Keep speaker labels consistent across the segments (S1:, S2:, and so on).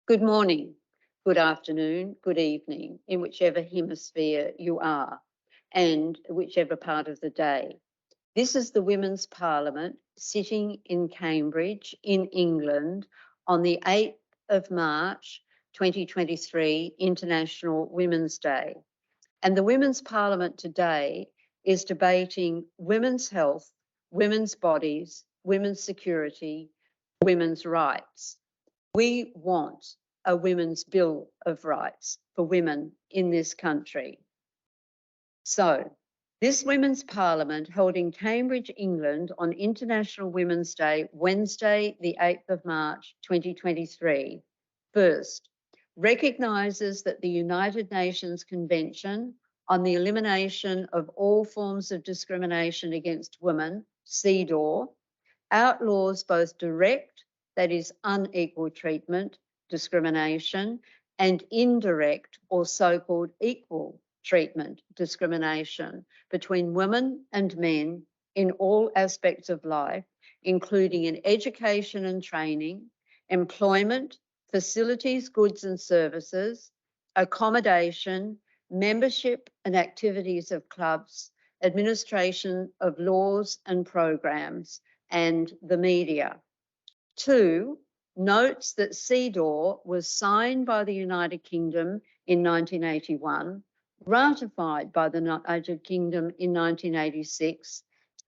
S1: Good morning, good afternoon, good evening, in whichever hemisphere you are and whichever part of the day. This is the Women's Parliament sitting in Cambridge in England on the 8th of March 2023, International Women's Day. And the Women's Parliament today is debating women's health, women's bodies, women's security, women's rights. We want a Women's Bill of Rights for women in this country. So, this Women's Parliament held in Cambridge, England on International Women's Day, Wednesday, the 8th of March, 2023, first, recognises that the United Nations Convention on the Elimination of All Forms of Discrimination Against Women, CEDAW, outlaws both direct, that is unequal treatment, discrimination, and indirect or so-called equal treatment discrimination between women and men in all aspects of life, including in education and training, employment, facilities, goods and services, accommodation, membership and activities of clubs, administration of laws and programs, and the media. 2, notes that CEDAW was signed by the United Kingdom in 1981, ratified by the United Kingdom in 1986.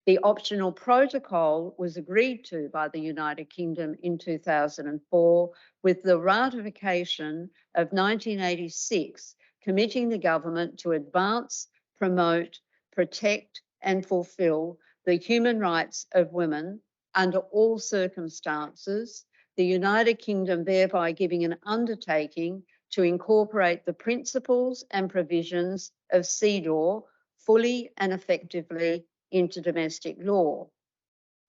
S1: The optional protocol was agreed to by the United Kingdom in 2004, with the ratification of 1986 committing the government to advance, promote, protect and fulfil the human rights of women under all circumstances, the United Kingdom thereby giving an undertaking to incorporate the principles and provisions of CEDAW fully and effectively into domestic law.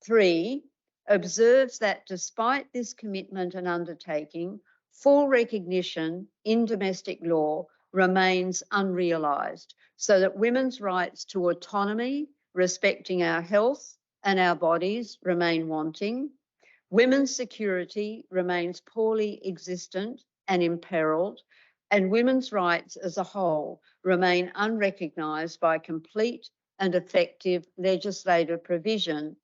S1: 3, observes that despite this commitment and undertaking, full recognition in domestic law remains unrealised, so that women's rights to autonomy, respecting our health and our bodies, remain wanting. Women's security remains poorly existent and imperilled, and women's rights as a whole remain unrecognised by complete and effective legislative provision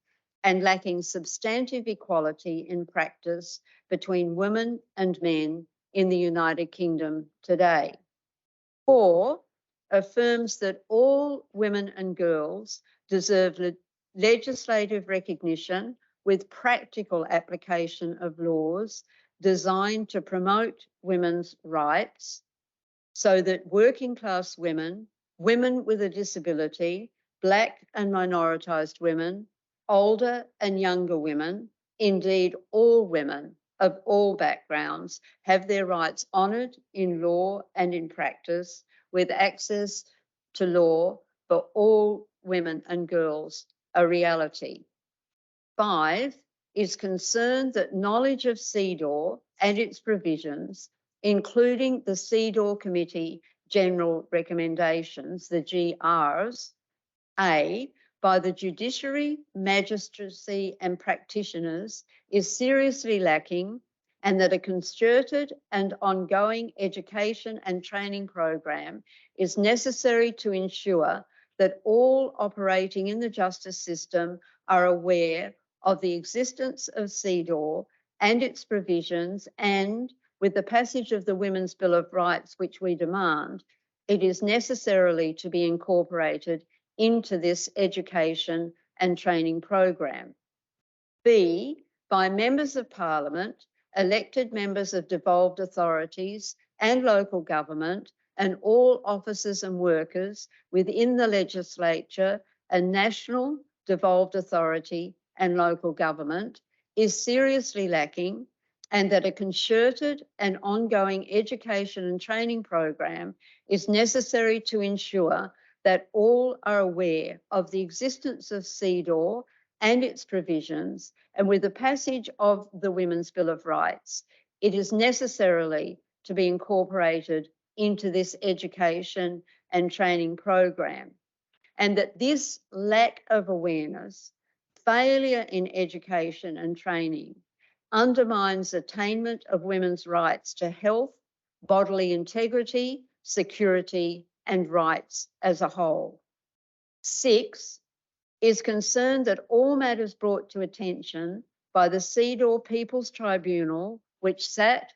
S1: and lacking substantive equality in practice between women and men in the United Kingdom today. 4, affirms that all women and girls deserve legislative recognition with practical application of laws designed to promote women's rights so that working class women, women with a disability, Black and minoritised women, older and younger women, indeed all women of all backgrounds, have their rights honoured in law and in practice, with access to law for all women and girls a reality. 5, is concerned that knowledge of CEDAW and its provisions, including the CEDAW Committee General Recommendations, the GRs, by the judiciary, magistracy and practitioners is seriously lacking, and that a concerted and ongoing education and training program is necessary to ensure that all operating in the justice system are aware of the existence of CEDAW and its provisions, and with the passage of the Women's Bill of Rights, which we demand, it is necessarily to be incorporated into this education and training program. B, by members of Parliament, elected members of devolved authorities and local government, and all officers and workers within the legislature and national, devolved authority and local government is seriously lacking, and that a concerted and ongoing education and training program is necessary to ensure that all are aware of the existence of CEDAW and its provisions, and with the passage of the Women's Bill of Rights, it is necessarily to be incorporated into this education and training program, and that this lack of awareness, failure in education and training, undermines attainment of women's rights to health, bodily integrity, security, and rights as a whole. 6, is concerned that all matters brought to attention by the CEDAW People's Tribunal, which sat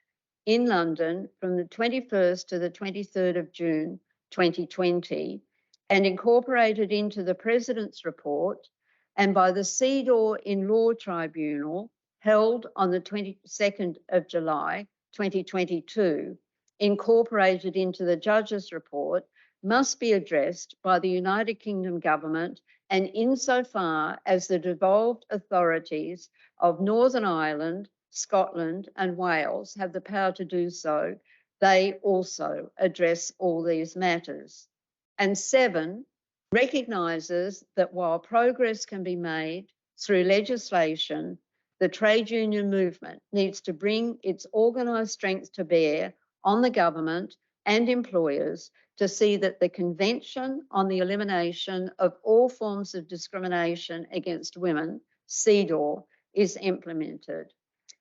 S1: in London from the 21st to the 23rd of June 2020 and incorporated into the President's report, and by the CEDAW in Law Tribunal held on the 22nd of July 2022, incorporated into the Judge's report, must be addressed by the United Kingdom Government and insofar as the devolved authorities of Northern Ireland, Scotland and Wales have the power to do so, they also address all these matters. And 7, recognises that while progress can be made through legislation, the trade union movement needs to bring its organised strength to bear on the government and employers to see that the Convention on the Elimination of All Forms of Discrimination Against Women, CEDAW, is implemented.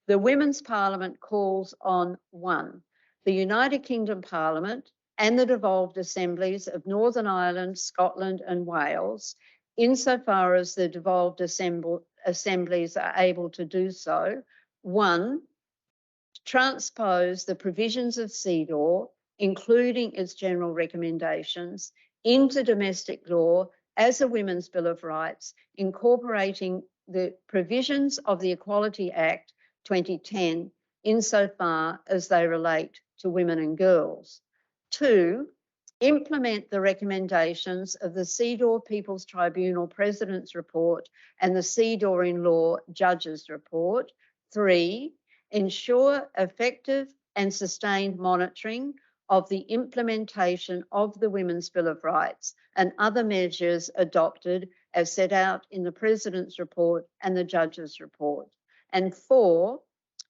S1: The Women's Parliament calls on 1, the United Kingdom Parliament and the devolved assemblies of Northern Ireland, Scotland and Wales, insofar as the devolved assemblies are able to do so, 1, transpose the provisions of CEDAW, including its general recommendations, into domestic law as a Women's Bill of Rights, incorporating the provisions of the Equality Act 2010 insofar as they relate to women and girls. 2, implement the recommendations of the CEDAW People's Tribunal President's Report and the CEDAW in Law Judge's Report. 3, ensure effective and sustained monitoring of the implementation of the Women's Bill of Rights and other measures adopted as set out in the President's Report and the Judge's Report. And 4,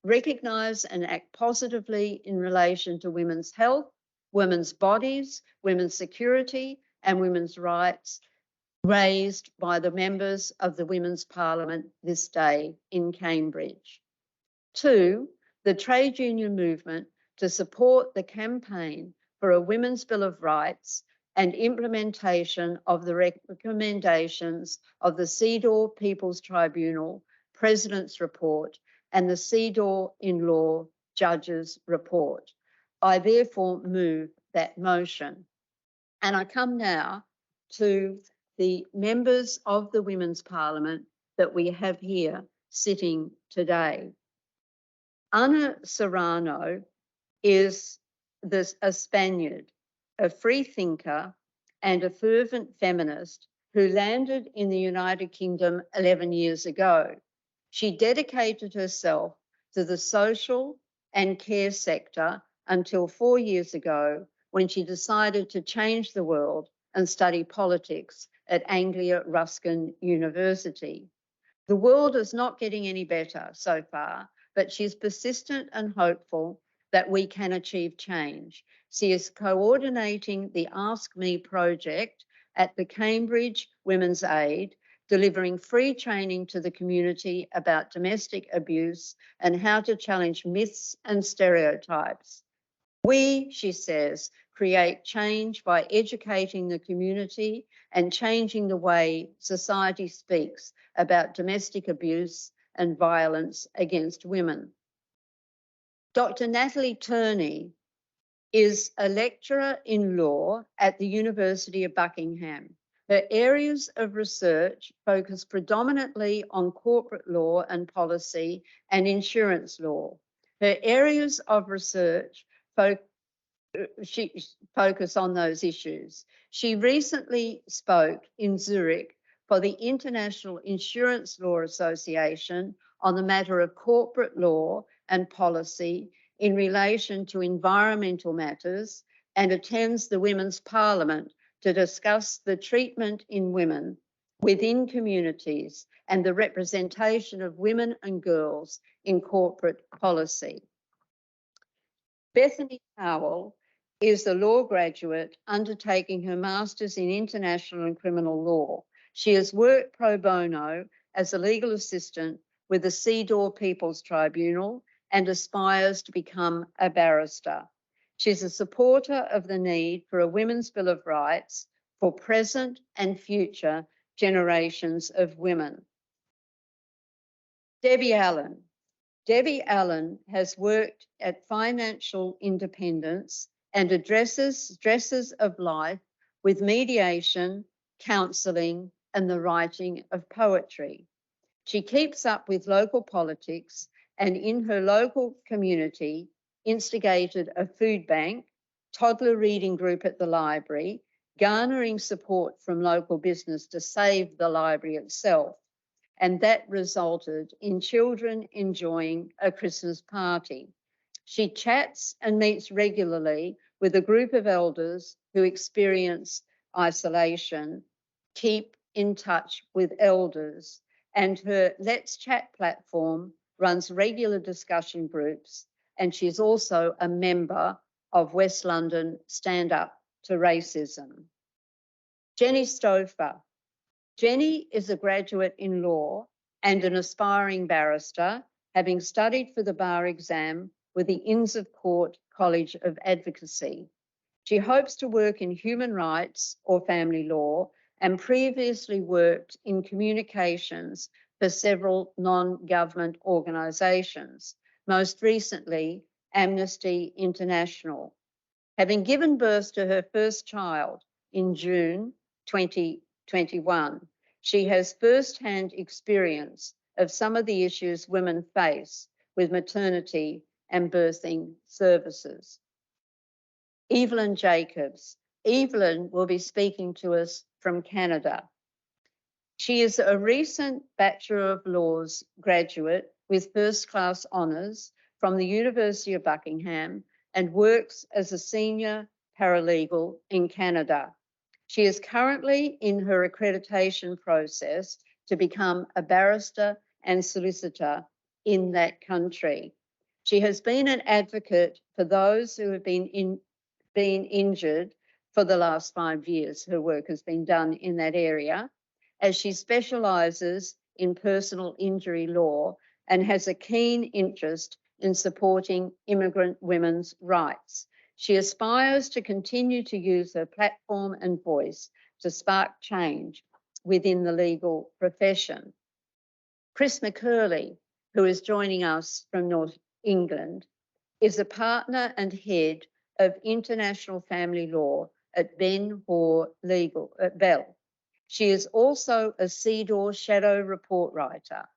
S1: recognise and act positively in relation to women's health, women's bodies, women's security and women's rights raised by the members of the Women's Parliament this day in Cambridge. 2, the trade union movement to support the campaign for a Women's Bill of Rights and implementation of the recommendations of the CEDAW People's Tribunal President's Report and the CEDAW in Law Judge's Report. I therefore move that motion. And I come now to the members of the Women's Parliament that we have here sitting today. Ana Serrano is a Spaniard, a free thinker and a fervent feminist who landed in the United Kingdom 11 years ago. She dedicated herself to the social and care sector until 4 years ago when she decided to change the world and study politics at Anglia Ruskin University. The world is not getting any better so far, but she's persistent and hopeful that we can achieve change. She is coordinating the Ask Me project at the Cambridge Women's Aid, delivering free training to the community about domestic abuse and how to challenge myths and stereotypes. We, she says, create change by educating the community and changing the way society speaks about domestic abuse and violence against women. Dr. Natalie Turney is a lecturer in law at the University of Buckingham. Her areas of research focus predominantly on corporate law and policy and insurance law. Her areas of research focus on those issues. She recently spoke in Zurich for the International Insurance Law Association on the matter of corporate law and policy in relation to environmental matters and attends the Women's Parliament to discuss the treatment in women within communities and the representation of women and girls in corporate policy. Bethany Howell is a law graduate undertaking her Masters in International and Criminal Law. She has worked pro bono as a legal assistant with the Cedar People's Tribunal and aspires to become a barrister. She's a supporter of the need for a Women's Bill of Rights for present and future generations of women. Debbie Allen. Debbie Allen has worked at financial independence and addresses stresses of life with mediation, counselling, and the writing of poetry. She keeps up with local politics and in her local community instigated a food bank, toddler reading group at the library, garnering support from local business to save the library itself. And that resulted in children enjoying a Christmas party. She chats and meets regularly with a group of elders who experience isolation, keep in touch with elders, and her Let's Chat platform runs regular discussion groups, and she's also a member of West London Stand Up to Racism. Jenny Stopher. Jenny is a graduate in law and an aspiring barrister, having studied for the bar exam with the Inns of Court College of Advocacy. She hopes to work in human rights or family law and previously worked in communications for several non-government organisations, most recently Amnesty International. Having given birth to her first child in June 2021, she has first-hand experience of some of the issues women face with maternity and birthing services. Evelyn Jacobs. Evelyn will be speaking to us from Canada. She is a recent Bachelor of Laws graduate with first-class honours from the University of Buckingham and works as a senior paralegal in Canada. She is currently in her accreditation process to become a barrister and solicitor in that country. She has been an advocate for those who have been injured for the last 5 years. Her work has been done in that area, as she specialises in personal injury law and has a keen interest in supporting immigrant women's rights. She aspires to continue to use her platform and voice to spark change within the legal profession. Cris McCurley, who is joining us from North England, is a partner and head of international family law at Ben Hur Legal at Bell. She is also a CEDAW shadow report writer.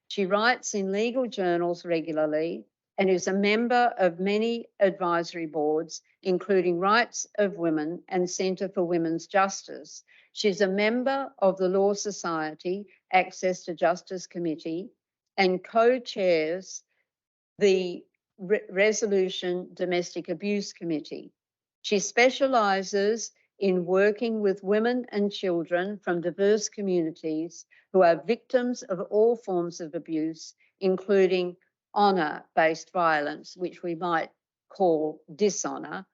S1: She writes in legal journals regularly and is a member of many advisory boards, including Rights of Women and Centre for Women's Justice. She's a member of the Law Society Access to Justice Committee and co-chairs the Resolution Domestic Abuse Committee. She specialises in working with women and children from diverse communities who are victims of all forms of abuse, including honour-based violence, which we might call dishonour,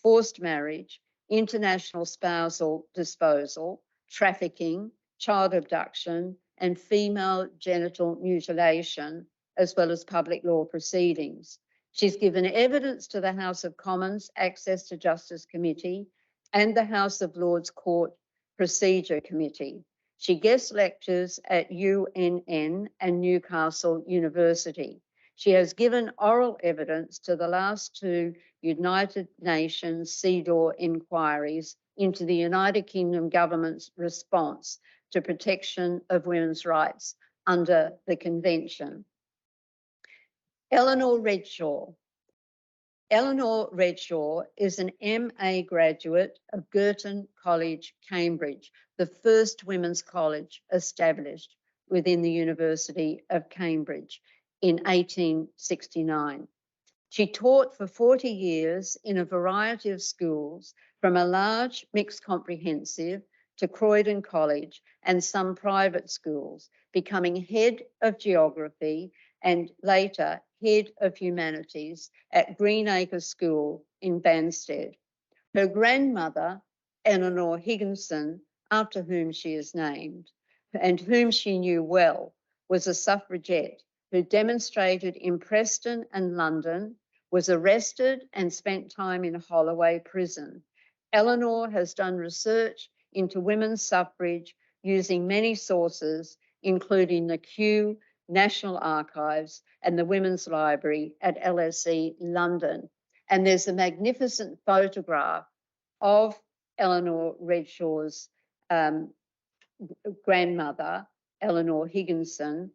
S1: forced marriage, international spousal disposal, trafficking, child abduction, and female genital mutilation, as well as public law proceedings. She's given evidence to the House of Commons Access to Justice Committee and the House of Lords Court Procedure Committee. She guest lectures at UNN and Newcastle University. She has given oral evidence to the last 2 United Nations CEDAW inquiries into the United Kingdom government's response to protection of women's rights under the Convention. Eleanor Redshaw. Eleanor Redshaw is an MA graduate of Girton College, Cambridge, the first women's college established within the University of Cambridge in 1869. She taught for 40 years in a variety of schools, from a large mixed comprehensive to Croydon College and some private schools, becoming head of geography and later head of humanities at Greenacre School in Banstead. Her grandmother, Eleanor Higginson, after whom she is named, and whom she knew well, was a suffragette who demonstrated in Preston and London, was arrested and spent time in Holloway prison. Eleanor has done research into women's suffrage using many sources, including the Kew, National Archives, and the Women's Library at LSE London. And there's a magnificent photograph of Eleanor Redshaw's grandmother, Eleanor Higginson,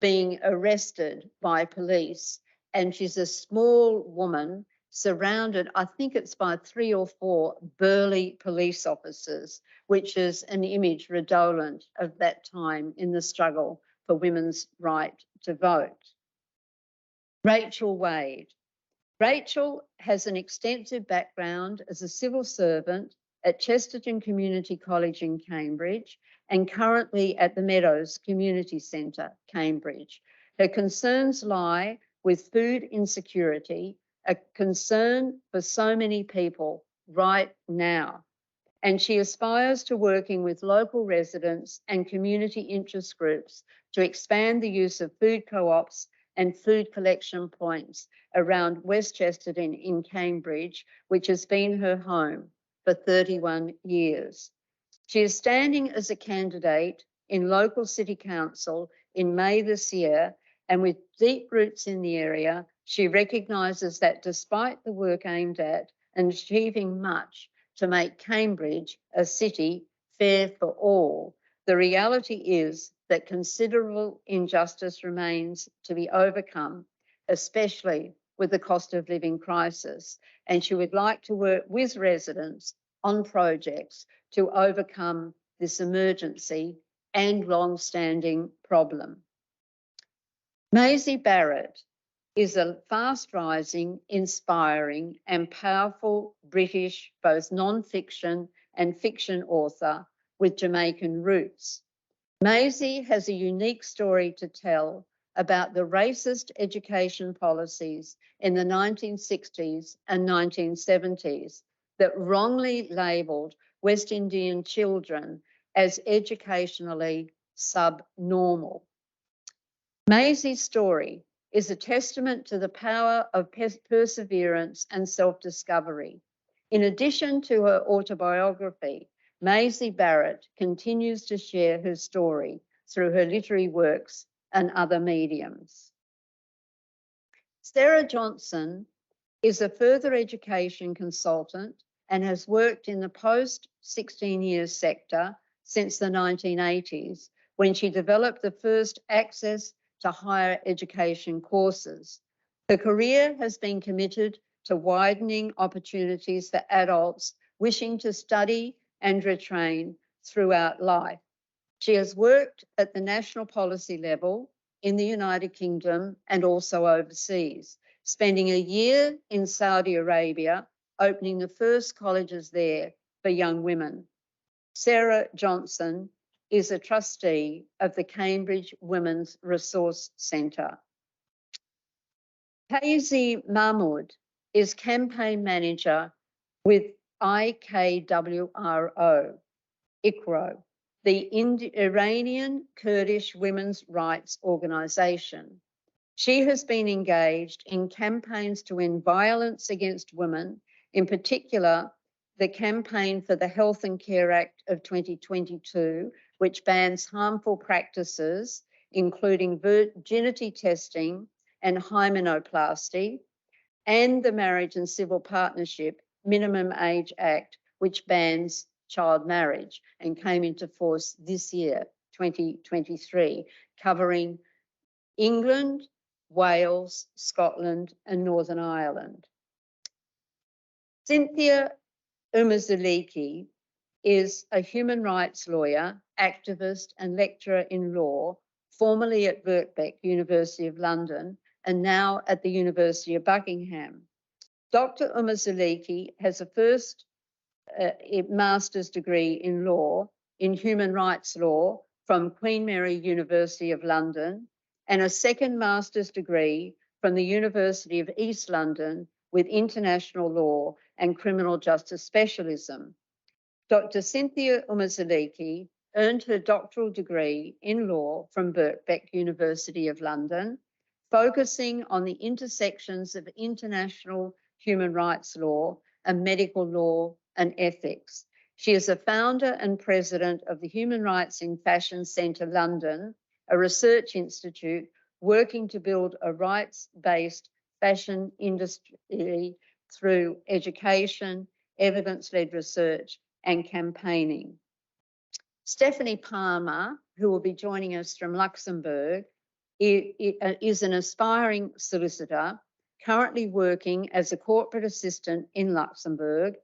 S1: being arrested by police. And she's a small woman surrounded, I think it's by 3 or 4 burly police officers, which is an image redolent of that time in the struggle for women's right to vote. Rachel Wade. Rachel has an extensive background as a civil servant at Chesterton Community College in Cambridge and currently at the Meadows Community Centre, Cambridge. Her concerns lie with food insecurity, a concern for so many people right now. And she aspires to working with local residents and community interest groups to expand the use of food co-ops and food collection points around West Chesterton in Cambridge, which has been her home for 31 years. She is standing as a candidate in local city council in May this year, and with deep roots in the area, she recognises that despite the work aimed at and achieving much to make Cambridge a city fair for all, the reality is that considerable injustice remains to be overcome, especially with the cost of living crisis. And she would like to work with residents on projects to overcome this emergency and long-standing problem. Maisie Barrett is a fast-rising, inspiring and powerful British, both non-fiction and fiction author with Jamaican roots. Maisie has a unique story to tell about the racist education policies in the 1960s and 1970s that wrongly labelled West Indian children as educationally subnormal. Maisie's story is a testament to the power of perseverance and self-discovery. In addition to her autobiography, Maisie Barrett continues to share her story through her literary works and other mediums. Sarah Johnson is a further education consultant and has worked in the post-16 years sector since the 1980s, when she developed the first access to higher education courses. Her career has been committed to widening opportunities for adults wishing to study and retrain throughout life. She has worked at the national policy level in the United Kingdom and also overseas, spending a year in Saudi Arabia, opening the first colleges there for young women. Sarah Johnson is a trustee of the Cambridge Women's Resource Centre. Payzee Mahmoud is campaign manager with IKWRO, the Iranian Kurdish women's rights organisation. She has been engaged in campaigns to end violence against women, in particular the campaign for the Health and Care Act of 2022, which bans harmful practices, including virginity testing and hymenoplasty, and the Marriage and Civil Partnership Minimum Age Act, which bans child marriage and came into force this year, 2023, covering England, Wales, Scotland, and Northern Ireland. Cynthia Umezulike is a human rights lawyer, activist, and lecturer in law, formerly at Birkbeck, University of London, and now at the University of Buckingham. Dr. Umezulike has a first master's degree in law, in human rights law from Queen Mary University of London, and a second master's degree from the University of East London with international law and criminal justice specialism. Dr. Cynthia Umezulike earned her doctoral degree in law from Birkbeck University of London focusing on the intersections of international human rights law and medical law and ethics. She is a founder and president of the Human Rights in Fashion Centre London, a research institute working to build a rights-based fashion industry through education, evidence-led research, and campaigning. Stephanie Palmer, who will be joining us from Luxembourg, is an aspiring solicitor, currently working as a corporate assistant in Luxembourg.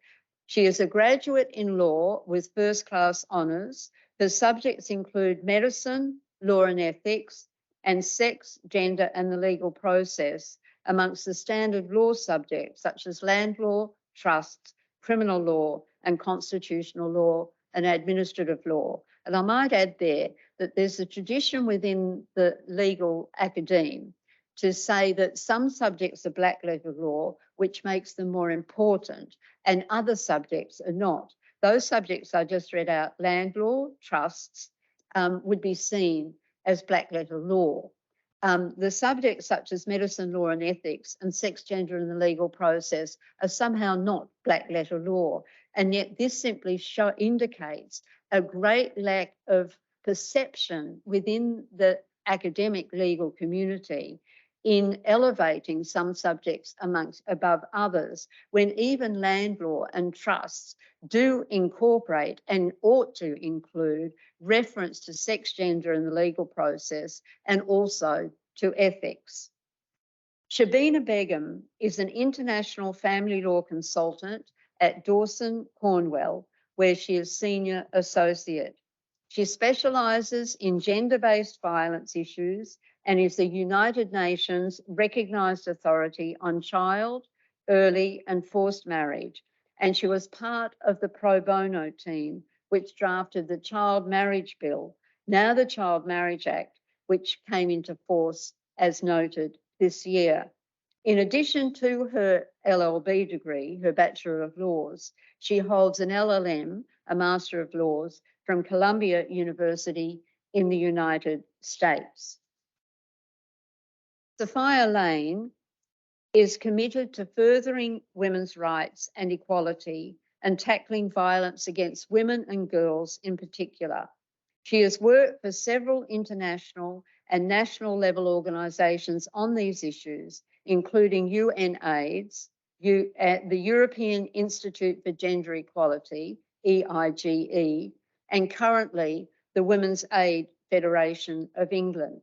S1: She is a graduate in law with first-class honours. Her subjects include medicine, law and ethics, and sex, gender, and the legal process, amongst the standard law subjects such as land law, trusts, criminal law, and constitutional law and administrative law. And I might add there that there's a tradition within the legal academe to say that some subjects are black letter law, which makes them more important, and other subjects are not. Those subjects I just read out, land law, trusts, would be seen as black letter law. The subjects such as medicine, law and ethics, and sex, gender and the legal process are somehow not black letter law. And yet this simply indicates a great lack of perception within the academic legal community in elevating some subjects above others, when even land law and trusts do incorporate and ought to include reference to sex, gender and the legal process, and also to ethics. Shabina Begum is an international family law consultant at Dawson, Cornwall, where she is senior associate. She specialises in gender-based violence issues and is the United Nations recognised authority on child, early and forced marriage. And she was part of the pro bono team which drafted the Child Marriage Bill, now the Child Marriage Act, which came into force as noted this year. In addition to her LLB degree, her Bachelor of Laws, she holds an LLM, a Master of Laws, from Columbia University in the United States. Sophia Lane is committed to furthering women's rights and equality and tackling violence against women and girls in particular. She has worked for several international and national level organisations on these issues, including UNAIDS, the European Institute for Gender Equality, EIGE, and currently the Women's Aid Federation of England.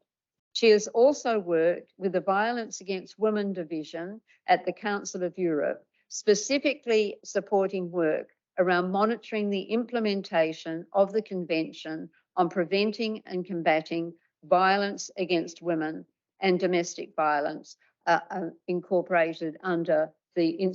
S1: She has also worked with the Violence Against Women Division at the Council of Europe, specifically supporting work around monitoring the implementation of the Convention on Preventing and Combating Violence Against Women and Domestic Violence, incorporated under the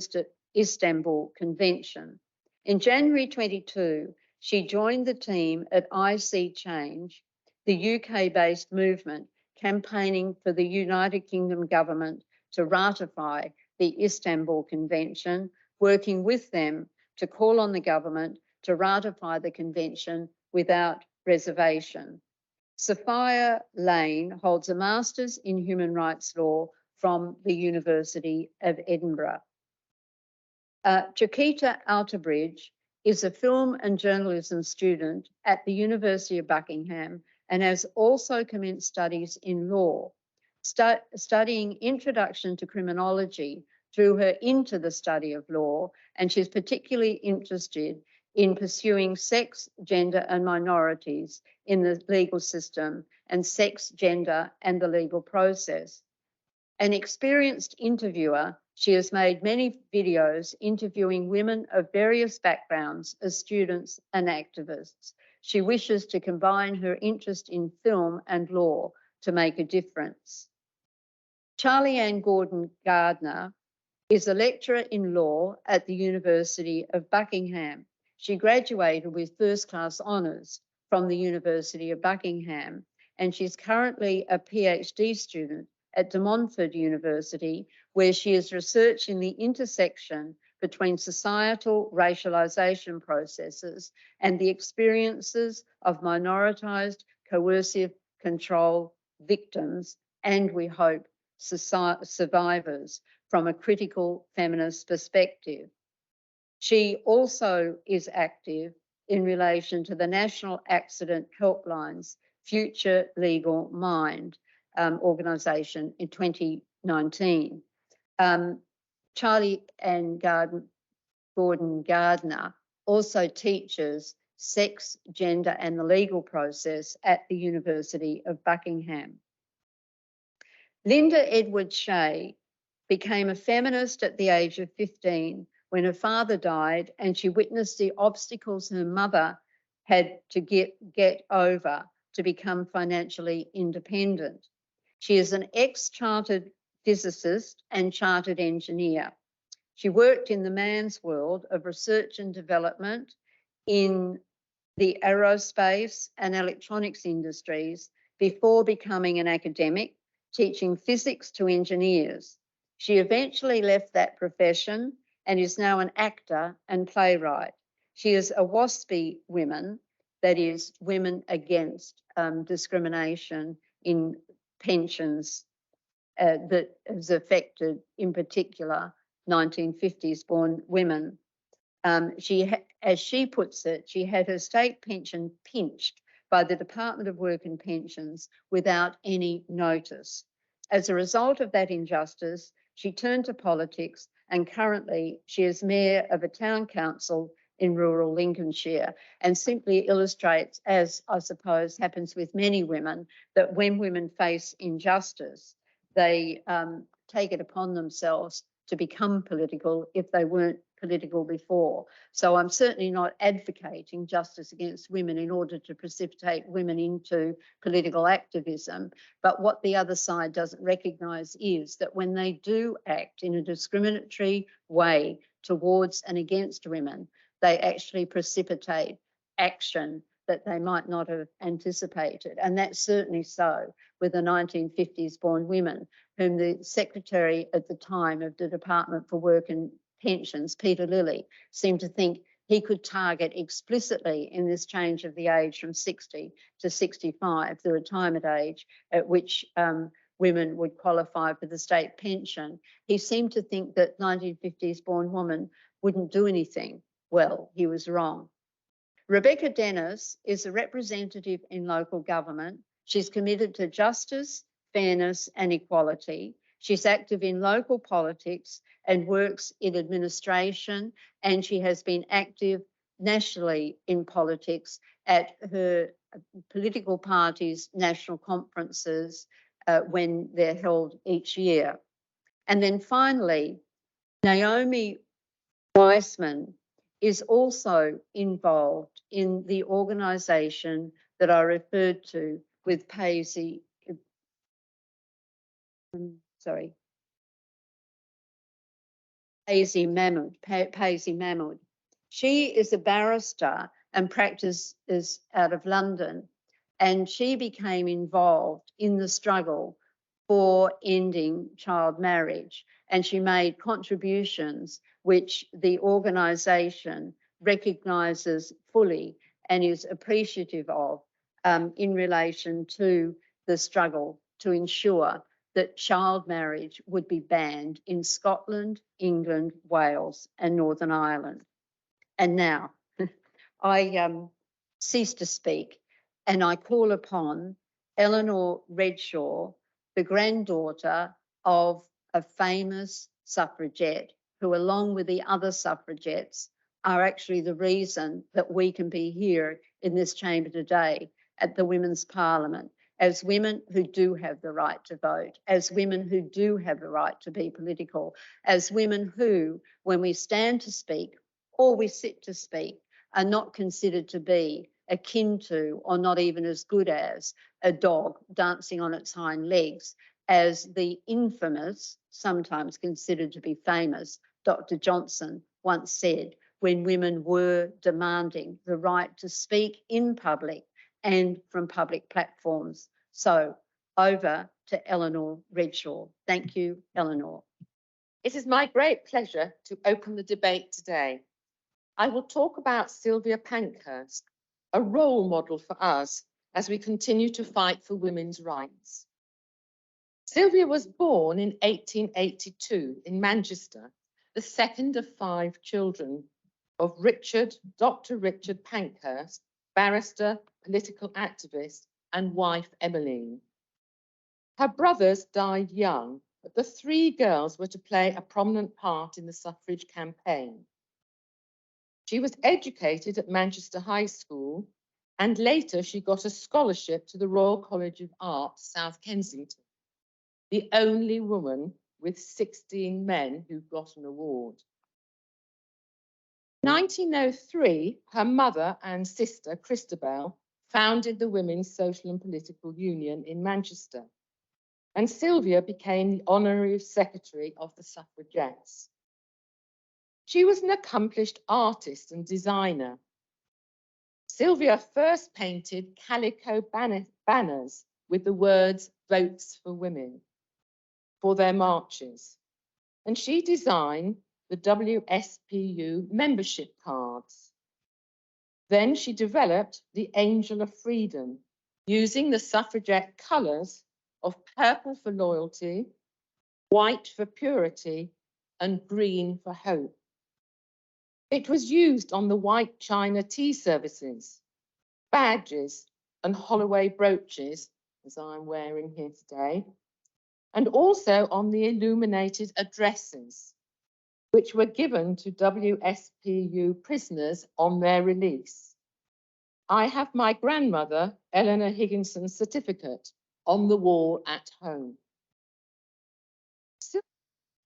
S1: Istanbul Convention. In January 22, she joined the team at I See Change, the UK-based movement campaigning for the United Kingdom government to ratify the Istanbul Convention, working with them to call on the government to ratify the convention without reservation. Sophia Lane holds a Master's in Human Rights Law from the University of Edinburgh. Chiquita Outerbridge is a film and journalism student at the University of Buckingham and has also commenced studies in law, studying Introduction to Criminology drew her into the study of law, and she's particularly interested in pursuing sex, gender and minorities in the legal system and sex, gender and the legal process. An experienced interviewer, she has made many videos interviewing women of various backgrounds as students and activists. She wishes to combine her interest in film and law to make a difference. Charley-Anne Gordon-Gardner is a lecturer in law at the University of Buckingham. She graduated with first-class honours from the University of Buckingham, and she's currently a PhD student at De Montfort University, where she is researching the intersection between societal racialisation processes and the experiences of minoritised, coercive control victims, and we hope survivors from a critical feminist perspective. She also is active in relation to the National Accident Helpline's Future Legal Mind organisation in 2019. Charley-Anne Gordon-Gardner also teaches sex, gender and the legal process at the University of Buckingham. Linda Edwards-Shea became a feminist at the age of 15 when her father died, and she witnessed the obstacles her mother had to get over to become financially independent. She is an ex-chartered physicist and chartered engineer. She worked in the man's world of research and development in the aerospace and electronics industries before becoming an academic, teaching physics to engineers. She eventually left that profession and is now an actor and playwright. She is a WASPI women, that is, Women Against Discrimination in Pensions, that has affected, in particular, 1950s born women. As she puts it, she had her state pension pinched by the Department of Work and Pensions without any notice. As a result of that injustice, she turned to politics, and currently she is mayor of a town council in rural Lincolnshire, and simply illustrates, as I suppose happens with many women, that when women face injustice, they take it upon themselves to become political if they weren't political before. So I'm certainly not advocating justice against women in order to precipitate women into political activism. But what the other side doesn't recognise is that when they do act in a discriminatory way towards and against women, they actually precipitate action that they might not have anticipated. And that's certainly so with the 1950s born women, whom the secretary at the time of the Department for Work and Pensions, Peter Lilly, seemed to think he could target explicitly in this change of the age from 60 to 65, the retirement age at which women would qualify for the state pension. He seemed to think that 1950s born women wouldn't do anything. Well, he was wrong. Rebecca Dennis is a representative in local government. She's committed to justice, fairness and equality. She's active in local politics and works in administration, and she has been active nationally in politics at her political party's national conferences when they're held each year. And then finally, Naomi Wiseman is also involved in the organisation that I referred to with Payzee. Payzee Mahmoud. She is a barrister and practices out of London, and she became involved in the struggle for ending child marriage, and she made contributions which the organisation recognises fully and is appreciative of in relation to the struggle to ensure that child marriage would be banned in Scotland, England, Wales and Northern Ireland. And now I cease to speak and I call upon Eleanor Redshaw, the granddaughter of a famous suffragette who, along with the other suffragettes, are actually the reason that we can be here in this chamber today at the Women's Parliament, as women who do have the right to vote, as women who do have the right to be political, as women who, when we stand to speak or we sit to speak, are not considered to be akin to or not even as good as a dog dancing on its hind legs, as the infamous, sometimes considered to be famous, Dr. Johnson once said when women were demanding the right to speak in public and from public platforms. So over to Eleanor Redshaw. Thank you, Eleanor.
S2: It is my great pleasure to open the debate today. I will talk about Sylvia Pankhurst, a role model for us as we continue to fight for women's rights. Sylvia was born in 1882 in Manchester, the second of 5 children of Dr. Richard Pankhurst, barrister, political activist, and wife Emmeline. Her brothers died young, but the 3 girls were to play a prominent part in the suffrage campaign. She was educated at Manchester High School, and later she got a scholarship to the Royal College of Art, South Kensington, the only woman with 16 men who got an award. In 1903, her mother and sister, Christabel, founded the Women's Social and Political Union in Manchester, and Sylvia became the honorary secretary of the suffragettes. She was an accomplished artist and designer. Sylvia first painted calico banners with the words "Votes for Women" for their marches, and she designed the WSPU membership cards. Then she developed the Angel of Freedom, using the suffragette colours of purple for loyalty, white for purity, and green for hope. It was used on the white china tea services, badges, and Holloway brooches, as I'm wearing here today, and also on the illuminated addresses, which were given to WSPU prisoners on their release. I have my grandmother, Eleanor Higginson's certificate on the wall at home. Sylvia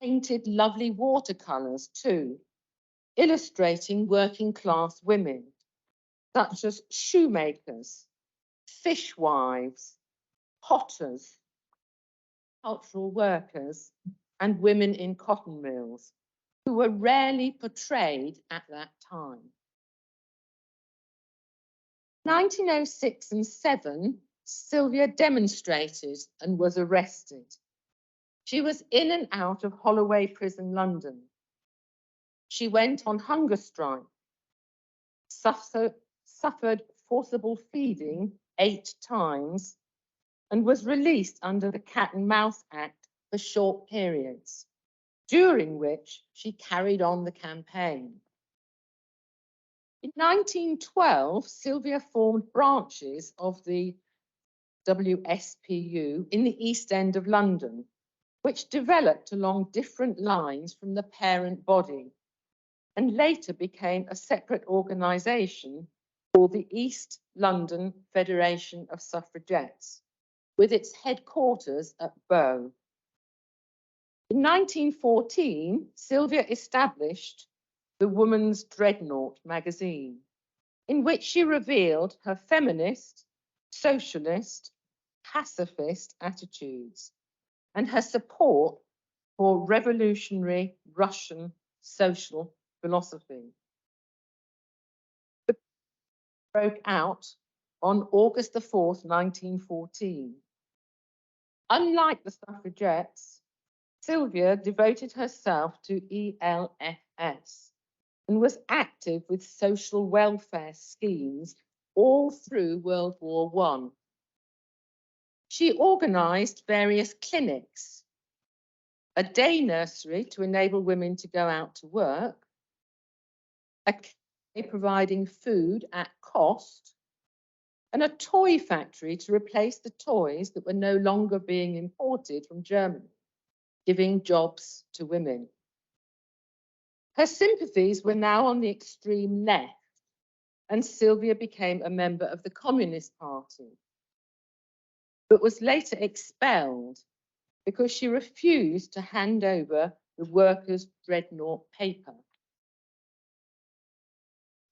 S2: painted lovely watercolours too, illustrating working class women, such as shoemakers, fishwives, potters, cultural workers, and women in cotton mills, who were rarely portrayed at that time. 1906 and 7, Sylvia demonstrated and was arrested. She was in and out of Holloway Prison, London. She went on hunger strike, suffered forcible feeding 8 times, and was released under the Cat and Mouse Act for short periods, during which she carried on the campaign. In 1912, Sylvia formed branches of the WSPU in the East End of London, which developed along different lines from the parent body, and later became a separate organisation called the East London Federation of Suffragettes, with its headquarters at Bow. In 1914, Sylvia established the Woman's Dreadnought magazine, in which she revealed her feminist, socialist, pacifist attitudes and her support for revolutionary Russian social philosophy. The broke out on August the 4th, 1914. Unlike the suffragettes, Sylvia devoted herself to ELFS and was active with social welfare schemes all through World War I. She organised various clinics, a day nursery to enable women to go out to work, a cafe providing food at cost, and a toy factory to replace the toys that were no longer being imported from Germany, giving jobs to women. Her sympathies were now on the extreme left, and Sylvia became a member of the Communist Party, but was later expelled because she refused to hand over the Workers' Dreadnought paper.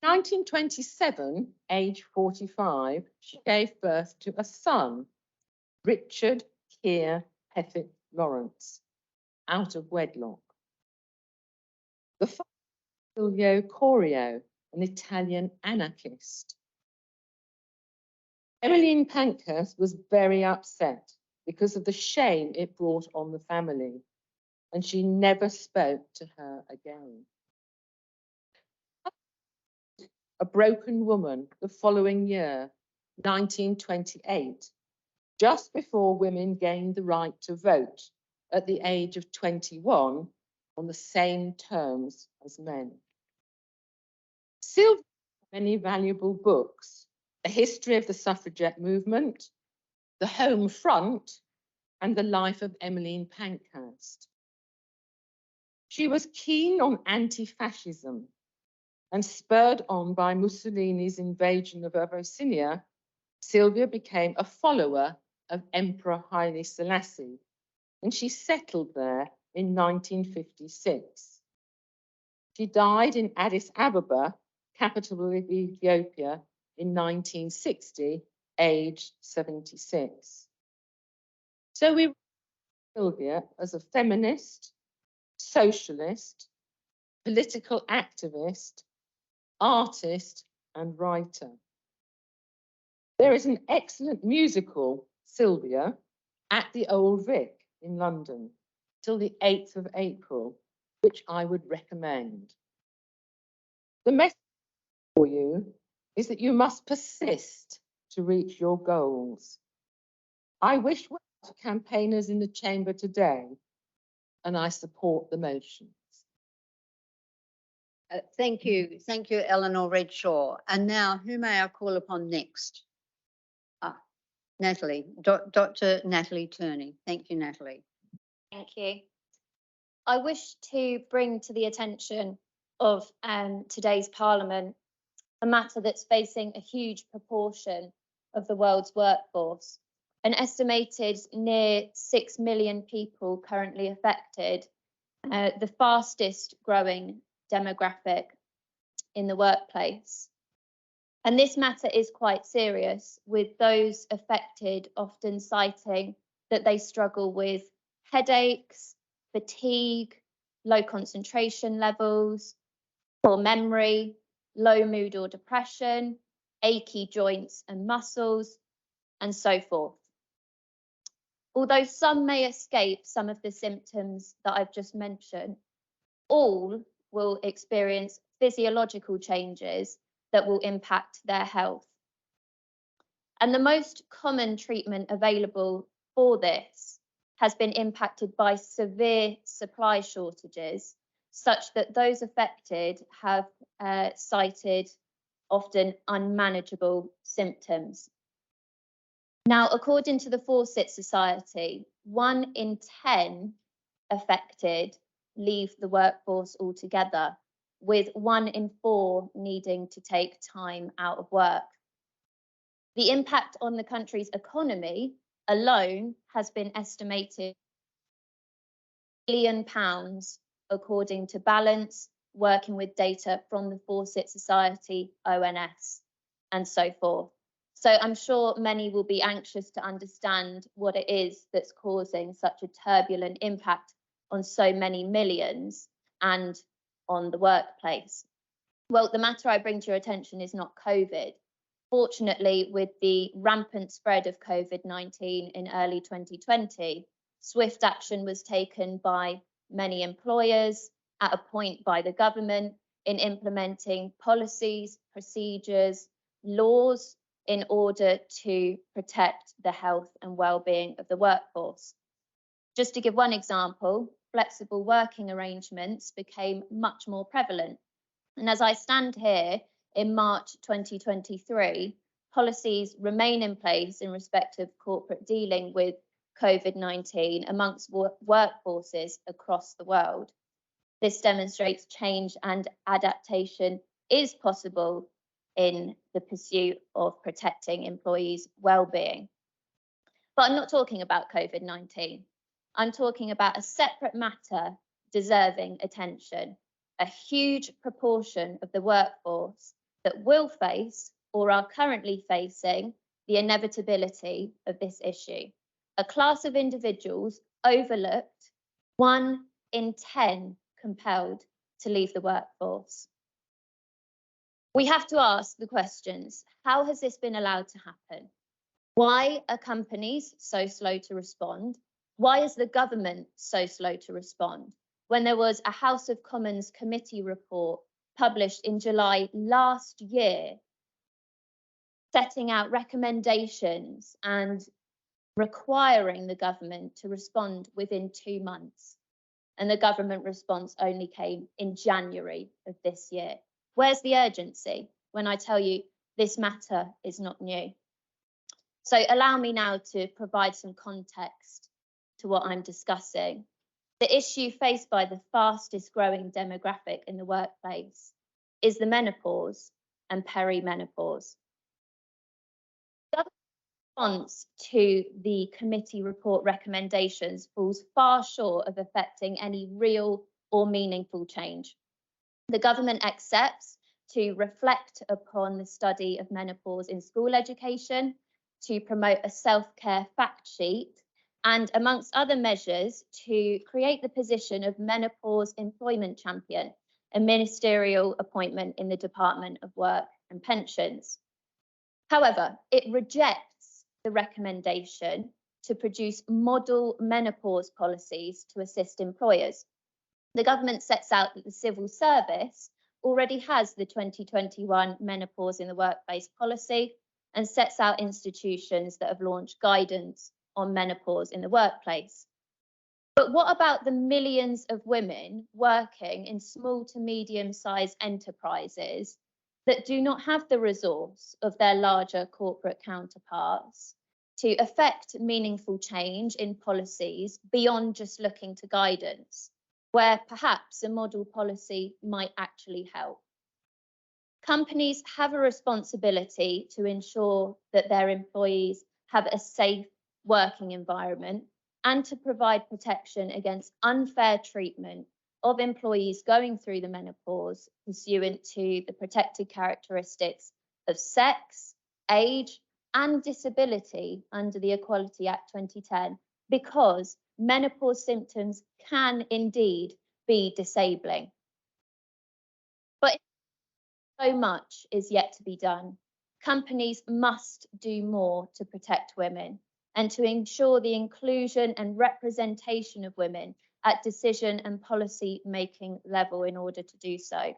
S2: In 1927, age 45, she gave birth to a son, Richard Keir Pettit Lawrence, out of wedlock. The father, Silvio Corio, an Italian anarchist. Emmeline Pankhurst was very upset because of the shame it brought on the family, and she never spoke to her again. A broken woman the following year, 1928, just before women gained the right to vote at the age of 21 on the same terms as men. Sylvia wrote many valuable books: A History of the Suffragette Movement, The Home Front, and The Life of Emmeline Pankhurst. She was keen on anti-fascism, and spurred on by Mussolini's invasion of Abyssinia, Sylvia became a follower of Emperor Haile Selassie, and she settled there in 1956. She died in Addis Ababa, capital of Ethiopia, in 1960, aged 76. So we Sylvia as a feminist, socialist, political activist, artist, and writer. There is an excellent musical, Sylvia, at the Old Vic in London till the 8th of April, which I would recommend. The message for you is that you must persist to reach your goals. I wish well to campaigners in the chamber today, and I support the motions.
S1: Thank you, Eleanor Redshaw. And now, who may I call upon next? Natalie, Dr. Natalie Turney. Thank you, Natalie.
S3: Thank you. I wish to bring to the attention of today's Parliament a matter that's facing a huge proportion of the world's workforce. An estimated near 6 million people currently affected, the fastest growing demographic in the workplace. And this matter is quite serious, with those affected often citing that they struggle with headaches, fatigue, low concentration levels, poor memory, low mood or depression, achy joints and muscles, and so forth. Although some may escape some of the symptoms that I've just mentioned, all will experience physiological changes that will impact their health. And the most common treatment available for this has been impacted by severe supply shortages, such that those affected have cited often unmanageable symptoms. Now, according to the Fawcett Society, 1 in 10 affected leave the workforce altogether, with 1 in 4 needing to take time out of work. The impact on the country's economy alone has been estimated £1 billion, according to Balance, working with data from the Fawcett Society, ONS, and so forth. So I'm sure many will be anxious to understand what it is that's causing such a turbulent impact on so many millions and on the workplace. Well, the matter I bring to your attention is not COVID. Fortunately, with the rampant spread of COVID-19 in early 2020, swift action was taken by many employers, at a point by the government, in implementing policies, procedures, laws in order to protect the health and well-being of the workforce. Just to give one example, flexible working arrangements became much more prevalent. And as I stand here in March 2023, policies remain in place in respect of corporate dealing with COVID-19 amongst workforces across the world. This demonstrates change and adaptation is possible in the pursuit of protecting employees' well-being. But I'm not talking about COVID-19. I'm talking about a separate matter deserving attention, a huge proportion of the workforce that will face or are currently facing the inevitability of this issue. A class of individuals overlooked, 1 in 10 compelled to leave the workforce. We have to ask the questions: how has this been allowed to happen? Why are companies so slow to respond? Why is the government so slow to respond? When there was a House of Commons committee report published in July last year, setting out recommendations and requiring the government to respond within 2 months. And the government response only came in January of this year. Where's the urgency when I tell you this matter is not new? So allow me now to provide some context to what I'm discussing. The issue faced by the fastest growing demographic in the workplace is the menopause and perimenopause. The response to the committee report recommendations falls far short of affecting any real or meaningful change. The government accepts to reflect upon the study of menopause in school education, to promote a self-care fact sheet, and amongst other measures, to create the position of menopause employment champion, a ministerial appointment in the Department of Work and Pensions. However, it rejects the recommendation to produce model menopause policies to assist employers. The government sets out that the civil service already has the 2021 Menopause in the Workplace policy and sets out institutions that have launched guidance on menopause in the workplace. But what about the millions of women working in small to medium-sized enterprises that do not have the resource of their larger corporate counterparts to effect meaningful change in policies beyond just looking to guidance, where perhaps a model policy might actually help? Companies have a responsibility to ensure that their employees have a safe working environment and to provide protection against unfair treatment of employees going through the menopause pursuant to the protected characteristics of sex, age, and disability under the Equality Act 2010, because menopause symptoms can indeed be disabling. But so much is yet to be done. Companies must do more to protect women and to ensure the inclusion and representation of women at decision and policy making level in order to do so.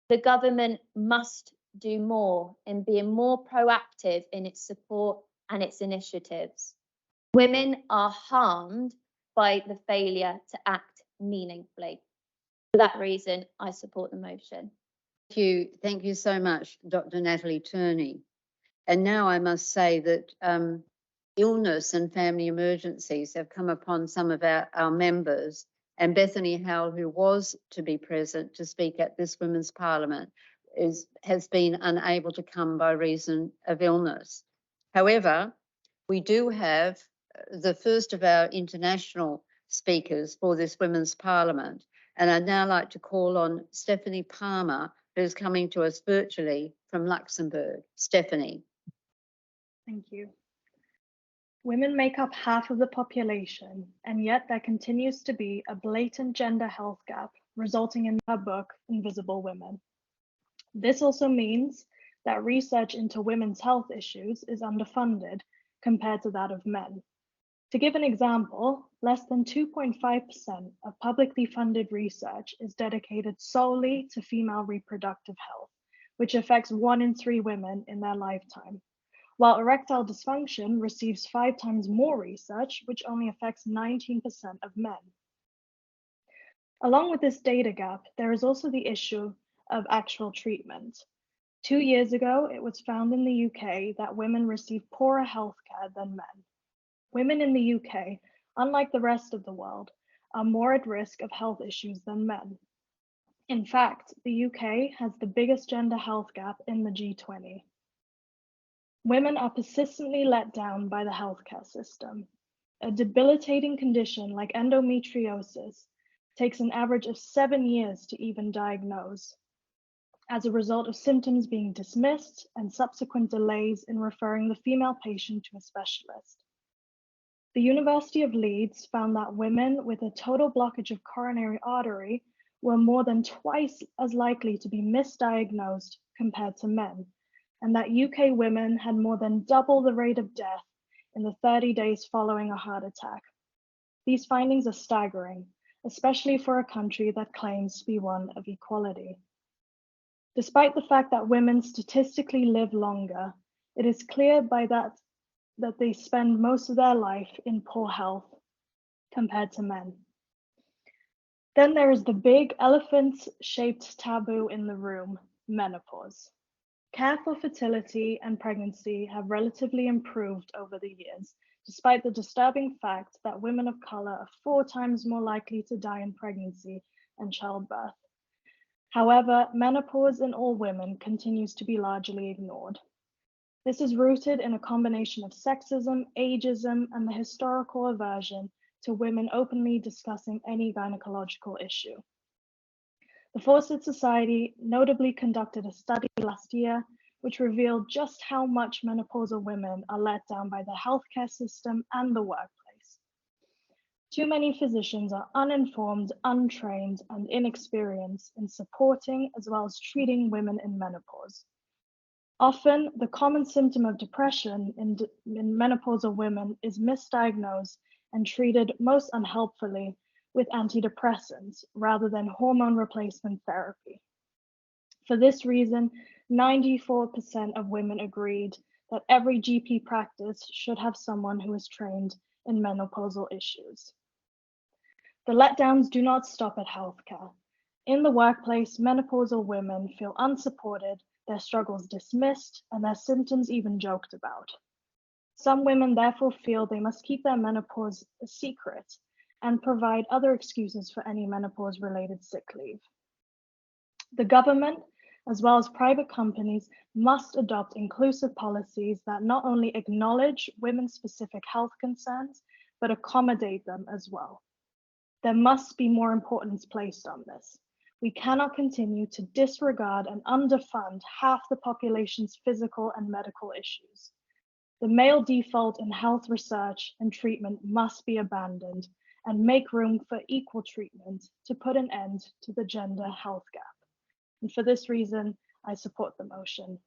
S3: The government must do more in being more proactive in its support and its initiatives. Women are harmed by the failure to act meaningfully. For that reason, I support the motion.
S1: Thank you so much, Dr. Natalie Turney. And now I must say that illness and family emergencies have come upon some of our members, and Bethany Howell, who was to be present to speak at this Women's Parliament, has been unable to come by reason of illness. However, we do have the first of our international speakers for this Women's Parliament, and I'd now like to call on Stephanie Palmer, who's coming to us virtually from Luxembourg. Stephanie.
S4: Thank you. Women make up half of the population, and yet there continues to be a blatant gender health gap, resulting in her book, Invisible Women. This also means that research into women's health issues is underfunded compared to that of men. To give an example, less than 2.5% of publicly funded research is dedicated solely to female reproductive health, which affects 1 in 3 women in their lifetime, while erectile dysfunction receives 5 times more research, which only affects 19% of men. Along with this data gap, there is also the issue of actual treatment. 2 years ago, it was found in the UK that women receive poorer healthcare than men. Women in the UK, unlike the rest of the world, are more at risk of health issues than men. In fact, the UK has the biggest gender health gap in the G20. Women are persistently let down by the healthcare system. A debilitating condition like endometriosis takes an average of 7 years to even diagnose, as a result of symptoms being dismissed and subsequent delays in referring the female patient to a specialist. The University of Leeds found that women with a total blockage of coronary artery were more than twice as likely to be misdiagnosed compared to men, and that UK women had more than double the rate of death in the 30 days following a heart attack. These findings are staggering, especially for a country that claims to be one of equality. Despite the fact that women statistically live longer, it is clear by that that they spend most of their life in poor health compared to men. Then there is the big elephant-shaped taboo in the room, menopause. Care for fertility and pregnancy have relatively improved over the years, despite the disturbing fact that women of color are 4 times more likely to die in pregnancy and childbirth. However, menopause in all women continues to be largely ignored. This is rooted in a combination of sexism, ageism, and the historical aversion to women openly discussing any gynecological issue. The Fawcett Society notably conducted a study last year which revealed just how much menopausal women are let down by the healthcare system and the workplace. Too many physicians are uninformed, untrained, and inexperienced in supporting as well as treating women in menopause. Often, the common symptom of depression in menopausal women is misdiagnosed and treated most unhelpfully with antidepressants rather than hormone replacement therapy. For this reason, 94% of women agreed that every GP practice should have someone who is trained in menopausal issues. The letdowns do not stop at healthcare. In the workplace, menopausal women feel unsupported, their struggles dismissed, and their symptoms even joked about. Some women therefore feel they must keep their menopause a secret and provide other excuses for any menopause-related sick leave. The government, as well as private companies, must adopt inclusive policies that not only acknowledge women's specific health concerns, but accommodate them as well. There must be more importance placed on this. We cannot continue to disregard and underfund half the population's physical and medical issues. The male default in health research and treatment must be abandoned and make room for equal treatment to put an end to the gender health gap. And for this reason, I support the motion.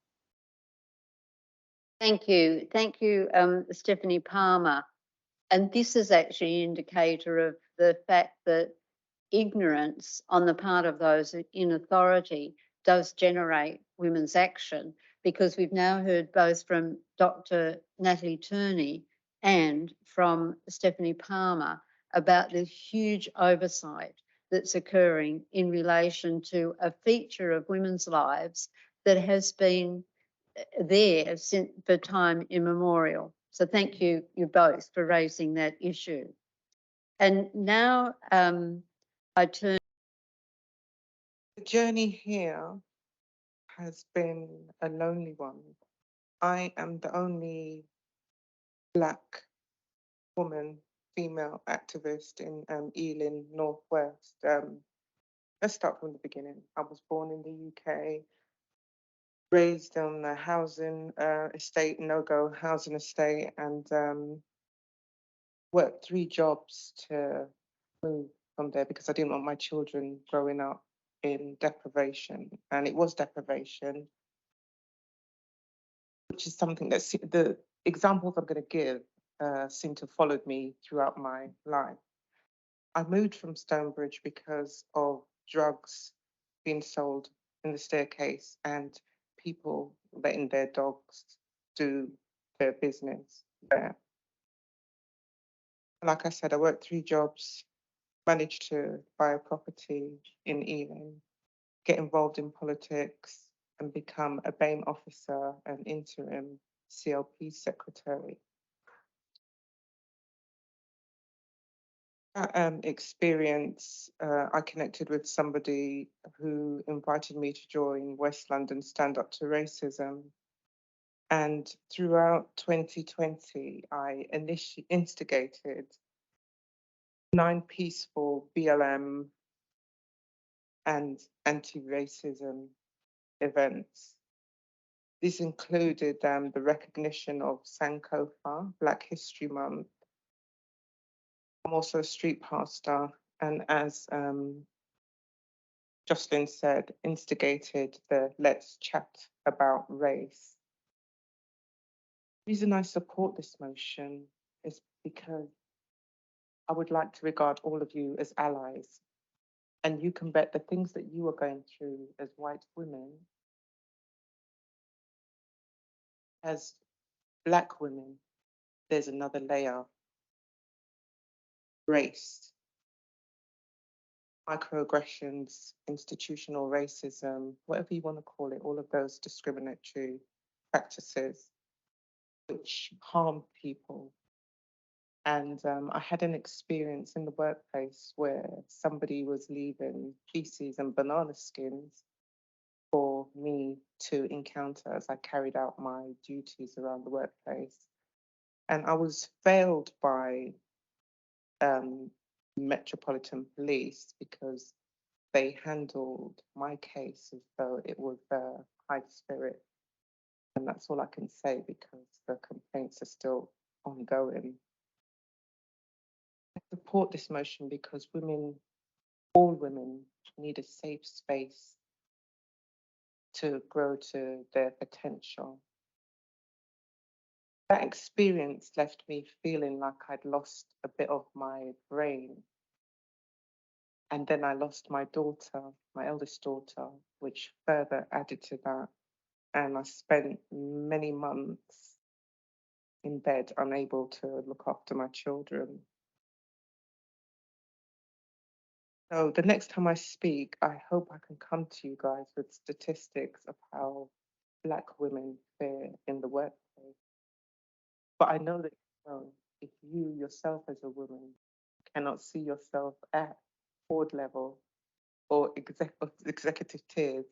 S1: Thank you. Thank you, Stephanie Palmer. And this is actually an indicator of the fact that ignorance on the part of those in authority does generate women's action, because we've now heard both from Dr. Natalie Turney and from Stephanie Palmer about the huge oversight that's occurring in relation to a feature of women's lives that has been there since for time immemorial. So thank you both for raising that issue. And now I turn.
S5: The journey here has been a lonely one. I am the only Black woman, female activist in Ealing, Northwest. Let's start from the beginning. I was born in the UK, raised on a housing estate, no-go housing estate, and worked 3 jobs to move from there because I didn't want my children growing up in deprivation, and it was deprivation, which is something that the examples I'm going to give seem to have followed me throughout my life. I moved from Stonebridge because of drugs being sold in the staircase and people letting their dogs do their business there. Like I said, I worked 3 jobs, managed to buy a property in Ealing, get involved in politics and become a BAME officer and interim CLP secretary. That experience, I connected with somebody who invited me to join West London Stand Up to Racism. And throughout 2020, I instigated 9 peaceful BLM and anti-racism events. This included the recognition of Sankofa, Black History Month. I'm also a street pastor, and as Jocelynne said, instigated the Let's Chat About Race. The reason I support this motion is because I would like to regard all of you as allies, and you can bet the things that you are going through as white women, as Black women, there's another layer. Race, microaggressions, institutional racism, whatever you want to call it, all of those discriminatory practices which harm people. And I had an experience in the workplace where somebody was leaving feces and banana skins for me to encounter as I carried out my duties around the workplace. And I was failed by Metropolitan Police because they handled my case as though it was high spirit. And that's all I can say because the complaints are still ongoing. I support this motion because women, all women, need a safe space to grow to their potential. That experience left me feeling like I'd lost a bit of my brain. And then I lost my daughter, my eldest daughter, which further added to that. And I spent many months in bed, unable to look after my children. So the next time I speak, I hope I can come to you guys with statistics of how Black women fare in the workplace. But I know that if you yourself as a woman cannot see yourself at board level or executive tiers,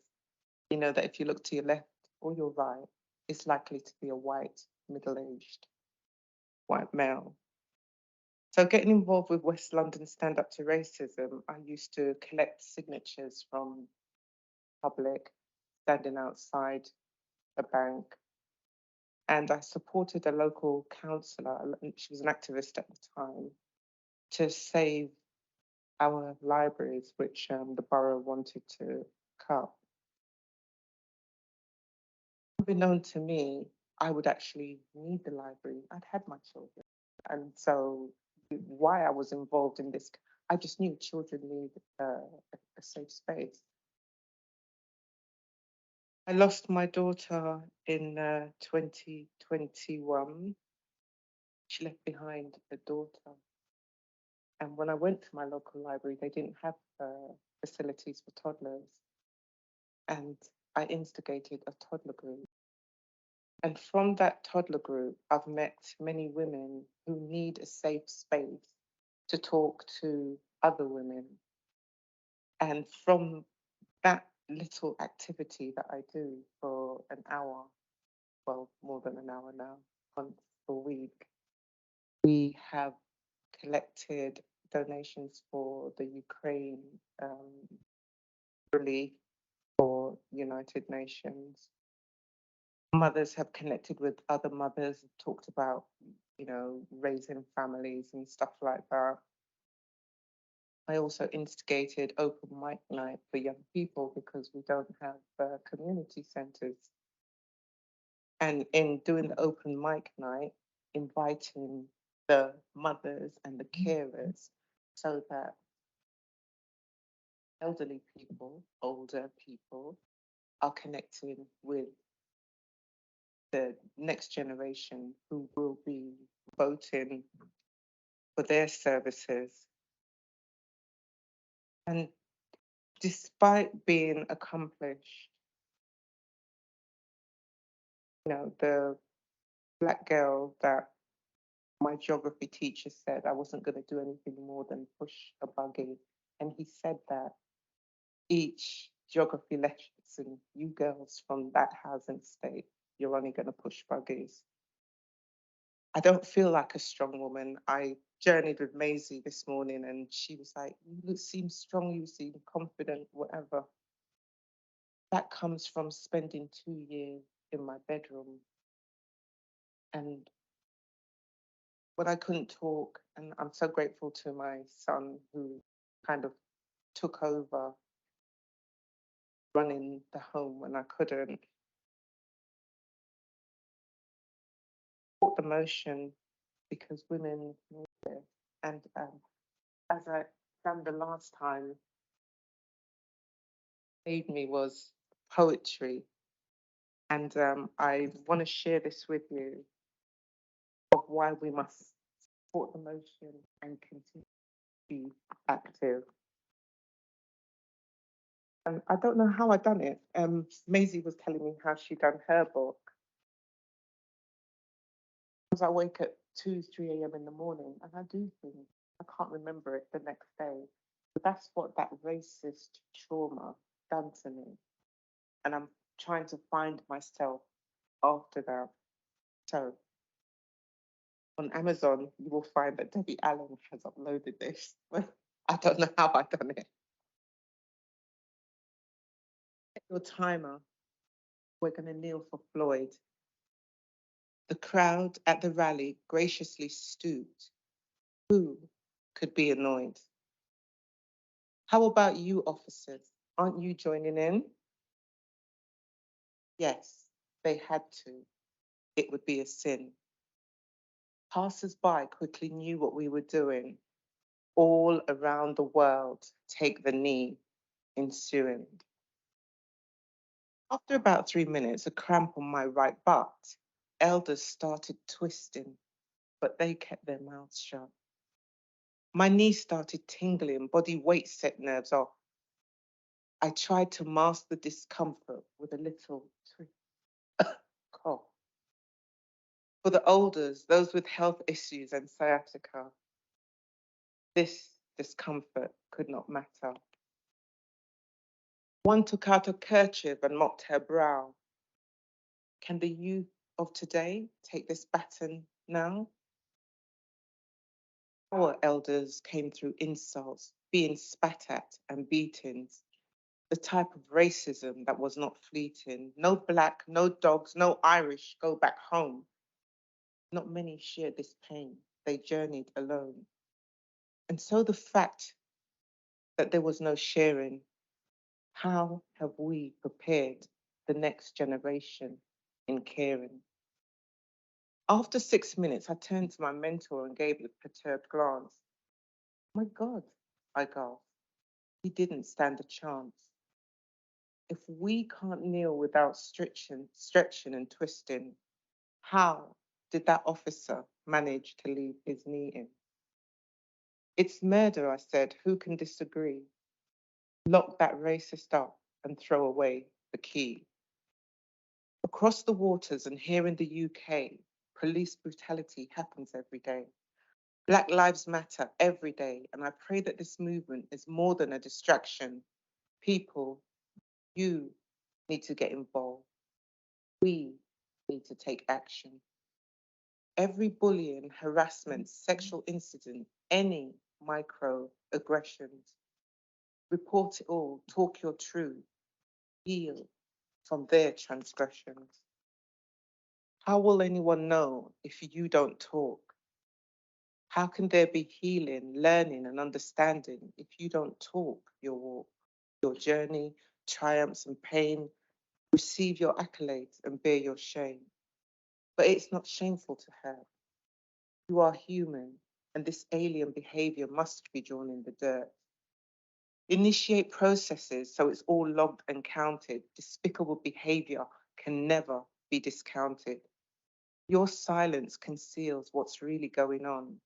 S5: you know that if you look to your left or your right, it's likely to be a white, middle-aged white male. So getting involved with West London Stand Up to Racism, I used to collect signatures from public, standing outside a bank. And I supported a local councillor, she was an activist at the time, to save our libraries, which the borough wanted to cut. Unbeknown to me, I would actually need the library. I'd had my children. And so why I was involved in this, I just knew children need a safe space. I lost my daughter in 2021. She left behind a daughter. And when I went to my local library, they didn't have facilities for toddlers. And I instigated a toddler group. And from that toddler group, I've met many women who need a safe space to talk to other women. And from that little activity that I do for an hour, well, more than an hour now, once a week, we have collected donations for the Ukraine relief for United Nations. Mothers have connected with other mothers, talked about, you know, raising families and stuff like that. I also instigated open mic night for young people because we don't have community centres. And in doing the open mic night, inviting the mothers and the carers so that elderly people, older people, are connecting with the next generation who will be voting for their services. And despite being accomplished, you know, the Black girl that my geography teacher said I wasn't going to do anything more than push a buggy. And he said that each geography lesson, you girls from that housing estate, you're only going to push buggies. I don't feel like a strong woman. I journeyed with Maisie this morning and she was like, you seem strong, you seem confident, whatever. That comes from spending 2 years in my bedroom. And when I couldn't talk, and I'm so grateful to my son who kind of took over running the home when I couldn't. Fought the motion because women need it. And as I done the last time, made me was poetry. And I want to share this with you of why we must support the motion and continue to be active. And I don't know how I done it. Maisie was telling me how she done her book. Because I wake at 2, 3 a.m. in the morning and I do things. I can't remember it the next day. But that's what that racist trauma done to me. And I'm trying to find myself after that. So on Amazon, you will find that Debbie Allen has uploaded this. I don't know how I done it. Set your timer. We're going to kneel for Floyd. The crowd at the rally graciously stooped. Who could be annoyed? How about you, officers? Aren't you joining in? Yes, they had to. It would be a sin. Passers-by quickly knew what we were doing. All around the world, take the knee, ensuing. After about 3 minutes, a cramp on my right butt, elders started twisting, but they kept their mouths shut. My knee started tingling, body weight set nerves off. I tried to mask the discomfort with a little cough. For the elders, those with health issues and sciatica, this discomfort could not matter. One took out a kerchief and mopped her brow. Can the youth of today take this baton now? Our elders came through insults, being spat at and beatings, the type of racism that was not fleeting. No black, no dogs, no Irish, go back home. Not many shared this pain. They journeyed alone. And so the fact that there was no sharing, how have we prepared the next generation in caring? After 6 minutes, I turned to my mentor and gave a perturbed glance. My God, I gasped. He didn't stand a chance. If we can't kneel without stretching and twisting, how did that officer manage to leave his knee in? It's murder, I said. Who can disagree? Lock that racist up and throw away the key. Across the waters and here in the UK, police brutality happens every day. Black lives matter every day, and I pray that this movement is more than a distraction. People, you need to get involved. We need to take action. Every bullying, harassment, sexual incident, any microaggressions, report it all, talk your truth, heal from their transgressions. How will anyone know if you don't talk? How can there be healing, learning, and understanding if you don't talk your walk, your journey, triumphs and pain, receive your accolades and bear your shame? But it's not shameful to hurt. You are human, and this alien behavior must be drawn in the dirt. Initiate processes so it's all logged and counted. Despicable behavior can never be discounted. Your silence conceals what's really going on.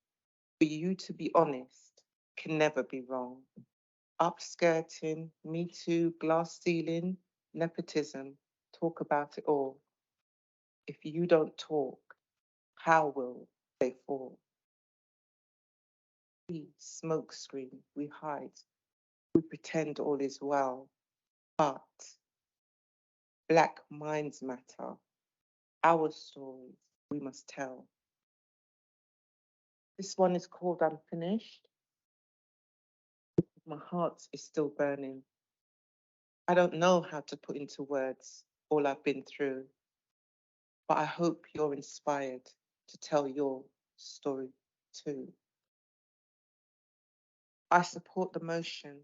S5: For you to be honest can never be wrong. Upskirting, Me Too, glass ceiling, nepotism, talk about it all. If you don't talk, how will they fall? We smoke screen, we hide, we pretend all is well, but Black minds matter. Our stories we must tell. This one is called Unfinished. My heart is still burning. I don't know how to put into words all I've been through, but I hope you're inspired to tell your story too. I support the motion.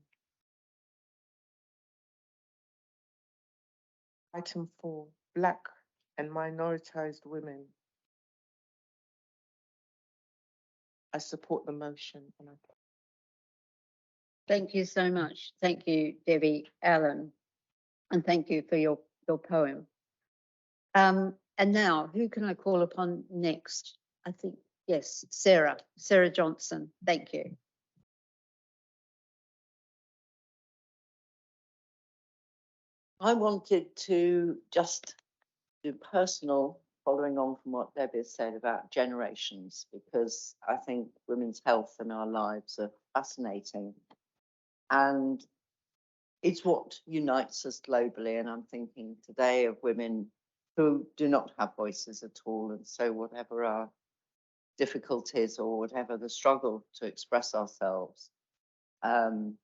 S5: Item 4, Black and minoritized women. I support the motion.
S1: Thank you so much. Thank you, Debbie Allen, and thank you for your poem. And now, who can I call upon next? I think Yes, Sarah Johnson. Thank you.
S6: I wanted to just do personal, following on from what Debbie has said about generations, because I think women's health and our lives are fascinating. And it's what unites us globally. And I'm thinking today of women who do not have voices at all. And so whatever our difficulties or whatever the struggle to express ourselves, wanted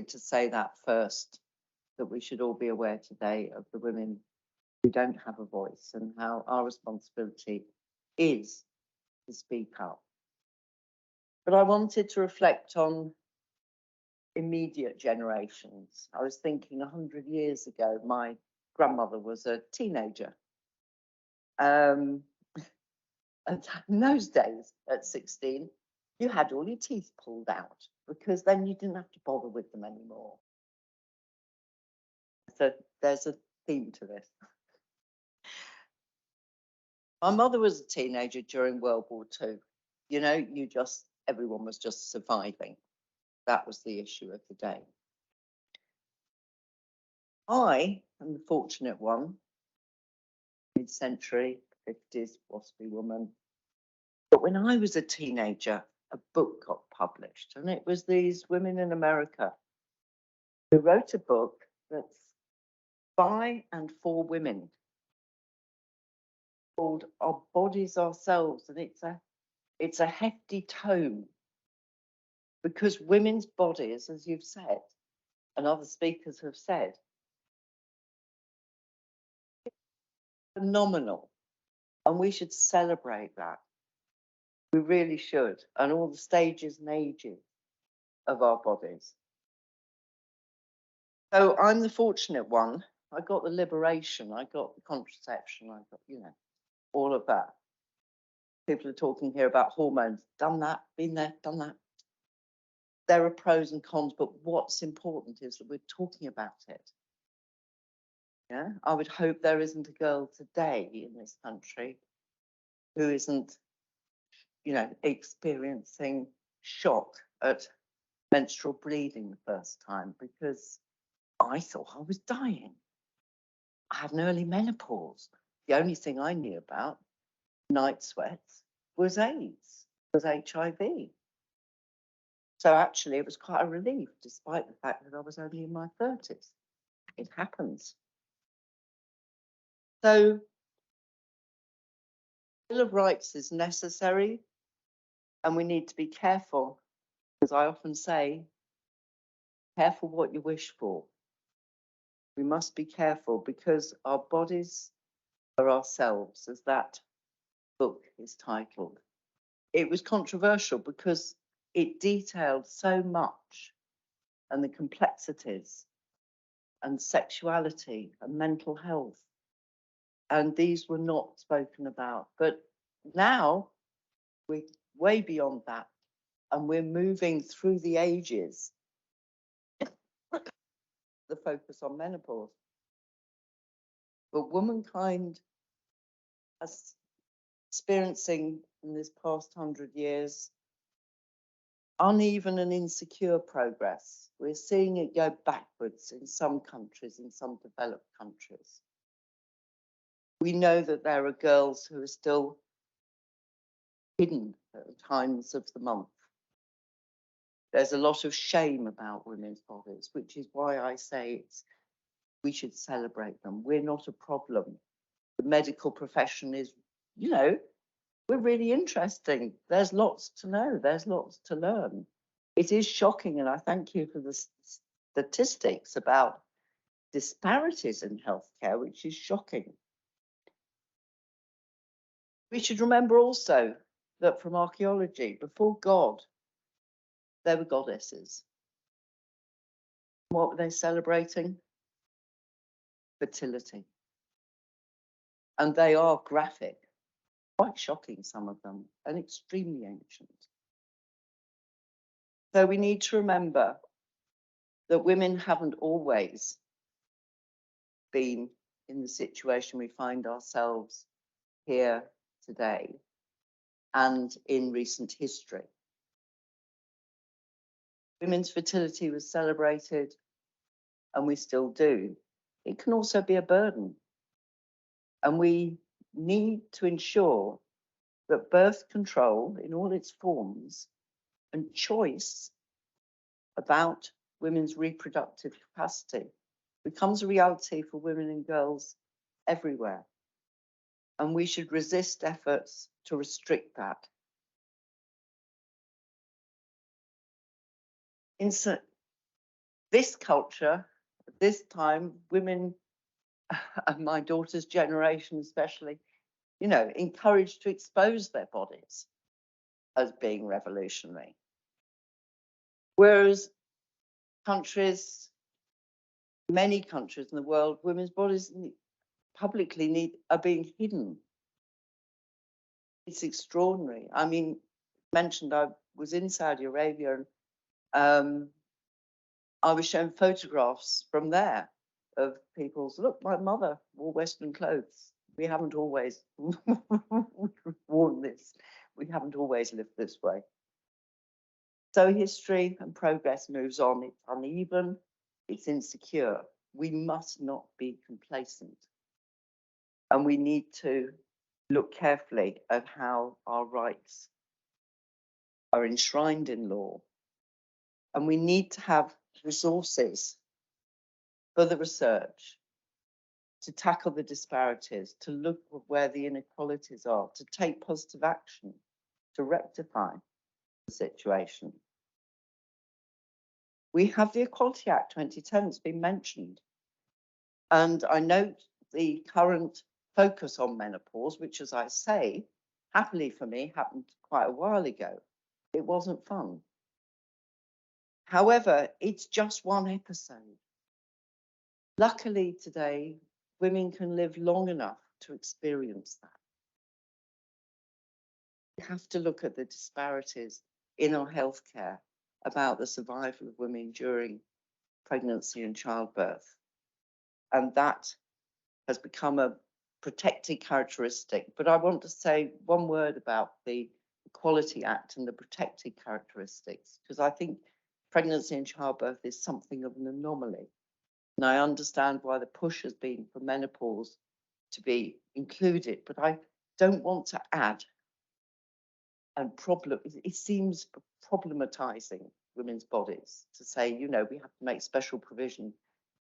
S6: to say that first, that we should all be aware today of the women who don't have a voice and how our responsibility is to speak up. But I wanted to reflect on immediate generations. I was thinking 100 years ago, my grandmother was a teenager. And in those days, at 16, you had all your teeth pulled out because then you didn't have to bother with them anymore. So there's a theme to this. My mother was a teenager during World War II. You know, everyone was just surviving. That was the issue of the day. I am the fortunate one, mid-century, 50s, waspy woman. But when I was a teenager, a book got published, and it was these women in America who wrote a book that's by and for women called Our Bodies Ourselves, and it's a hefty tome, because women's bodies, as you've said, and other speakers have said, phenomenal, and we should celebrate that. We really should, and all the stages and ages of our bodies. So I'm the fortunate one. I got the liberation, I got the contraception, I got, all of that. People are talking here about hormones. Done that, been there, done that. There are pros and cons, but what's important is that we're talking about it. Yeah, I would hope there isn't a girl today in this country who isn't, experiencing shock at menstrual bleeding the first time, because I thought I was dying. I had an early menopause. The only thing I knew about night sweats was AIDS, was HIV. So actually it was quite a relief, despite the fact that I was only in my 30s. It happens. So Bill of Rights is necessary, and we need to be careful, as I often say, careful what you wish for. We must be careful, because our bodies are ourselves, as that book is titled. It was controversial because it detailed so much, and the complexities and sexuality and mental health, and these were not spoken about. But now we're way beyond that, and we're moving through the ages, the focus on menopause. But womankind has experiencing in this past 100 years uneven and insecure progress. We're seeing it go backwards in some countries, in some developed countries. We know that there are girls who are still hidden at times of the month. There's a lot of shame about women's bodies, which is why I say we should celebrate them. We're not a problem. The medical profession is, we're really interesting. There's lots to know. There's lots to learn. It is shocking, and I thank you for the statistics about disparities in healthcare, which is shocking. We should remember also that from archaeology, before God, there were goddesses. What were they celebrating? Fertility. And they are graphic, quite shocking, some of them, and extremely ancient. So we need to remember that women haven't always been in the situation we find ourselves here today. and in recent history. Women's fertility was celebrated, and we still do. It can also be a burden. And we need to ensure that birth control in all its forms and choice about women's reproductive capacity becomes a reality for women and girls everywhere. And we should resist efforts to restrict that. In this culture, at this time, women, and my daughter's generation especially, you know, encouraged to expose their bodies as being revolutionary. Whereas countries, many countries in the world, women's bodies publicly are being hidden. It's extraordinary. I mean, mentioned I was in Saudi Arabia and I was shown photographs from there of people's, look, my mother wore Western clothes. We haven't always worn this. We haven't always lived this way. So history and progress moves on. It's uneven, it's insecure. We must not be complacent. And we need to look carefully at how our rights are enshrined in law. And we need to have resources for the research, to tackle the disparities, to look at where the inequalities are, to take positive action, to rectify the situation. We have the Equality Act 2010, it's been mentioned. And I note the current focus on menopause, which, as I say, happily for me, happened quite a while ago. It wasn't fun. However, it's just one episode. Luckily today, women can live long enough to experience that. We have to look at the disparities in our healthcare about the survival of women during pregnancy and childbirth. And that has become a protected characteristic. But I want to say one word about the Equality Act and the protected characteristics, because I think pregnancy and childbirth is something of an anomaly. And I understand why the push has been for menopause to be included, but I don't want to add and it seems problematizing women's bodies to say, you know, we have to make special provision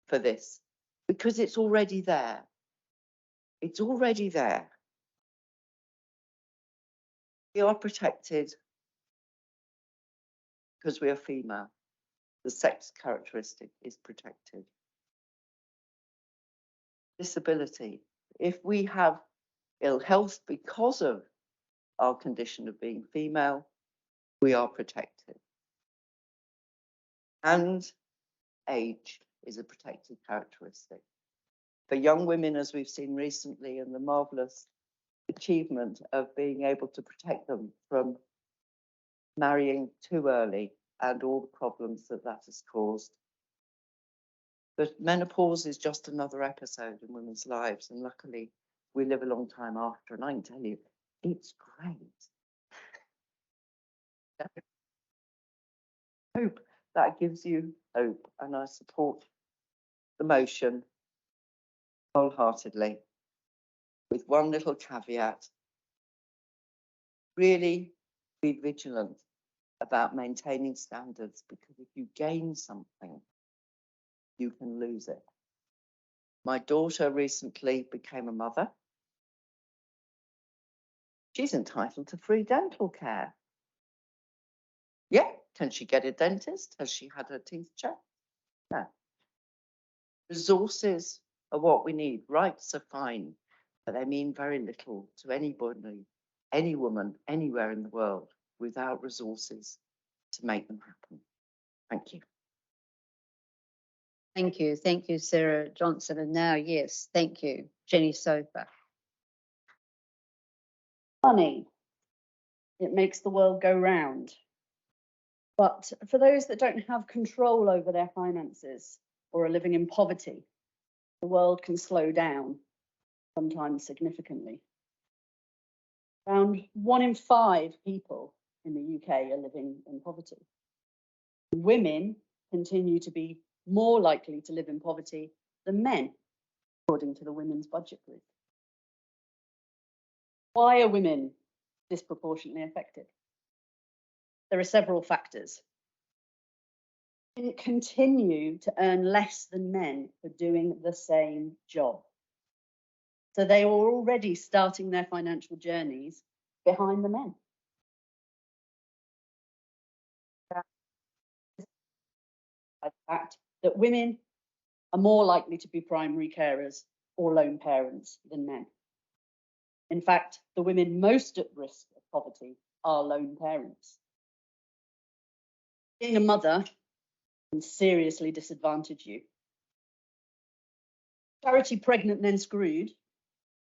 S6: for this because it's already there. It's already there. We are protected because we are female. The sex characteristic is protected. Disability. If we have ill health because of our condition of being female, we are protected. And age is a protected characteristic. For young women, as we've seen recently, and the marvellous achievement of being able to protect them from marrying too early and all the problems that that has caused. But menopause is just another episode in women's lives, and luckily we live a long time after, and I can tell you, it's great. Hope, that gives you hope, and I support the motion wholeheartedly, with one little caveat. Really be vigilant about maintaining standards, because if you gain something, you can lose it. My daughter recently became a mother. She's entitled to free dental care. Yeah, can she get a dentist? Has she had her teeth checked? No. Resources are what we need. Rights are fine, but they mean very little to anybody, any woman, anywhere in the world, without resources to make them happen. Thank you.
S1: Thank you, Sarah Johnson. And now, yes, thank you, Jenny Sophia.
S7: Money, it makes the world go round. But for those that don't have control over their finances or are living in poverty, the world can slow down, sometimes significantly. Around 1 in 5 people in the UK are living in poverty. Women continue to be more likely to live in poverty than men, according to the Women's Budget Group. Why are women disproportionately affected? There are several factors. Women continue to earn less than men for doing the same job. So they are already starting their financial journeys behind the men. The fact that women are more likely to be primary carers or lone parents than men. In fact, the women most at risk of poverty are lone parents. Being a mother can seriously disadvantage you. Charity Pregnant Then Screwed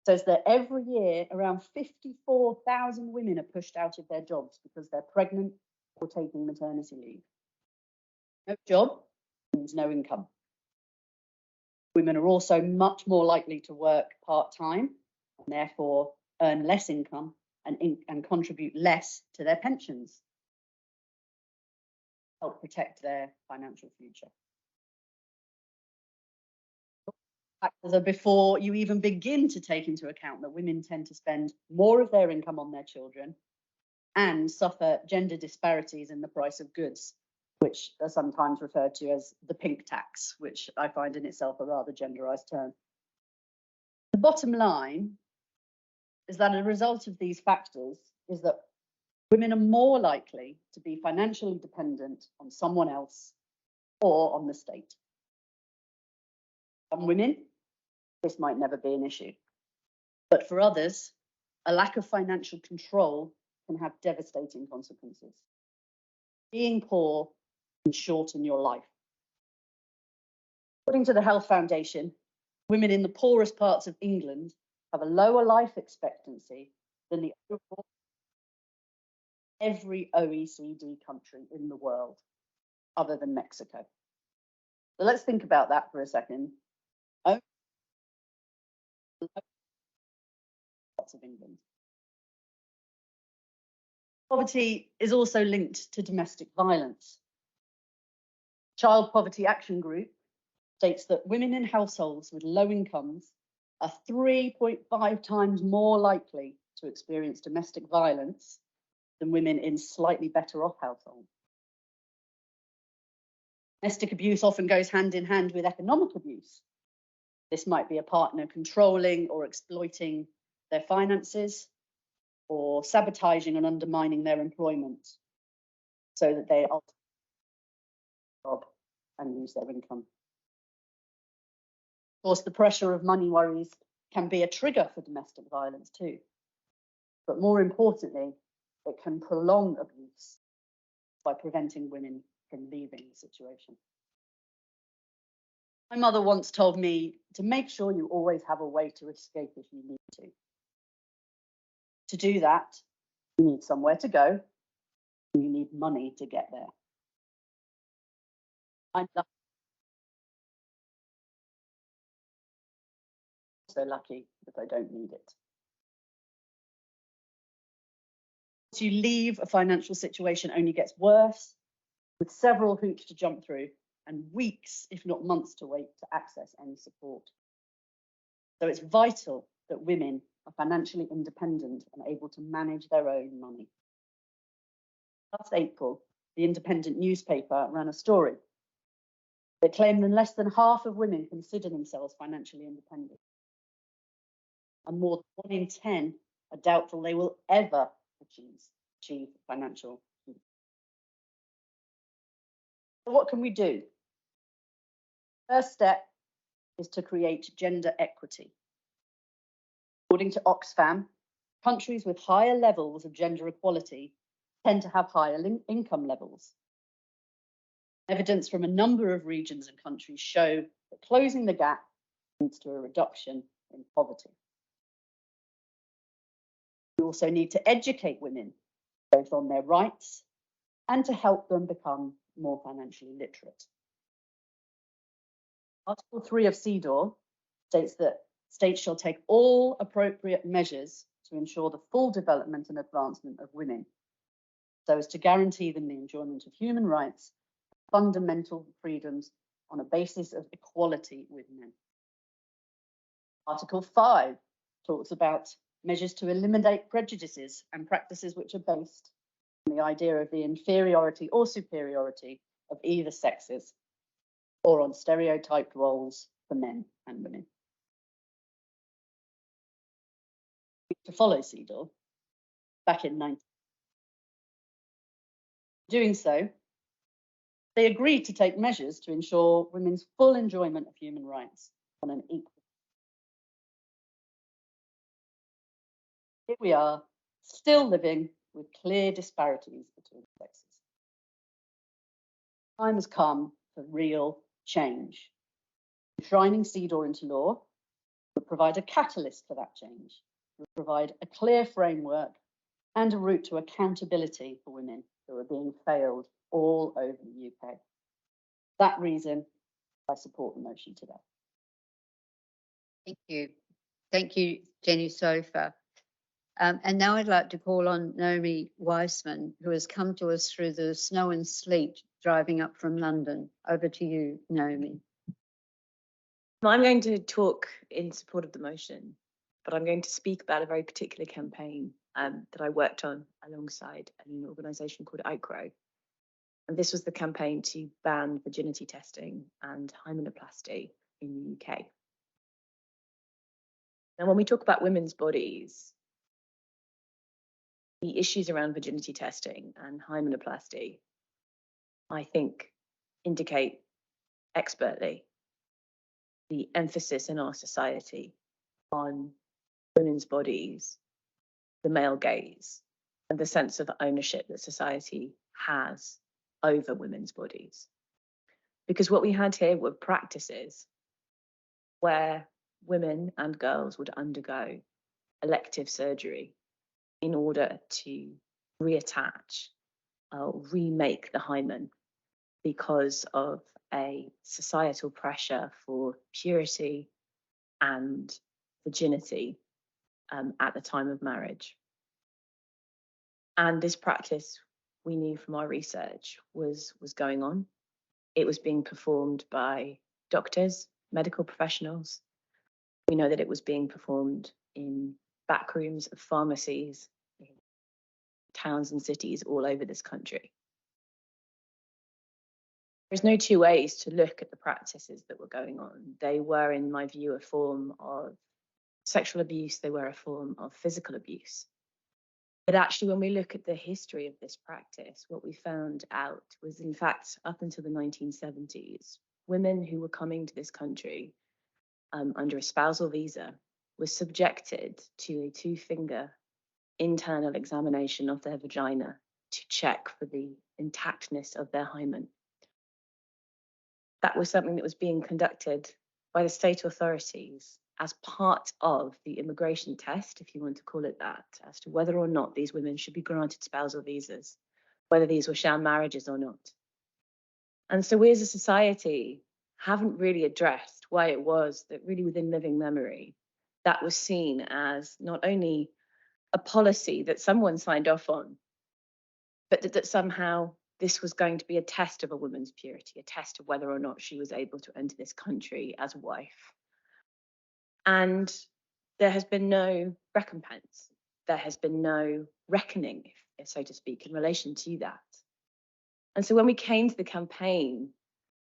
S7: says that every year around 54,000 women are pushed out of their jobs because they're pregnant or taking maternity leave. No job means no income. Women are also much more likely to work part-time and therefore earn less income and contribute less to their pensions. Help protect their financial future. Factors are before you even begin to take into account that women tend to spend more of their income on their children and suffer gender disparities in the price of goods, which are sometimes referred to as the pink tax, which I find in itself a rather genderised term. The bottom line is that a result of these factors is that women are more likely to be financially dependent on someone else or on the state. Some women, this might never be an issue, but for others, a lack of financial control can have devastating consequences. Being poor can shorten your life. According to the Health Foundation, women in the poorest parts of England have a lower life expectancy than the overall every OECD country in the world, other than Mexico. So let's think about that for a second. Parts of England. Poverty is also linked to domestic violence. Child Poverty Action Group states that women in households with low incomes are 3.5 times more likely to experience domestic violence than women in slightly better off households. Domestic abuse often goes hand in hand with economic abuse. This might be a partner controlling or exploiting their finances, or sabotaging and undermining their employment so that they ultimately job and lose their income. Of course, the pressure of money worries can be a trigger for domestic violence too. But more importantly, it can prolong abuse by preventing women from leaving the situation. My mother once told me to make sure you always have a way to escape if you need to. To do that, you need somewhere to go, and you need money to get there. I'm so lucky that I don't need it. Once you leave, a financial situation only gets worse, with several hoops to jump through and weeks, if not months, to wait to access any support. So it's vital that women are financially independent and able to manage their own money. Last April, the Independent newspaper ran a story that claimed that less than half of women consider themselves financially independent. And more than 1 in 10 are doubtful they will ever achieve financial freedom. So what can we do? First step is to create gender equity. According to Oxfam, countries with higher levels of gender equality tend to have higher income levels. Evidence from a number of regions and countries show that closing the gap leads to a reduction in poverty. We also need to educate women both on their rights and to help them become more financially literate. Article 3 of CEDAW states that states shall take all appropriate measures to to ensure the full development and advancement of women, so as to guarantee them the enjoyment of human rights, fundamental freedoms on a basis of equality with men. Article 5 talks about measures to eliminate prejudices and practices which are based on the idea of the inferiority or superiority of either sexes, or on stereotyped roles for men and women. To follow CEDAW back in 19. Doing so, they agreed to take measures to ensure women's full enjoyment of human rights on an equal. Here we are, still living with clear disparities between sexes. Time has come for real change. Enshrining CEDAW into law would provide a catalyst for that change, would provide a clear framework and a route to accountability for women who are being failed all over the UK. That reason, I support the motion today.
S1: Thank you. Thank you, Jenny Sophia. And now I'd like to call on Naomi Wiseman, who has come to us through the snow and sleet driving up from London. Over to you, Naomi.
S8: I'm going to talk in support of the motion, but I'm going to speak about a very particular campaign that I worked on alongside an organisation called ICRO. And this was the campaign to ban virginity testing and hymenoplasty in the UK. Now, when we talk about women's bodies, the issues around virginity testing and hymenoplasty, I think, indicate expertly the emphasis in our society on women's bodies, the male gaze, and the sense of ownership that society has over women's bodies. Because what we had here were practices where women and girls would undergo elective surgery in order to reattach or remake the hymen because of a societal pressure for purity and virginity at the time of marriage. And this practice, we knew from our research, was going on. It was being performed by doctors, medical professionals. We know that it was being performed in back rooms of pharmacies, in towns and cities all over this country. There's no two ways to look at the practices that were going on. They were, in my view, a form of sexual abuse. They were a form of physical abuse. But actually, when we look at the history of this practice, what we found out was, in fact, up until the 1970s, women who were coming to this country under a spousal visa were subjected to a two-finger internal examination of their vagina to check for the intactness of their hymen. That was something that was being conducted by the state authorities as part of the immigration test, if you want to call it that, as to whether or not these women should be granted spousal visas, whether these were sham marriages or not. And so we as a society haven't really addressed why it was that really within living memory, that was seen as not only a policy that someone signed off on, but that somehow this was going to be a test of a woman's purity, a test of whether or not she was able to enter this country as a wife. And there has been no recompense. There has been no reckoning, if so to speak, in relation to that. And so when we came to the campaign,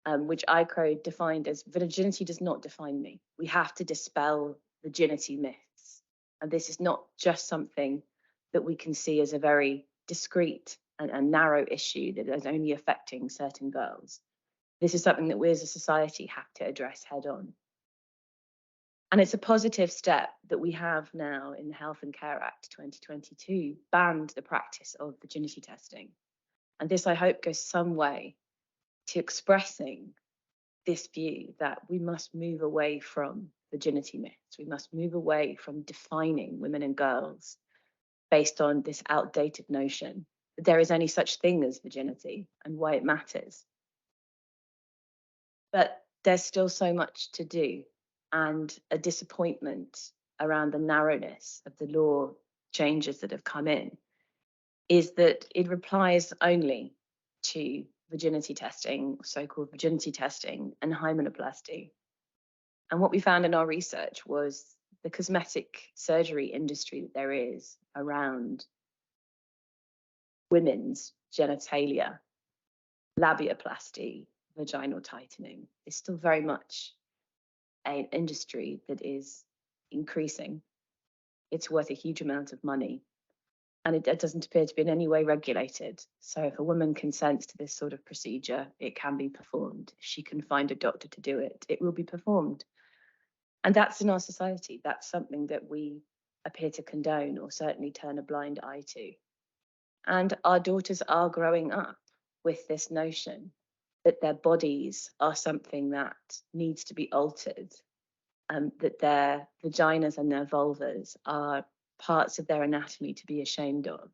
S8: which ICRO defined as virginity does not define me, we have to dispel virginity myths. And this is not just something that we can see as a very discrete and narrow issue that is only affecting certain girls. This is something that we as a society have to address head on. And it's a positive step that we have now in the Health and Care Act 2022 banned the practice of virginity testing. And this, I hope, goes some way to expressing this view that we must move away from virginity myths. We must move away from defining women and girls based on this outdated notion that there is any such thing as virginity and why it matters. But there's still so much to do, and a disappointment around the narrowness of the law changes that have come in is that it replies only to virginity testing, so-called virginity testing, and hymenoplasty. And what we found in our research was the cosmetic surgery industry that there is around women's genitalia, labiaplasty, vaginal tightening is still very much an industry that is increasing. It's worth a huge amount of money, and it doesn't appear to be in any way regulated. So if a woman consents to this sort of procedure, it can be performed. If she can find a doctor to do it, it will be performed. And that's in our society. That's something that we appear to condone or certainly turn a blind eye to. And our daughters are growing up with this notion that their bodies are something that needs to be altered, that their vaginas and their vulvas are parts of their anatomy to be ashamed of,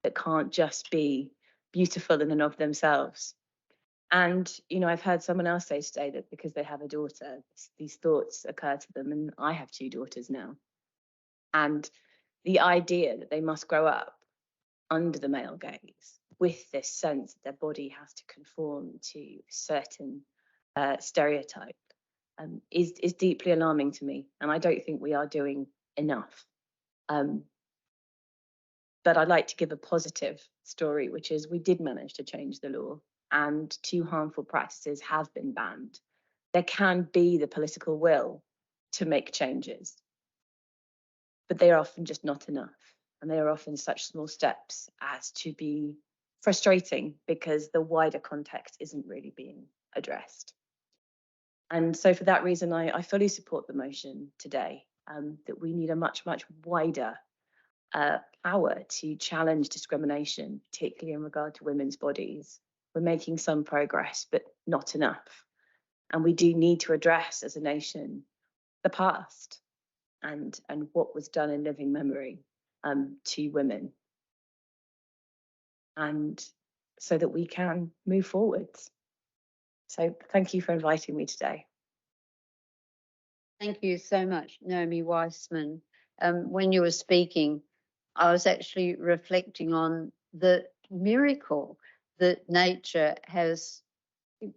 S8: that can't just be beautiful in and of themselves. And, you know, I've heard someone else say today that because they have a daughter, these thoughts occur to them, and I have 2 daughters now. And the idea that they must grow up under the male gaze with this sense that their body has to conform to certain stereotype is deeply alarming to me, and I don't think we are doing enough. But I'd like to give a positive story, which is we did manage to change the law, and 2 harmful practices have been banned. There can be the political will to make changes, but they are often just not enough. And they are often such small steps as to be frustrating because the wider context isn't really being addressed. And so for that reason, I fully support the motion today, that we need a much, much wider power to challenge discrimination, particularly in regard to women's bodies. We're making some progress, but not enough. And we do need to address as a nation the past and what was done in living memory to women, and so that we can move forwards. So thank you for inviting me today.
S1: Thank you so much, Naomi Wiseman. When you were speaking, I was actually reflecting on the miracle that nature has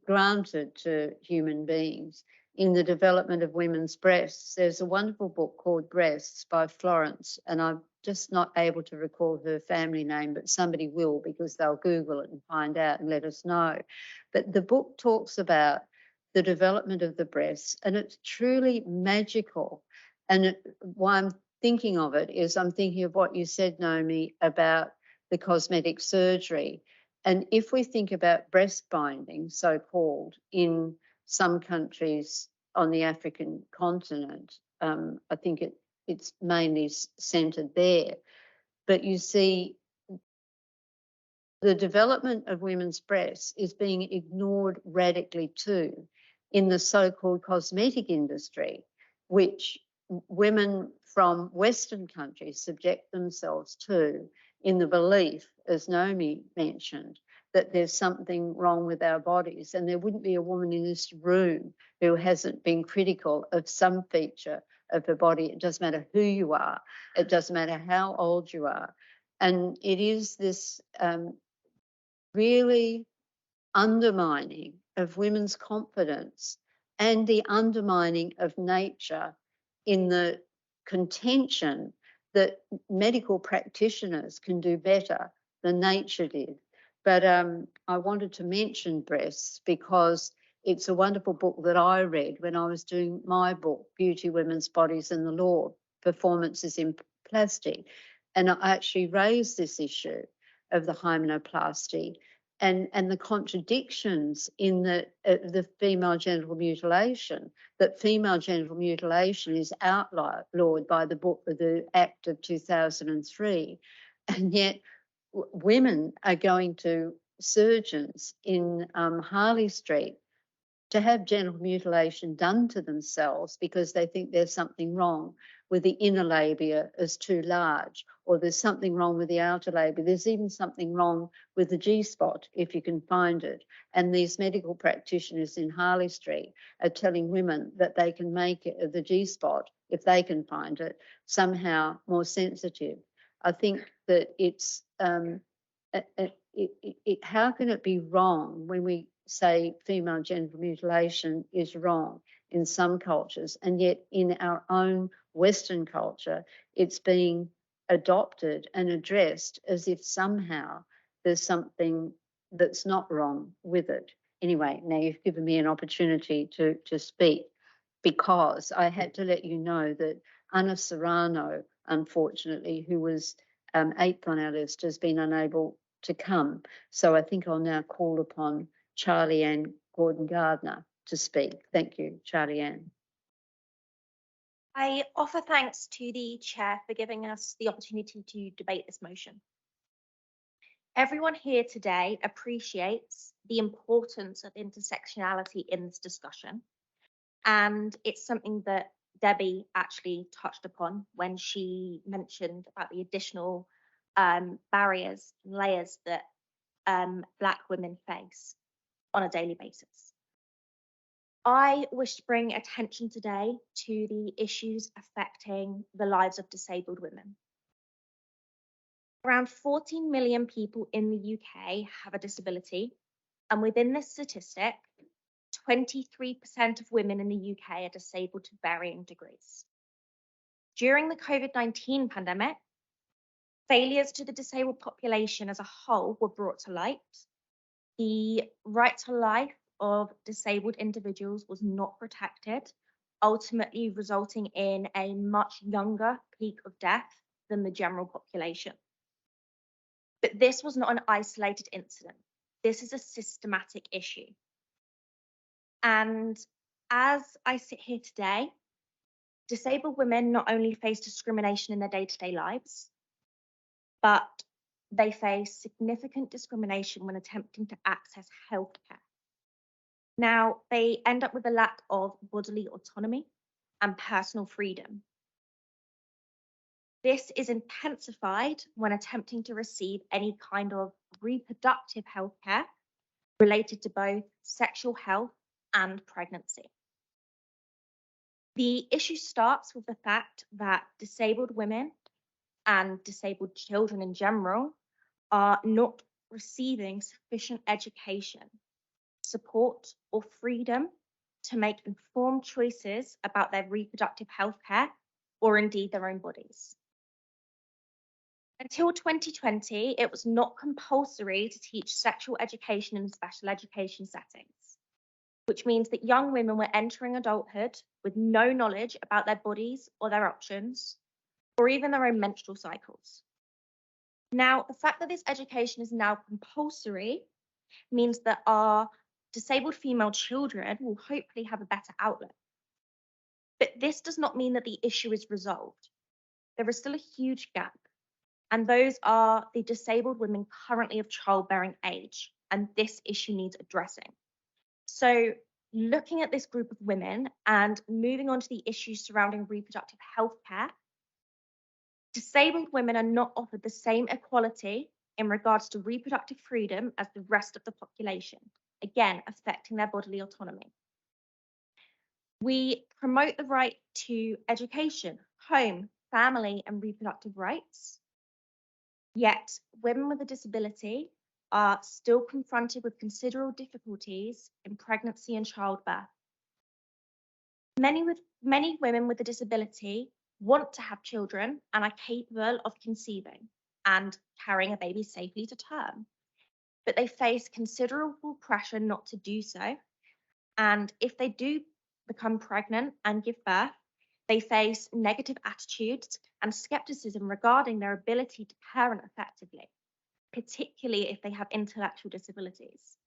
S1: granted to human beings in the development of women's breasts. There's a wonderful book called Breasts by Florence, and I'm just not able to recall her family name, but somebody will, because they'll Google it and find out and let us know. But the book talks about the development of the breasts, and it's truly magical. And why I'm thinking of it is I'm thinking of what you said, Naomi, about the cosmetic surgery. And if we think about breast binding, so-called, in some countries on the African continent, I think it's mainly centred there. But you see, the development of women's breasts is being ignored radically too in the so-called cosmetic industry, which women from Western countries subject themselves to, in the belief, as Naomi mentioned, that there's something wrong with our bodies. And there wouldn't be a woman in this room who hasn't been critical of some feature of her body. It doesn't matter who you are. It doesn't matter how old you are. And it is this really undermining of women's confidence and the undermining of nature in the contention that medical practitioners can do better than nature did. But I wanted to mention breasts because it's a wonderful book that I read when I was doing my book, Beauty, Women's Bodies and the Law, Performances in Plastic. And I actually raised this issue of the hymenoplasty and the contradictions in the female genital mutilation, that female genital mutilation is outlawed by the Act of 2003, and yet women are going to surgeons in Harley Street to have genital mutilation done to themselves because they think there's something wrong with the inner labia is too large, or there's something wrong with the outer labia. There's even something wrong with the G-spot, if you can find it. And these medical practitioners in Harley Street are telling women that they can make the G-spot, if they can find it, somehow more sensitive. I think that it's how can it be wrong when we say female genital mutilation is wrong in some cultures, and yet in our own Western culture, it's being adopted and addressed as if somehow there's something that's not wrong with it. Anyway, now you've given me an opportunity to speak, because I had to let you know that Anna Serrano, unfortunately, who was 8th on our list, has been unable to come. So I think I'll now call upon Charley-Anne Gordon-Gardner to speak. Thank you, Charley-Anne.
S9: I offer thanks to the Chair for giving us the opportunity to debate this motion. Everyone here today appreciates the importance of intersectionality in this discussion, and it's something that Debbie actually touched upon when she mentioned about the additional barriers and layers that Black women face on a daily basis. I wish to bring attention today to the issues affecting the lives of disabled women. Around 14 million people in the UK have a disability, and within this statistic, 23% of women in the UK are disabled to varying degrees. During the COVID-19 pandemic, failures to the disabled population as a whole were brought to light. The right to life of disabled individuals was not protected, ultimately resulting in a much younger peak of death than the general population. But this was not an isolated incident. This is a systematic issue. And as I sit here today, disabled women not only face discrimination in their day-to-day lives, but they face significant discrimination when attempting to access healthcare. Now, they end up with a lack of bodily autonomy and personal freedom. This is intensified when attempting to receive any kind of reproductive healthcare related to both sexual health and pregnancy. The issue starts with the fact that disabled women and disabled children in general are not receiving sufficient education, support, or freedom to make informed choices about their reproductive health care or indeed their own bodies. Until 2020, it was not compulsory to teach sexual education in special education settings, which means that young women were entering adulthood with no knowledge about their bodies or their options, or even their own menstrual cycles. Now, the fact that this education is now compulsory means that our disabled female children will hopefully have a better outlook. But this does not mean that the issue is resolved. There is still a huge gap, and those are the disabled women currently of childbearing age, and this issue needs addressing. So looking at this group of women and moving on to the issues surrounding reproductive health care, disabled women are not offered the same equality in regards to reproductive freedom as the rest of the population, again, affecting their bodily autonomy. We promote the right to education, home, family, and reproductive rights. Yet, women with a disability are still confronted with considerable difficulties in pregnancy and childbirth. Many women with a disability want to have children and are capable of conceiving and carrying a baby safely to term, but they face considerable pressure not to do so. And if they do become pregnant and give birth, they face negative attitudes and skepticism regarding their ability to parent effectively, particularly if they have intellectual disabilities.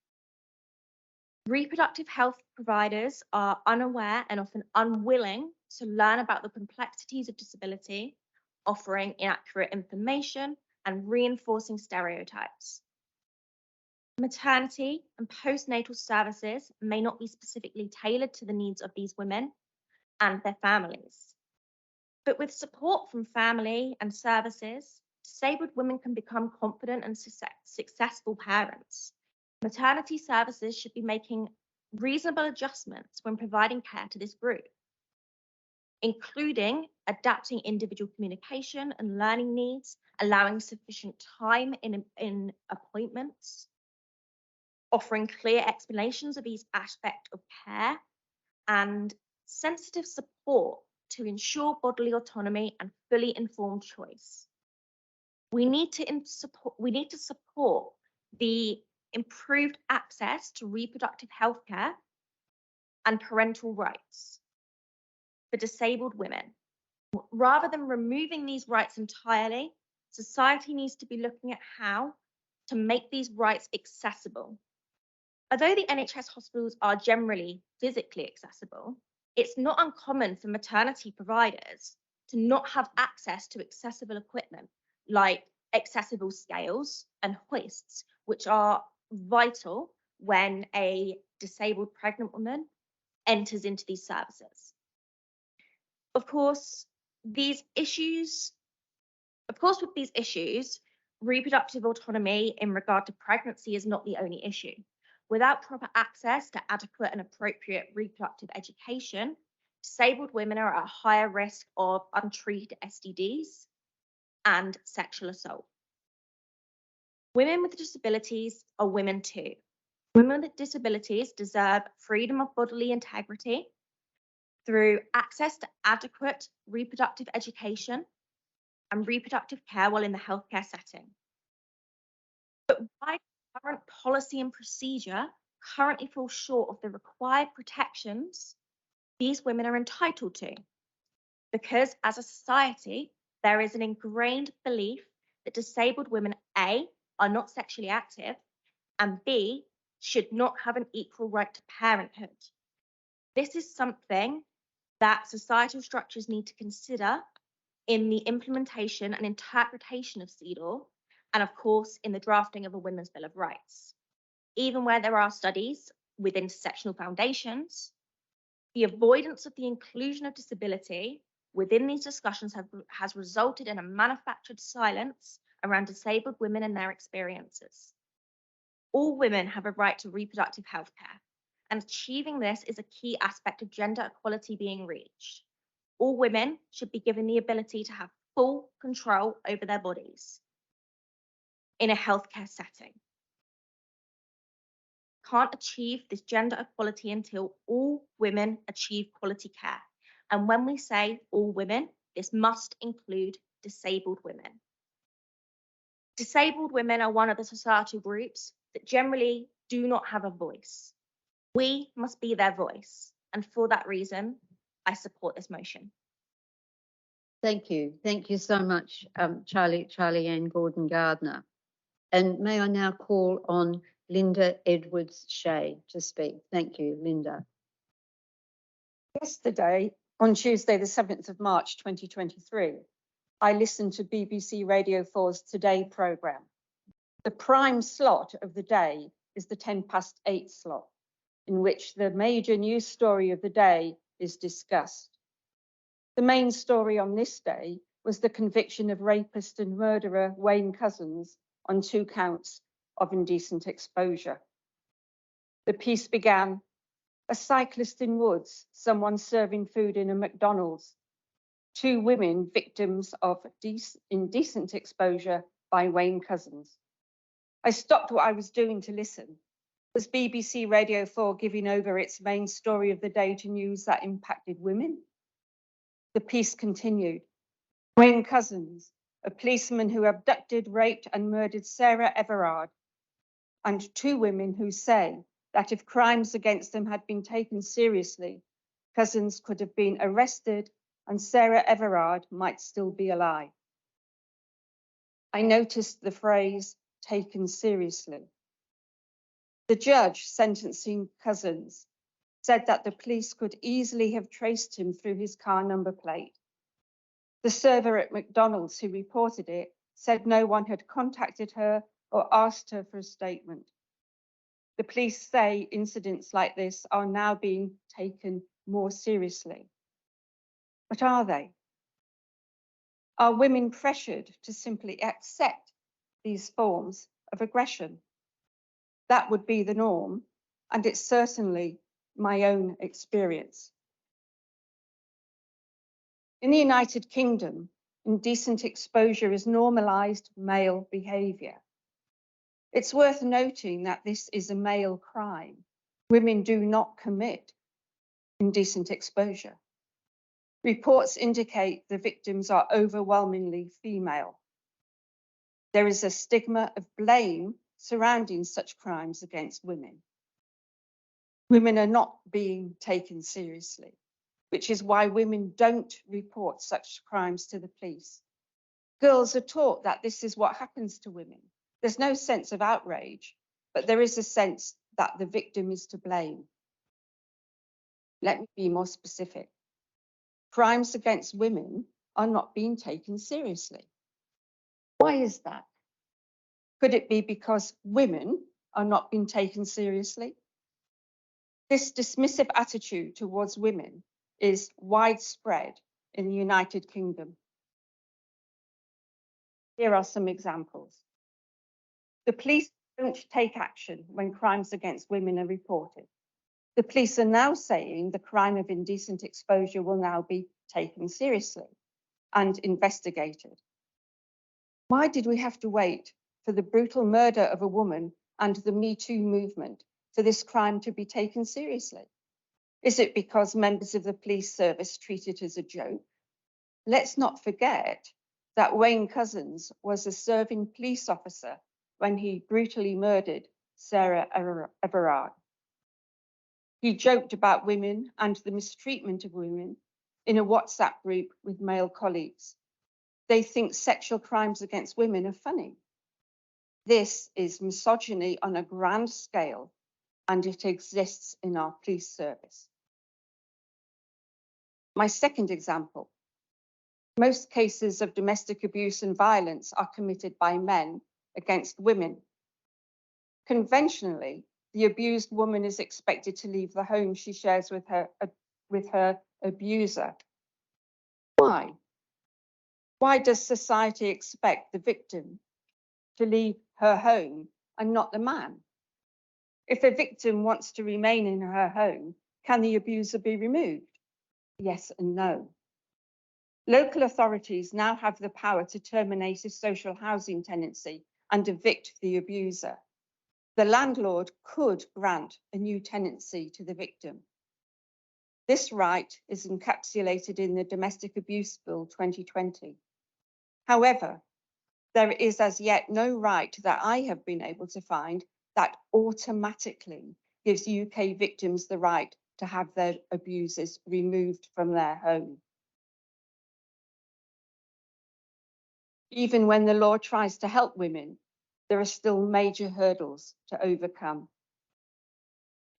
S9: Reproductive health providers are unaware and often unwilling to learn about the complexities of disability, offering inaccurate information and reinforcing stereotypes. Maternity and postnatal services may not be specifically tailored to the needs of these women and their families. But with support from family and services, disabled women can become confident and successful parents. Maternity services should be making reasonable adjustments when providing care to this group. including adapting individual communication and learning needs, allowing sufficient time in appointments, offering clear explanations of each aspect of care, and sensitive support to ensure bodily autonomy and fully informed choice. We need to support the improved access to reproductive health care and parental rights for disabled women. Rather than removing these rights entirely, society needs to be looking at how to make these rights accessible. Although the NHS hospitals are generally physically accessible, it's not uncommon for maternity providers to not have access to accessible equipment like accessible scales and hoists, which are vital when a disabled pregnant woman enters into these services. Of course, with these issues, reproductive autonomy in regard to pregnancy is not the only issue. Without proper access to adequate and appropriate reproductive education, disabled women are at a higher risk of untreated STDs and sexual assault. Women with disabilities are women too. Women with disabilities deserve freedom of bodily integrity through access to adequate reproductive education and reproductive care while in the healthcare setting. But why current policy and procedure currently fall short of the required protections these women are entitled to? Because as a society, there is an ingrained belief that disabled women, A, are not sexually active, and B, should not have an equal right to parenthood. This is something that societal structures need to consider in the implementation and interpretation of CEDAW, and of course, in the drafting of a Women's Bill of Rights. Even where there are studies with intersectional foundations, the avoidance of the inclusion of disability within these discussions has resulted in a manufactured silence around disabled women and their experiences. All women have a right to reproductive health care, and achieving this is a key aspect of gender equality being reached. All women should be given the ability to have full control over their bodies in a healthcare setting. Can't achieve this gender equality until all women achieve quality care. And when we say all women, this must include disabled women. Disabled women are one of the societal groups that generally do not have a voice. We must be their voice. And for that reason, I support this motion.
S1: Thank you. Thank you so much, Charley-Anne Gordon-Gardner. And may I now call on Linda Edwards-Shea to speak. Thank you, Linda.
S10: Yesterday, on Tuesday, the 7th of March, 2023, I listened to BBC Radio 4's Today programme. The prime slot of the day is the 8:10 slot, in which the major news story of the day is discussed. The main story on this day was the conviction of rapist and murderer Wayne Couzens on 2 counts of indecent exposure. The piece began, a cyclist in Woods, someone serving food in a McDonald's, 2 women victims of indecent exposure by Wayne Couzens. I stopped what I was doing to listen. Was BBC Radio 4 giving over its main story of the day to news that impacted women? The piece continued. Wayne Couzens, a policeman who abducted, raped and murdered Sarah Everard, and 2 women who say that if crimes against them had been taken seriously, Couzens could have been arrested and Sarah Everard might still be alive. I noticed the phrase, taken seriously. The judge sentencing Couzens said that the police could easily have traced him through his car number plate. The server at McDonald's who reported it said no one had contacted her or asked her for a statement. The police say incidents like this are now being taken more seriously. But are they? Are women pressured to simply accept these forms of aggression? That would be the norm, and it's certainly my own experience. In the United Kingdom, indecent exposure is normalised male behaviour. It's worth noting that this is a male crime. Women do not commit indecent exposure. Reports indicate the victims are overwhelmingly female. There is a stigma of blame surrounding such crimes against women. Women are not being taken seriously, which is why women don't report such crimes to the police. Girls are taught that this is what happens to women. There's no sense of outrage, but there is a sense that the victim is to blame. Let me be more specific. Crimes against women are not being taken seriously. Why is that? Could it be because women are not being taken seriously? This dismissive attitude towards women is widespread in the United Kingdom. Here are some examples. The police don't take action when crimes against women are reported. The police are now saying the crime of indecent exposure will now be taken seriously and investigated. Why did we have to wait for the brutal murder of a woman and the Me Too movement for this crime to be taken seriously? Is it because members of the police service treat it as a joke? Let's not forget that Wayne Couzens was a serving police officer when he brutally murdered Sarah Everard. He joked about women and the mistreatment of women in a WhatsApp group with male colleagues. They think sexual crimes against women are funny. This is misogyny on a grand scale, and it exists in our police service. My second example. Most cases of domestic abuse and violence are committed by men against women. Conventionally, the abused woman is expected to leave the home she shares with her abuser. Why? Why does society expect the victim to leave her home and not the man? If a victim wants to remain in her home, can the abuser be removed? Yes and no. Local authorities now have the power to terminate a social housing tenancy and evict the abuser. The landlord could grant a new tenancy to the victim. This right is encapsulated in the Domestic Abuse Bill 2020. However, there is as yet no right that I have been able to find that automatically gives UK victims the right to have their abusers removed from their home. Even when the law tries to help women, there are still major hurdles to overcome.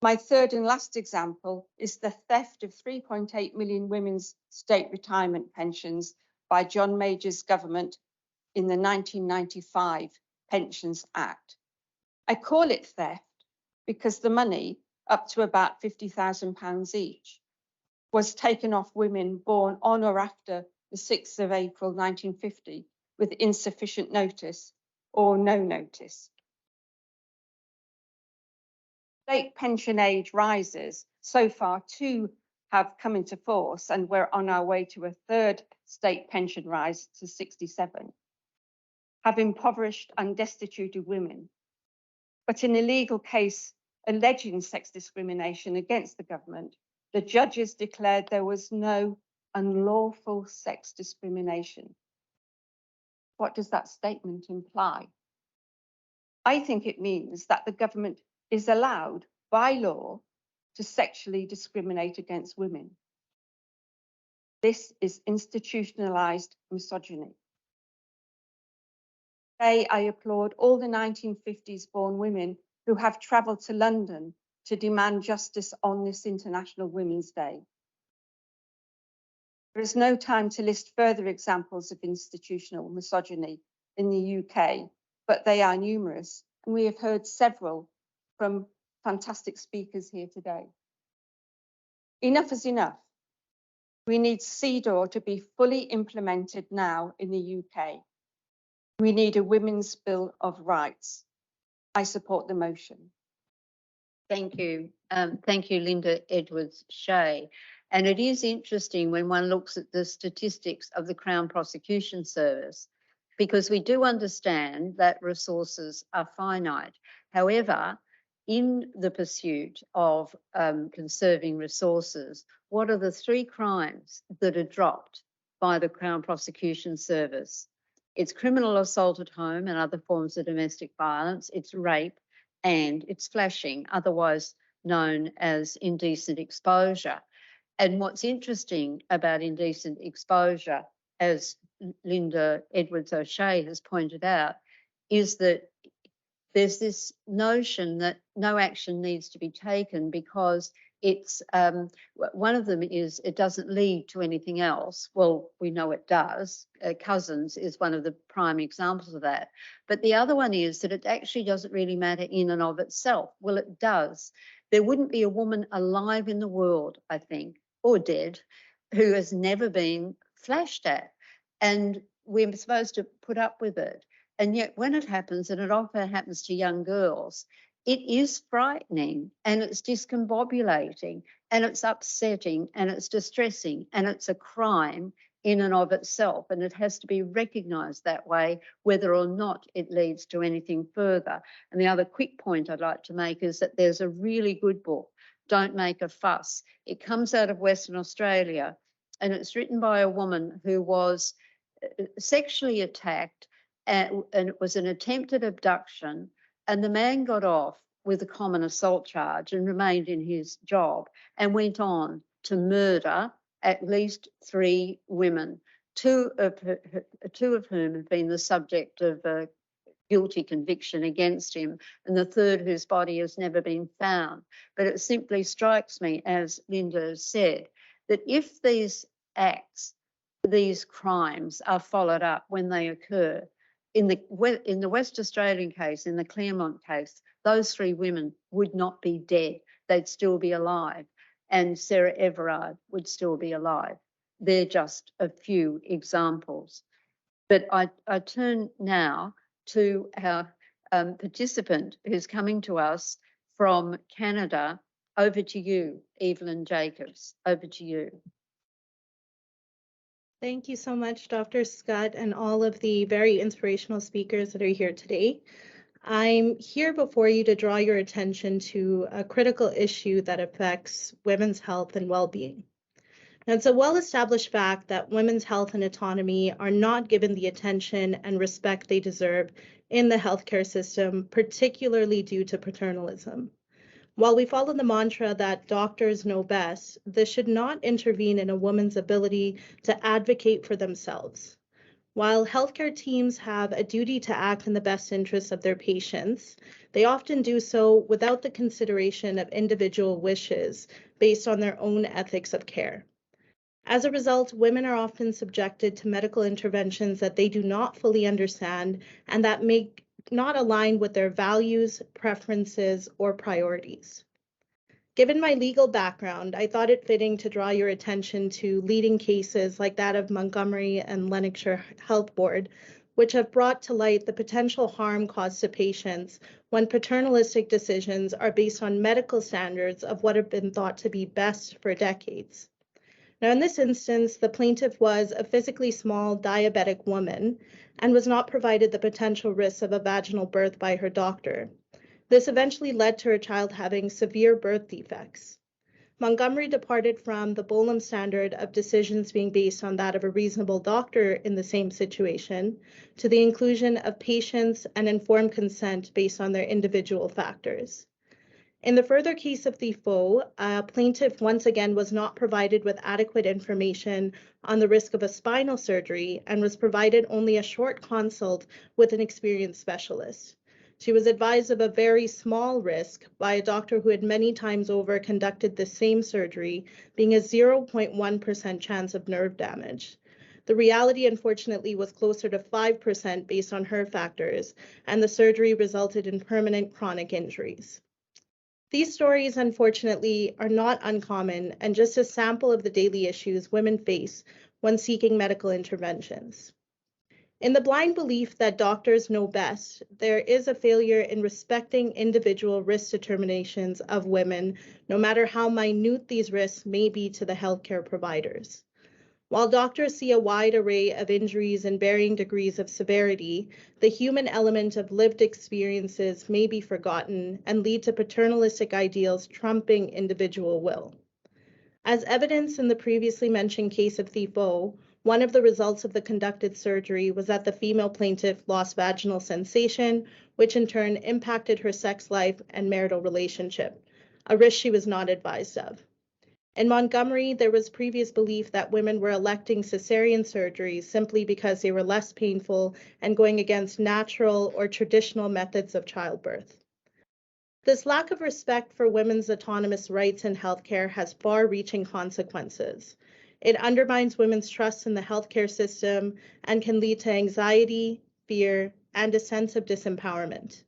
S10: My third and last example is the theft of 3.8 million women's state retirement pensions by John Major's government in the 1995 Pensions Act. I call it theft because the money, up to about £50,000 each, was taken off women born on or after the 6th of April 1950 with insufficient notice or no notice. State pension age rises. So far, 2 have come into force, and we're on our way to a third state pension rise to 67, have impoverished and destituted women. But in a legal case alleging sex discrimination against the government, the judges declared there was no unlawful sex discrimination. What does that statement imply? I think it means that the government is allowed by law to sexually discriminate against women. This is institutionalized misogyny. Today, I applaud all the 1950s born women who have traveled to London to demand justice on this International Women's Day. There is no time to list further examples of institutional misogyny in the UK, but they are numerous, and we have heard several from fantastic speakers here today. Enough is enough. We need CEDAW to be fully implemented now in the UK. We need a Women's Bill of Rights. I support the motion.
S1: Thank you. Thank you, Linda Edwards-Shea. And it is interesting when one looks at the statistics of the Crown Prosecution Service, because we do understand that resources are finite. However, in the pursuit of conserving resources, what are the 3 crimes that are dropped by the Crown Prosecution Service? It's criminal assault at home and other forms of domestic violence, it's rape, and it's flashing, otherwise known as indecent exposure. And what's interesting about indecent exposure, as Linda Edwards-Shea has pointed out, is that there's this notion that no action needs to be taken because it's, one of them is it doesn't lead to anything else. Well, we know it does. Cousins is one of the prime examples of that. But the other one is that it actually doesn't really matter in and of itself. Well, it does. There wouldn't be a woman alive in the world, I think, or dead, who has never been flashed at. And we're supposed to put up with it. And yet when it happens, and it often happens to young girls, it is frightening and it's discombobulating and it's upsetting and it's distressing and it's a crime in and of itself. And it has to be recognised that way, whether or not it leads to anything further. And the other quick point I'd like to make is that there's a really good book, Don't Make a Fuss. It comes out of Western Australia and it's written by a woman who was sexually attacked, and it was an attempted abduction, and the man got off with a common assault charge and remained in his job and went on to murder at least 3 women, two of whom have been the subject of a guilty conviction against him, and the 3rd whose body has never been found. But it simply strikes me, as Linda said, that if these acts, these crimes are followed up when they occur, in the West Australian case, in the Claremont case, those 3 women would not be dead. They'd still be alive. And Sarah Everard would still be alive. They're just a few examples. But I turn now to our participant who's coming to us from Canada. Over to you, Evelyn Jacobs. Over to you.
S11: Thank you so much, Dr. Scutt, and all of the very inspirational speakers that are here today. I'm here before you to draw your attention to a critical issue that affects women's health and well-being. Now, it's a well-established fact that women's health and autonomy are not given the attention and respect they deserve in the healthcare system, particularly due to paternalism. While we follow the mantra that doctors know best, this should not intervene in a woman's ability to advocate for themselves. While healthcare teams have a duty to act in the best interests of their patients, they often do so without the consideration of individual wishes based on their own ethics of care. As a result, women are often subjected to medical interventions that they do not fully understand and that may not align with their values, preferences, or priorities. Given my legal background, I thought it fitting to draw your attention to leading cases like that of Montgomery and Lanarkshire Health Board, which have brought to light the potential harm caused to patients when paternalistic decisions are based on medical standards of what have been thought to be best for decades. Now, in this instance, the plaintiff was a physically small diabetic woman and was not provided the potential risks of a vaginal birth by her doctor. This eventually led to her child having severe birth defects. Montgomery departed from the Bolam standard of decisions being based on that of a reasonable doctor in the same situation to the inclusion of patients and informed consent based on their individual factors. In the further case of Defoe, a plaintiff once again was not provided with adequate information on the risk of a spinal surgery and was provided only a short consult with an experienced specialist. She was advised of a very small risk by a doctor who had many times over conducted the same surgery, being a 0.1% chance of nerve damage. The reality, unfortunately, was closer to 5% based on her factors, and the surgery resulted in permanent chronic injuries. These stories, unfortunately, are not uncommon and just a sample of the daily issues women face when seeking medical interventions. In the blind belief that doctors know best, there is a failure in respecting individual risk determinations of women, no matter how minute these risks may be to the healthcare providers. While doctors see a wide array of injuries and varying degrees of severity, the human element of lived experiences may be forgotten and lead to paternalistic ideals trumping individual will. As evidenced in the previously mentioned case of Thief O, one of the results of the conducted surgery was that the female plaintiff lost vaginal sensation, which in turn impacted her sex life and marital relationship, a risk she was not advised of. In Montgomery, there was previous belief that women were electing cesarean surgeries simply because they were less painful and going against natural or traditional methods of childbirth. This lack of respect for women's autonomous rights in healthcare has far-reaching consequences. It undermines women's trust in the healthcare system and can lead to anxiety, fear, and a sense of disempowerment.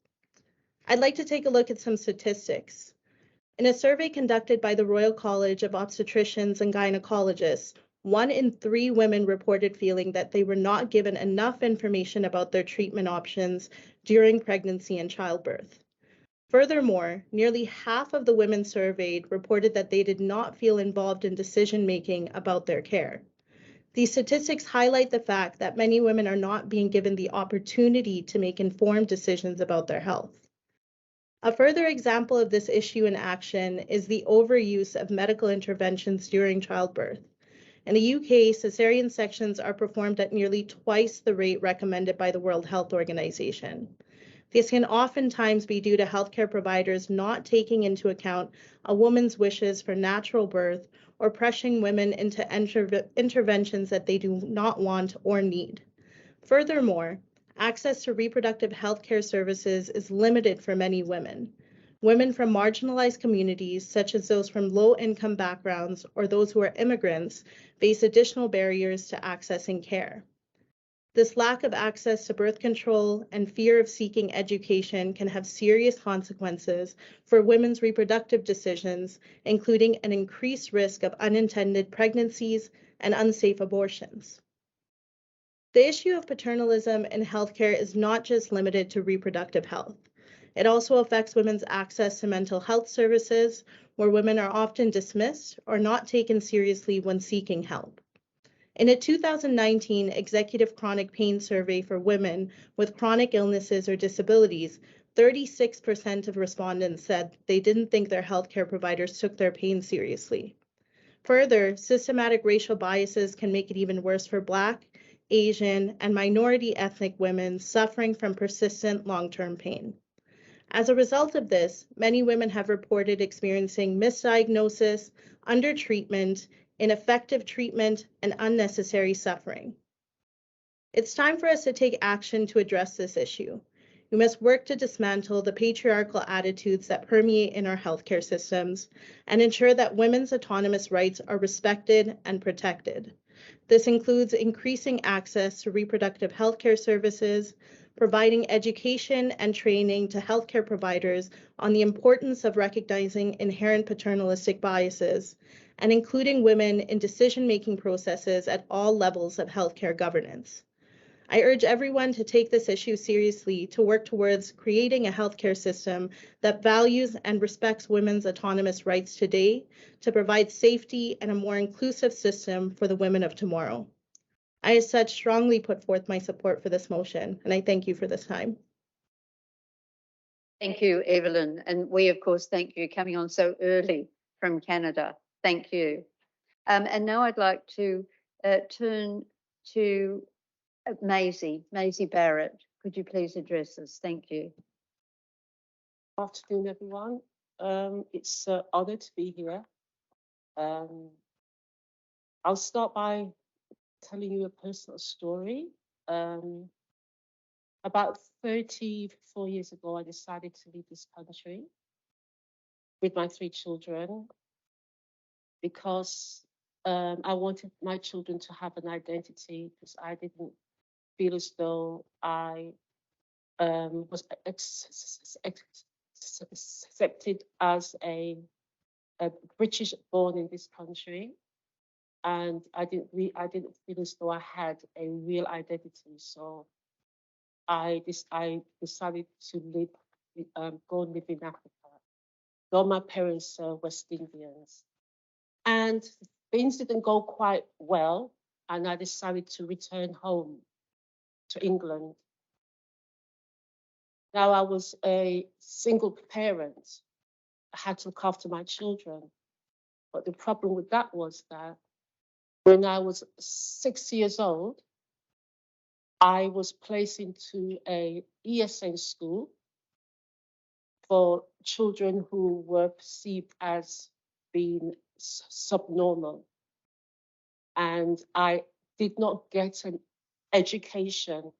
S11: I'd like to take a look at some statistics. In a survey conducted by the Royal College of Obstetricians and Gynecologists, 1 in 3 women reported feeling that they were not given enough information about their treatment options during pregnancy and childbirth. Furthermore, nearly half of the women surveyed reported that they did not feel involved in decision-making about their care. These statistics highlight the fact that many women are not being given the opportunity to make informed decisions about their health. A further example of this issue in action is the overuse of medical interventions during childbirth. In the UK, cesarean sections are performed at nearly twice the rate recommended by the World Health Organization. This can oftentimes be due to healthcare providers not taking into account a woman's wishes for natural birth or pressuring women into interventions that they do not want or need. Furthermore, access to reproductive healthcare services is limited for many women. Women from marginalized communities, such as those from low-income backgrounds or those who are immigrants, face additional barriers to accessing care. This lack of access to birth control and fear of seeking education can have serious consequences for women's reproductive decisions, including an increased risk of unintended pregnancies and unsafe abortions. The issue of paternalism in healthcare is not just limited to reproductive health. It also affects women's access to mental health services, where women are often dismissed or not taken seriously when seeking help. In a 2019 Executive Chronic Pain Survey for women with chronic illnesses or disabilities, 36% of respondents said they didn't think their healthcare providers took their pain seriously. Further, systematic racial biases can make it even worse for Black, Asian, and minority ethnic women suffering from persistent long-term pain. As a result of this, many women have reported experiencing misdiagnosis, undertreatment, ineffective treatment, and unnecessary suffering. It's time for us to take action to address this issue. We must work to dismantle the patriarchal attitudes that permeate in our healthcare systems and ensure that women's autonomous rights are respected and protected. This includes increasing access to reproductive healthcare services, providing education and training to healthcare providers on the importance of recognizing inherent paternalistic biases, and including women in decision-making processes at all levels of healthcare governance. I urge everyone to take this issue seriously to work towards creating a healthcare system that values and respects women's autonomous rights today to provide safety and a more inclusive system for the women of tomorrow. I, as such, strongly put forth my support for this motion, and I thank you for this time.
S1: Thank you, Evelyn. And we, of course, thank you coming on so early from Canada. Thank you. And now I'd like to turn to Maisie Barrett. Could you please address us? Thank you.
S12: Good afternoon, everyone. It's an honour to be here. I'll start by telling you a personal story. About 34 years ago, I decided to leave this country with my 3 children because I wanted my children to have an identity, because I didn't feel as though I was accepted as a British born in this country. and I didn't feel as though I had a real identity. So I decided to go and live in Africa. Though my parents are West Indians, and things didn't go quite well, and I decided to return home to England. Now I was a single parent. I had to look after my children. But the problem with that was that when I was 6 years old, I was placed into a ESN school for children who were perceived as being subnormal. And I did not get an education.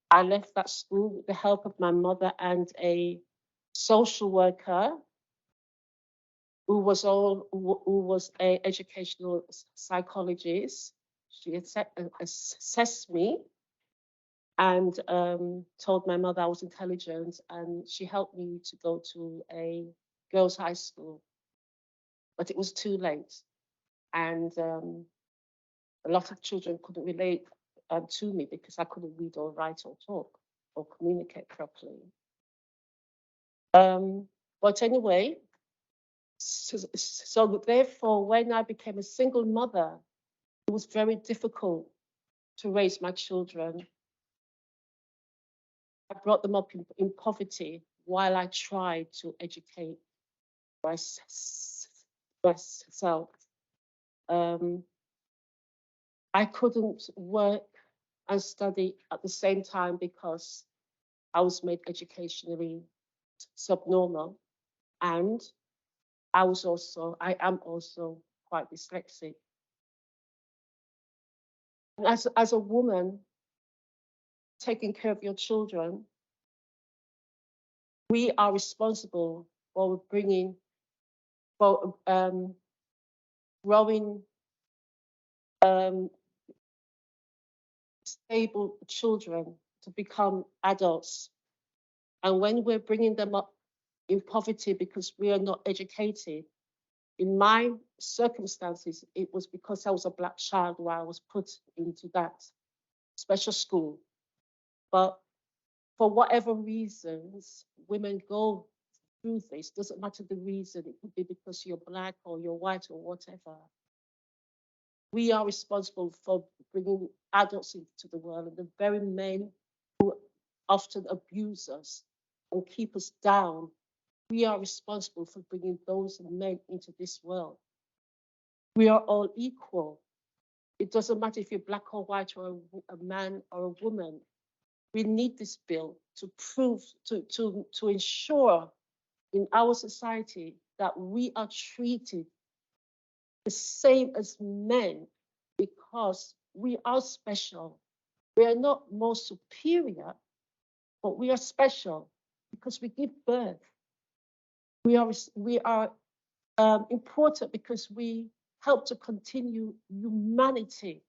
S12: I left that school with the help of my mother and a social worker who was an educational psychologist. She assessed me and told my mother I was intelligent, and she helped me to go to a girls' high school. But it was too late, and a lot of children couldn't relate to me because I couldn't read or write or talk or communicate properly. But anyway, so therefore, when I became a single mother, it was very difficult to raise my children. I brought them up in poverty while I tried to educate myself. I couldn't work and study at the same time because I was made educationally subnormal, and I am also quite dyslexic. As a woman, taking care of your children, we are responsible for growing stable children to become adults. And when we're bringing them up in poverty because we are not educated, in my circumstances, it was because I was a Black child where I was put into that special school. But for whatever reasons, women go through this. Doesn't matter the reason. It could be because you're Black or you're white or whatever. We are responsible for bringing adults into the world, and the very men who often abuse us and keep us down, we are responsible for bringing those men into this world. We are all equal. It doesn't matter if you're Black or white or a man or a woman. We need this bill to prove, to ensure in our society that we are treated the same as men, because we are special. We are not more superior, but we are special because we give birth. We are important because we help to continue humanity.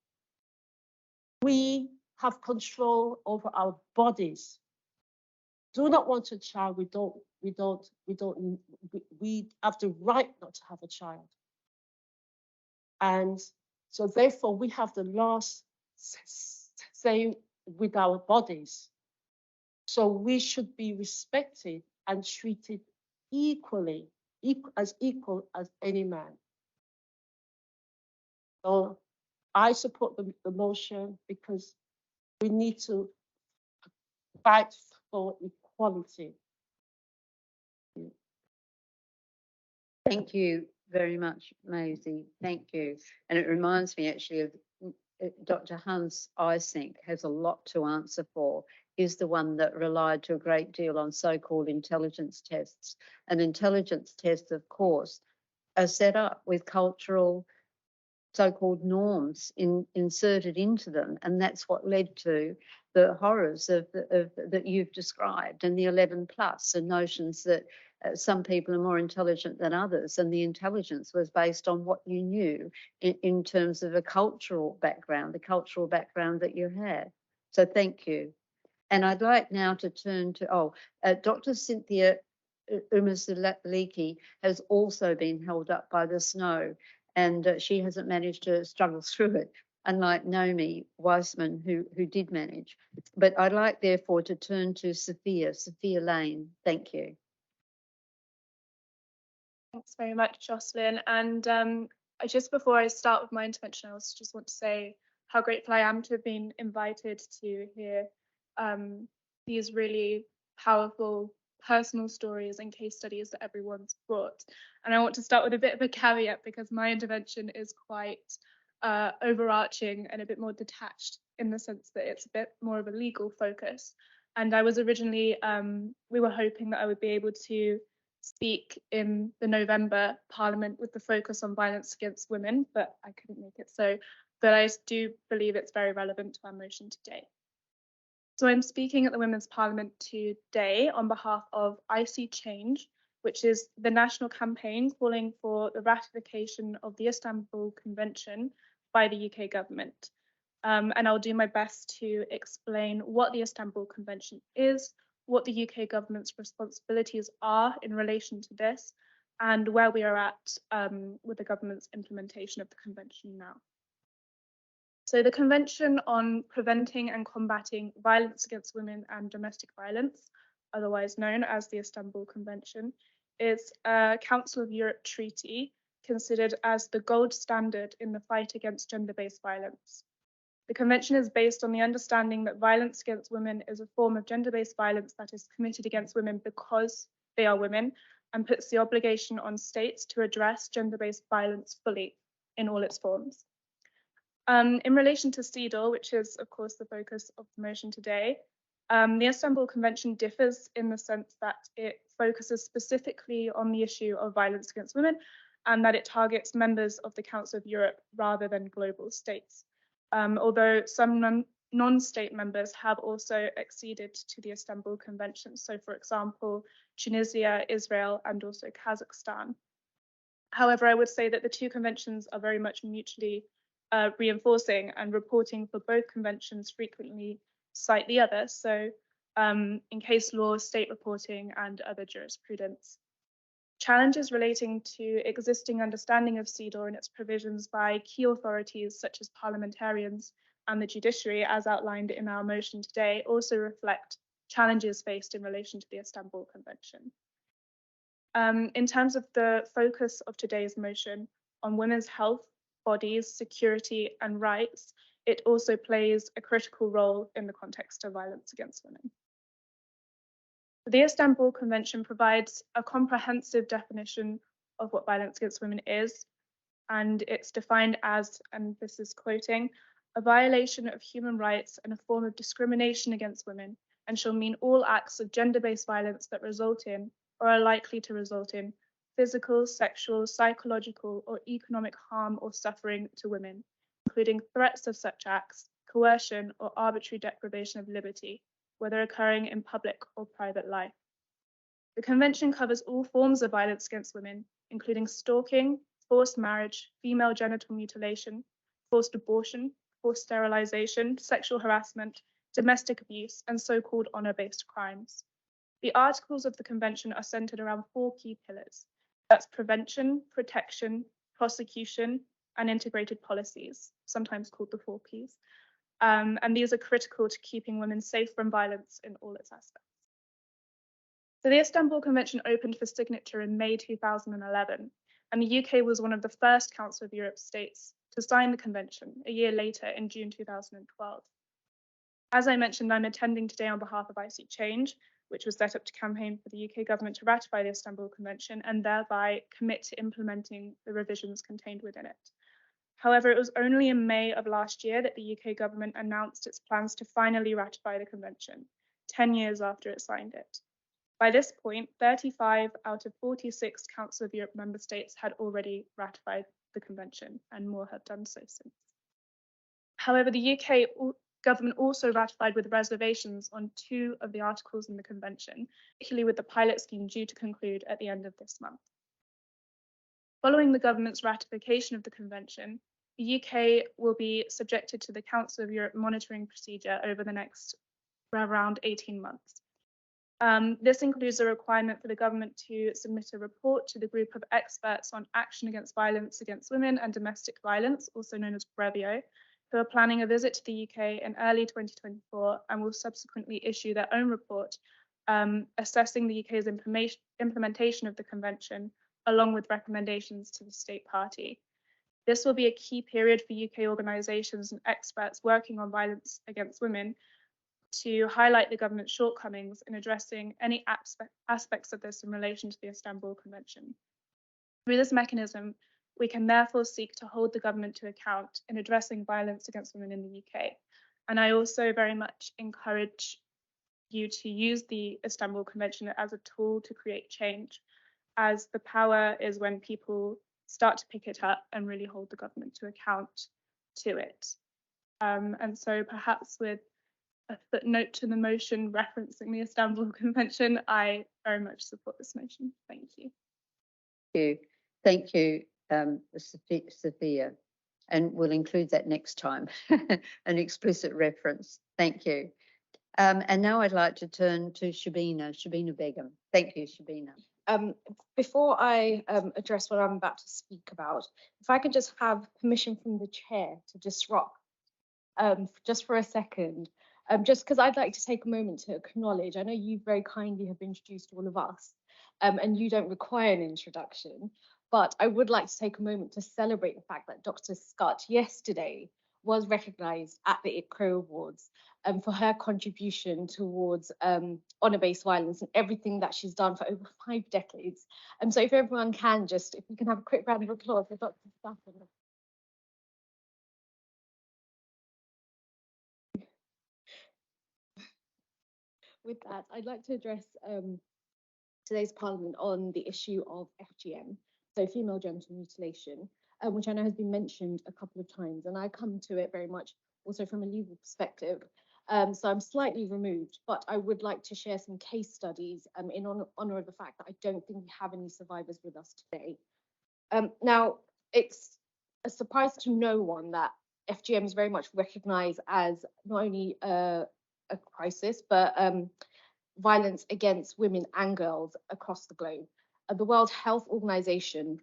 S12: We have control over our bodies. Do not want a child. We have the right not to have a child. And so therefore we have the last say with our bodies. So we should be respected and treated equally, as equal as any man. So I support the motion because we need to fight for equality.
S1: Thank you very much, Maisie. Thank you. And it reminds me actually of Dr. Hans Eysenck has a lot to answer for. He's the one that relied to a great deal on so-called intelligence tests. And intelligence tests, of course, are set up with cultural so-called norms inserted into them, and that's what led to the horrors that you've described, and the 11 plus, and notions that some people are more intelligent than others, and the intelligence was based on what you knew in terms of a cultural background, the cultural background that you had. So thank you. And I'd like now to turn to Dr. Cynthia Umezulike has also been held up by the snow. and she hasn't managed to struggle through it, unlike Naomi Wiseman, who did manage. But I'd like, therefore, to turn to Sophia Lane. Thank you.
S13: Thanks very much, Jocelynne. And just before I start with my intervention, I also just want to say how grateful I am to have been invited to hear these really powerful personal stories and case studies that everyone's brought. And I want to start with a bit of a caveat because my intervention is quite overarching and a bit more detached in the sense that it's a bit more of a legal focus. And I was originally, we were hoping that I would be able to speak in the November Parliament with the focus on violence against women, but I couldn't make it so. But I do believe it's very relevant to our motion today. So I'm speaking at the Women's Parliament today on behalf of I See Change, which is the national campaign calling for the ratification of the Istanbul Convention by the UK government. And I'll do my best to explain what the Istanbul Convention is, what the UK government's responsibilities are in relation to this, and where we are at with the government's implementation of the convention now. So the Convention on Preventing and Combating Violence Against Women and Domestic Violence, otherwise known as the Istanbul Convention, is a Council of Europe treaty considered as the gold standard in the fight against gender-based violence. The convention is based on the understanding that violence against women is a form of gender-based violence that is committed against women because they are women, and puts the obligation on states to address gender-based violence fully in all its forms. In relation to CEDAW, which is of course the focus of the motion today, the Istanbul Convention differs in the sense that it focuses specifically on the issue of violence against women and that it targets members of the Council of Europe rather than global states. Although some non-state members have also acceded to the Istanbul Convention. So for example, Tunisia, Israel, and also Kazakhstan. However, I would say that the two conventions are very much mutually reinforcing, and reporting for both conventions frequently cite the other. So in case law, state reporting, and other jurisprudence. Challenges relating to existing understanding of CEDAW and its provisions by key authorities such as parliamentarians and the judiciary, as outlined in our motion today, also reflect challenges faced in relation to the Istanbul Convention. In terms of the focus of today's motion on women's health, bodies, security, and rights, it also plays a critical role in the context of violence against women. The Istanbul Convention provides a comprehensive definition of what violence against women is, and it's defined as, and this is quoting, a violation of human rights and a form of discrimination against women, and shall mean all acts of gender-based violence that result in, or are likely to result in, physical, sexual, psychological, or economic harm or suffering to women, including threats of such acts, coercion, or arbitrary deprivation of liberty, whether occurring in public or private life. The Convention covers all forms of violence against women, including stalking, forced marriage, female genital mutilation, forced abortion, forced sterilization, sexual harassment, domestic abuse, and so-called honor-based crimes. The articles of the Convention are centered around four key pillars. That's prevention, protection, prosecution, and integrated policies, sometimes called the 4 Ps. And these are critical to keeping women safe from violence in all its aspects. So the Istanbul Convention opened for signature in May 2011, and the UK was one of the first Council of Europe states to sign the convention a year later in June 2012. As I mentioned, I'm attending today on behalf of I See Change, which was set up to campaign for the UK government to ratify the Istanbul Convention and thereby commit to implementing the revisions contained within it. However, it was only in May of last year that the UK government announced its plans to finally ratify the convention, 10 years after it signed it. By this point, 35 out of 46 Council of Europe member states had already ratified the convention, and more have done so since. However, the UK government also ratified with reservations on 2 of the articles in the convention, particularly with the pilot scheme due to conclude at the end of this month. Following the government's ratification of the convention, the UK will be subjected to the Council of Europe monitoring procedure over the next around 18 months. This includes a requirement for the government to submit a report to the group of experts on action against violence against women and domestic violence, also known as GREVIO, who are planning a visit to the UK in early 2024 and will subsequently issue their own report assessing the UK's implementation of the convention, along with recommendations to the state party. This will be a key period for UK organisations and experts working on violence against women to highlight the government's shortcomings in addressing any aspects of this in relation to the Istanbul Convention. Through this mechanism, we can therefore seek to hold the government to account in addressing violence against women in the UK. And I also very much encourage you to use the Istanbul Convention as a tool to create change, as the power is when people start to pick it up and really hold the government to account to it. And so perhaps with a footnote to the motion referencing the Istanbul Convention, I very much support this motion. Thank you.
S1: Thank you, Sophia. And we'll include that next time, an explicit reference. Thank you. And now I'd like to turn to Shabina Begum. Thank you, Shabina.
S14: Before I address what I'm about to speak about, if I could just have permission from the chair to disrupt just for a second, just because I'd like to take a moment to acknowledge, I know you very kindly have introduced all of us, and you don't require an introduction, but I would like to take a moment to celebrate the fact that Dr. Scutt yesterday was recognised at the ICCRO Awards for her contribution towards honour-based violence and everything that she's done for over 5 decades. So if everyone can just, if we can have a quick round of applause for Dr. Scutt. With that, I'd like to address today's Parliament on the issue of FGM, so female genital mutilation, which I know has been mentioned a couple of times, and I come to it very much also from a legal perspective. So I'm slightly removed, but I would like to share some case studies in honour of the fact that I don't think we have any survivors with us today. Now, it's a surprise to no one that FGM is very much recognised as not only a crisis, but violence against women and girls across the globe. The World Health Organization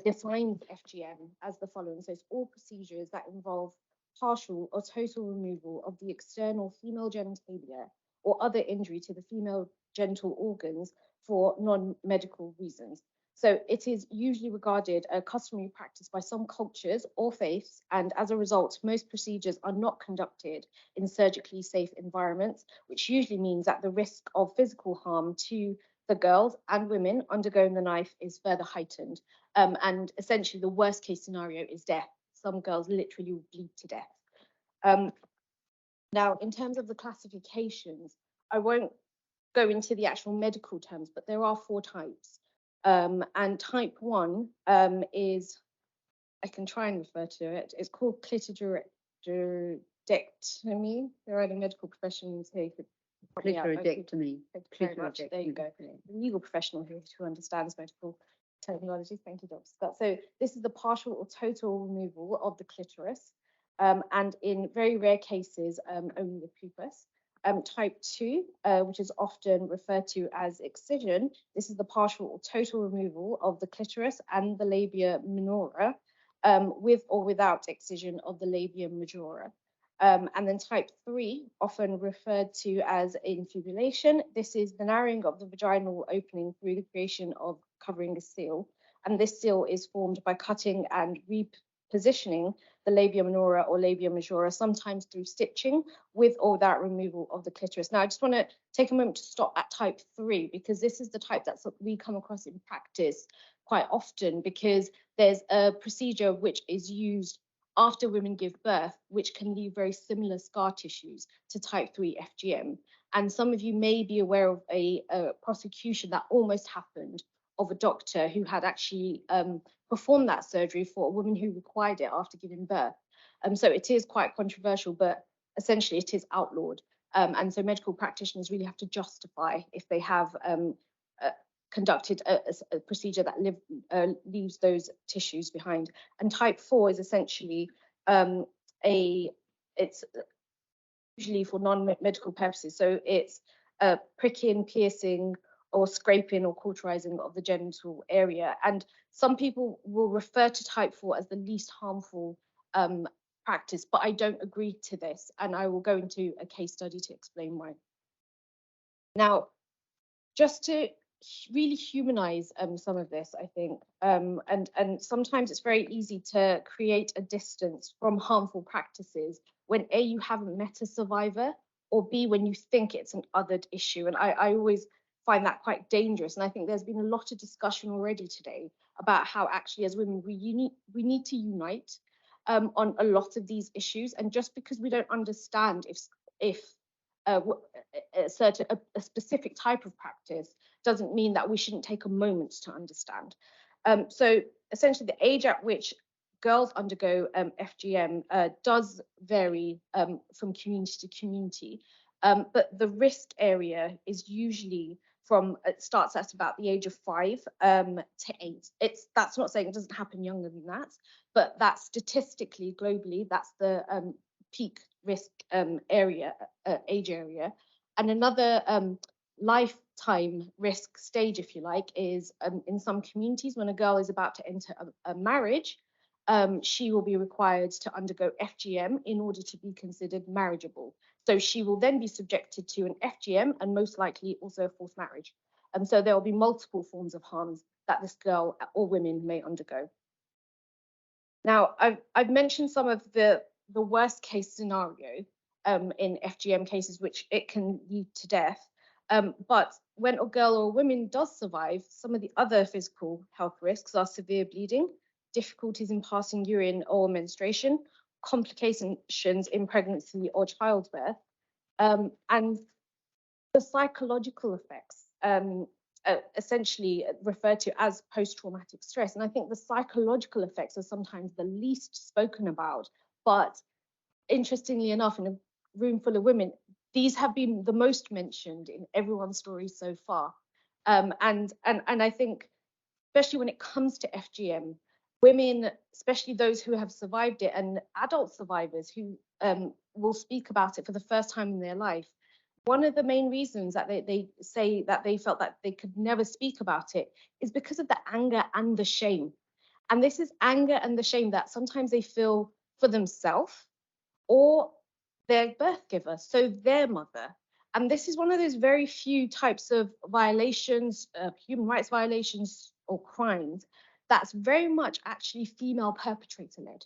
S14: defines FGM as the following. So it's all procedures that involve partial or total removal of the external female genitalia or other injury to the female genital organs for non-medical reasons. So it is usually regarded a customary practice by some cultures or faiths, and as a result, most procedures are not conducted in surgically safe environments, which usually means that the risk of physical harm to the girls and women undergoing the knife is further heightened. And essentially the worst case scenario is death. Some girls literally will bleed to death. Now, in terms of the classifications, I won't go into the actual medical terms, but there are 4 types. And type 1 is, I can try and refer to it, it's called clitoridectomy. There are any medical professionals here who
S1: Clitoridectomy.
S14: There you go. The legal professional who understands medical terminology. Thank you, Dr. Scott. So this is the partial or total removal of the clitoris, and in very rare cases, only the pubis. Type 2, which is often referred to as excision, this is the partial or total removal of the clitoris and the labia minora, with or without excision of the labia majora. And then type 3, often referred to as infibulation, this is the narrowing of the vaginal opening through the creation of covering a seal. And this seal is formed by cutting and repositioning the labia minora or labia majora, sometimes through stitching, with or without removal of the clitoris. Now, I just want to take a moment to stop at type 3, because this is the type that we come across in practice quite often, because there's a procedure which is used after women give birth, which can leave very similar scar tissues to type 3 FGM. And some of you may be aware of a prosecution that almost happened of a doctor who had actually performed that surgery for a woman who required it after giving birth. So it is quite controversial, but essentially it is outlawed. And so medical practitioners really have to justify if they have conducted a procedure that leaves those tissues behind. And type 4 is essentially it's usually for non-medical purposes. So it's pricking, piercing, or scraping or cauterizing of the genital area. And some people will refer to type 4 as the least harmful practice, but I don't agree to this, and I will go into a case study to explain why. Now, just to really humanize some of this, I think, and sometimes it's very easy to create a distance from harmful practices when A, you haven't met a survivor, or B, when you think it's an othered issue. And I always find that quite dangerous. And I think there's been a lot of discussion already today about how actually as women, we need to unite on a lot of these issues. And just because we don't understand if a specific type of practice doesn't mean that we shouldn't take a moment to understand. So essentially the age at which girls undergo FGM does vary from community to community, but the risk area is usually it starts at about the age of 5 to 8. That's not saying it doesn't happen younger than that, but that's statistically, globally, that's the peak risk age area. And another lifetime risk stage, if you like, is in some communities when a girl is about to enter a marriage, she will be required to undergo FGM in order to be considered marriageable. So she will then be subjected to an FGM and most likely also a forced marriage. And so there will be multiple forms of harms that this girl or women may undergo. Now, I've mentioned some of the worst case scenario in FGM cases, which it can lead to death. But when a girl or a woman does survive, some of the other physical health risks are severe bleeding, difficulties in passing urine or menstruation, complications in pregnancy or childbirth, and the psychological effects, essentially referred to as post-traumatic stress. And I think the psychological effects are sometimes the least spoken about, but interestingly enough, in a room full of women, these have been the most mentioned in everyone's story so far. And I think, especially when it comes to FGM, women, especially those who have survived it, and adult survivors who will speak about it for the first time in their life, one of the main reasons that they say that they felt that they could never speak about it is because of the anger and the shame. And this is anger and the shame that sometimes they feel for themselves or their birth giver, so their mother. And this is one of those very few types of violations, human rights violations or crimes, that's very much actually female perpetrator led.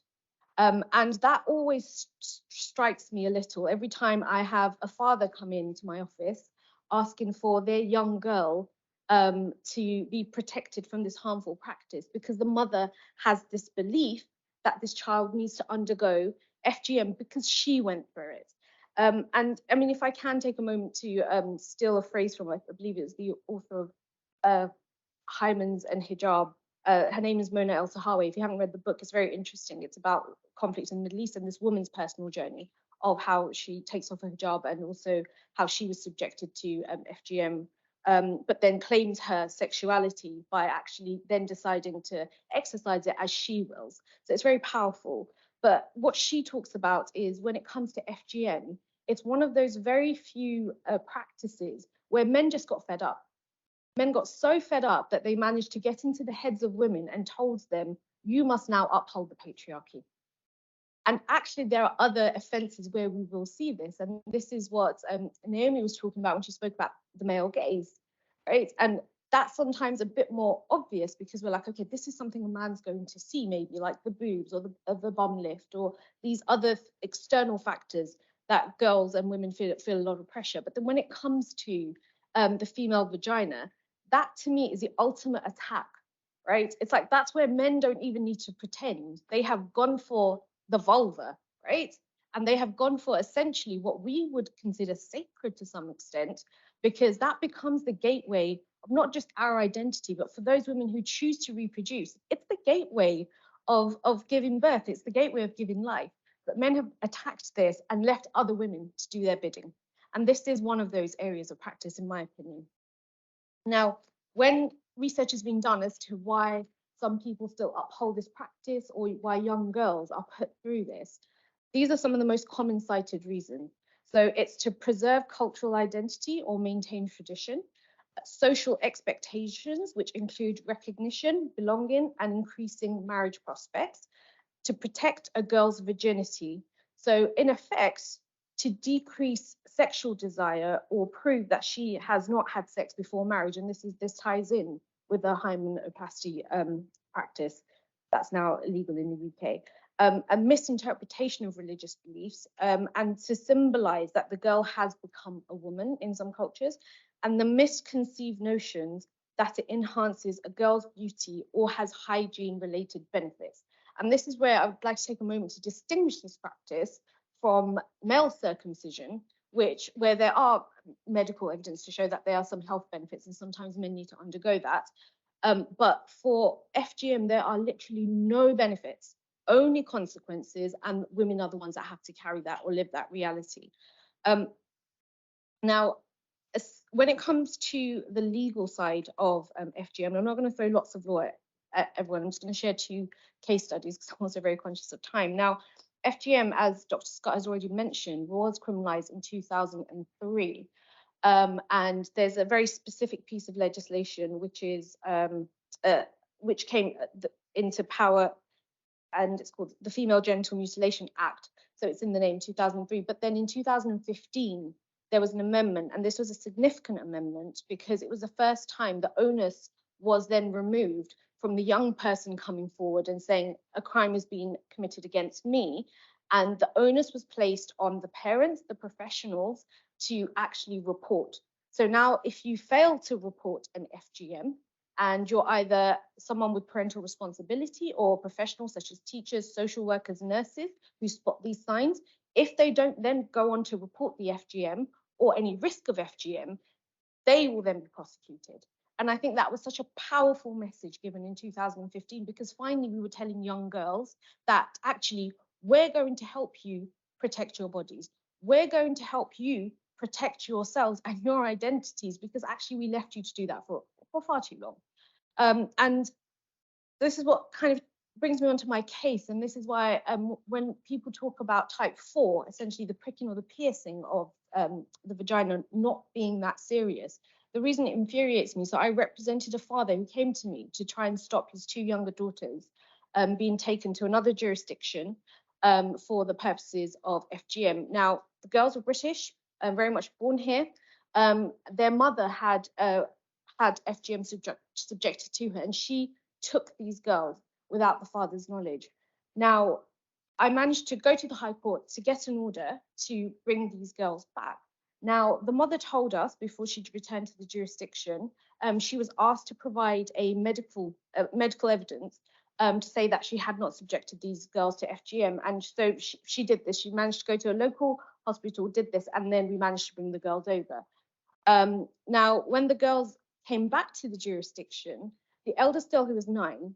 S14: And that always strikes me a little every time I have a father come into my office asking for their young girl to be protected from this harmful practice, because the mother has this belief that this child needs to undergo FGM because she went through it. And I mean, if I can take a moment to steal a phrase from, I believe it's the author of Hymens and Hijab. Her name is Mona El-Sahawi. If you haven't read the book, it's very interesting. It's about conflict in the Middle East and this woman's personal journey of how she takes off her hijab and also how she was subjected to FGM, but then claims her sexuality by actually then deciding to exercise it as she wills. So it's very powerful. But what she talks about is when it comes to FGM, it's one of those very few practices where men just got fed up. Men got so fed up that they managed to get into the heads of women and told them, you must now uphold the patriarchy. And actually, there are other offences where we will see this. And this is what Naomi was talking about when she spoke about the male gaze, right? And that's sometimes a bit more obvious because we're like, okay, this is something a man's going to see, maybe like the boobs or the bum lift or these other external factors that girls and women feel a lot of pressure. But then when it comes to the female vagina, that to me is the ultimate attack, right? It's like that's where men don't even need to pretend. They have gone for the vulva, right? And they have gone for essentially what we would consider sacred to some extent, because that becomes the gateway of not just our identity, but for those women who choose to reproduce, it's the gateway of giving birth. It's the gateway of giving life. But men have attacked this and left other women to do their bidding. And this is one of those areas of practice, in my opinion. Now, when research has been done as to why some people still uphold this practice or why young girls are put through this, these are some of the most common cited reasons. So it's to preserve cultural identity or maintain tradition, social expectations, which include recognition, belonging, and increasing marriage prospects, to protect a girl's virginity. So in effect, to decrease sexual desire or prove that she has not had sex before marriage. And this ties in with the hymenoplasty practice that's now illegal in the UK. A misinterpretation of religious beliefs, and to symbolize that the girl has become a woman in some cultures, and the misconceived notions that it enhances a girl's beauty or has hygiene-related benefits. And this is where I would like to take a moment to distinguish this practice from male circumcision, where there are medical evidence to show that there are some health benefits, and sometimes men need to undergo that. But for FGM, there are literally no benefits, only consequences, and women are the ones that have to carry that or live that reality. Now, when it comes to the legal side of FGM, I'm not going to throw lots of law at everyone. I'm just going to share 2 case studies because I'm also very conscious of time. Now, FGM, as Dr. Scutt has already mentioned, was criminalised in 2003. And there's a very specific piece of legislation which came into power, and it's called the Female Genital Mutilation Act. So it's in the name 2003. But then in 2015, there was an amendment, and this was a significant amendment because it was the first time the onus was then removed from the young person coming forward and saying a crime has been committed against me, and the onus was placed on the parents, the professionals, to actually report. So now if you fail to report an FGM, and you're either someone with parental responsibility or professionals such as teachers, social workers, nurses who spot these signs, if they don't then go on to report the FGM or any risk of FGM, they will then be prosecuted. And I think that was such a powerful message given in 2015, because finally we were telling young girls that actually we're going to help you protect your bodies. We're going to help you protect yourselves and your identities, because actually we left you to do that for far too long. And this is what kind of brings me onto my case. And this is why when people talk about type 4, essentially the pricking or the piercing of the vagina not being that serious, the reason it infuriates me, so I represented a father who came to me to try and stop his 2 younger daughters being taken to another jurisdiction for the purposes of FGM. Now, the girls were British, very much born here. Their mother had FGM subjected to her, and she took these girls without the father's knowledge. Now, I managed to go to the High Court to get an order to bring these girls back. Now, the mother told us before she returned to the jurisdiction, she was asked to provide a medical evidence to say that she had not subjected these girls to FGM. And so she did this. She managed to go to a local hospital, did this, and then we managed to bring the girls over. Now, when the girls came back to the jurisdiction, the eldest girl, who was 9,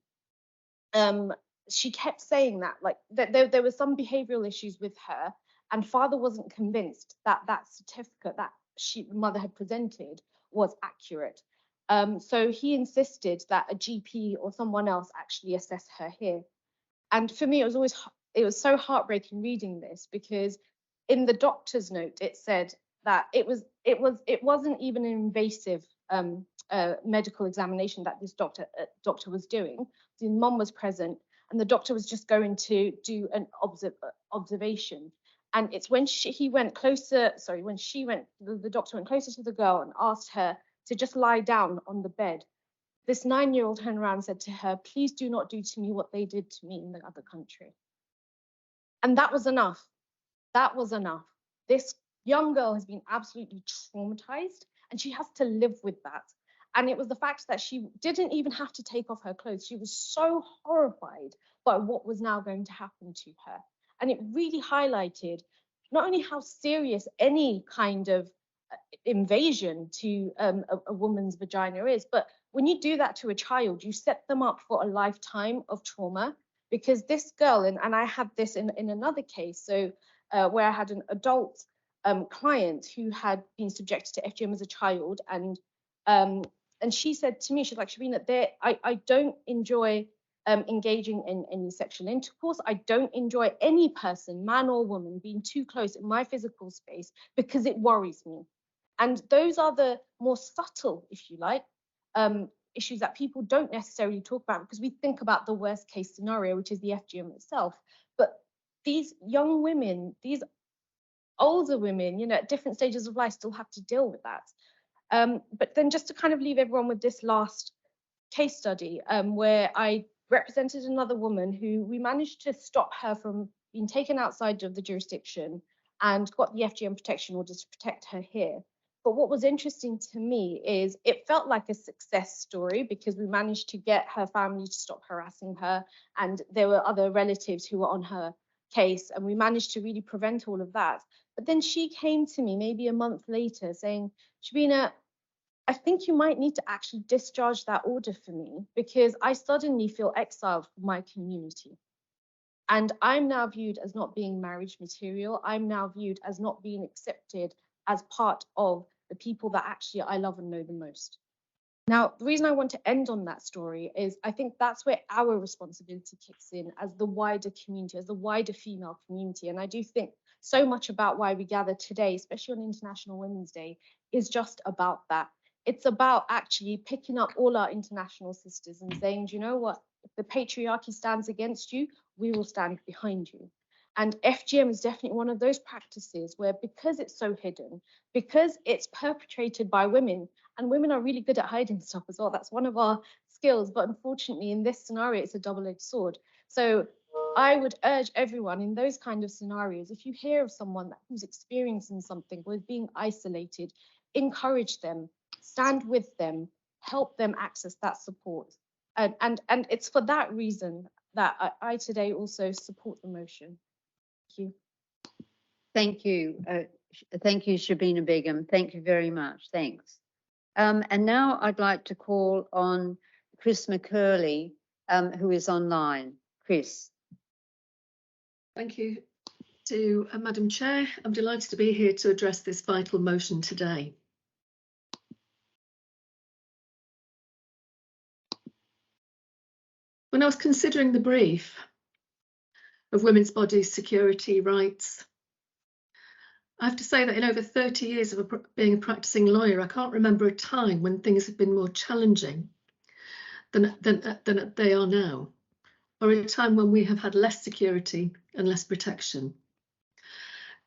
S14: she kept saying that there were some behavioural issues with her, and father wasn't convinced that that certificate that mother had presented was accurate. So he insisted that a GP or someone else actually assess her here. And for me, it was so heartbreaking reading this, because in the doctor's note it said that it wasn't even an invasive medical examination that this doctor was doing. The mum was present, and the doctor was just going to do an observation. And it's when the doctor went closer to the girl and asked her to just lie down on the bed. This 9-year-old turned around and said to her, "Please do not do to me what they did to me in the other country." And that was enough. That was enough. This young girl has been absolutely traumatized, and she has to live with that. And it was the fact that she didn't even have to take off her clothes. She was so horrified by what was now going to happen to her. And it really highlighted not only how serious any kind of invasion to a woman's vagina is, but when you do that to a child, you set them up for a lifetime of trauma. Because this girl, and I had this in another case, so where I had an adult client who had been subjected to FGM as a child, and she said to me, she's like, "Shabina, I don't enjoy engaging in any sexual intercourse. I don't enjoy any person, man or woman, being too close in my physical space because it worries me. And those are the more subtle, if you like, issues that people don't necessarily talk about because we think about the worst case scenario, which is the FGM itself. But these young women, these older women, you know, at different stages of life still have to deal with that. But then just to kind of leave everyone with this last case study, where I represented another woman who we managed to stop her from being taken outside of the jurisdiction and got the FGM protection order to protect her here. But what was interesting to me is it felt like a success story because we managed to get her family to stop harassing her, and there were other relatives who were on her case, and we managed to really prevent all of that. But then she came to me maybe a month later saying, Shabina, I think you might need to actually discharge that order for me because I suddenly feel exiled from my community. And I'm now viewed as not being marriage material. I'm now viewed as not being accepted as part of the people that actually I love and know the most. Now, the reason I want to end on that story is I think that's where our responsibility kicks in as the wider community, as the wider female community. And I do think so much about why we gather today, especially on International Women's Day, is just about that. It's about actually picking up all our international sisters and saying, do you know what? If the patriarchy stands against you, we will stand behind you. And FGM is definitely one of those practices where, because it's so hidden, because it's perpetrated by women, and women are really good at hiding stuff as well. That's one of our skills. But unfortunately, in this scenario, it's a double-edged sword. So I would urge everyone in those kind of scenarios, if you hear of someone who's experiencing something or is being isolated, encourage them, stand with them, help them access that support. And it's for that reason that I today also support the motion. Thank you.
S1: Thank you. Thank you, Shabina Begum. Thank you very much. Thanks. And now I'd like to call on Cris McCurley, who is online. Cris.
S15: Thank you to Madam Chair. I'm delighted to be here to address this vital motion today. When I was considering the brief of women's bodies, security, rights, I have to say that in over 30 years of being a practicing lawyer, I can't remember a time when things have been more challenging than they are now, or a time when we have had less security and less protection.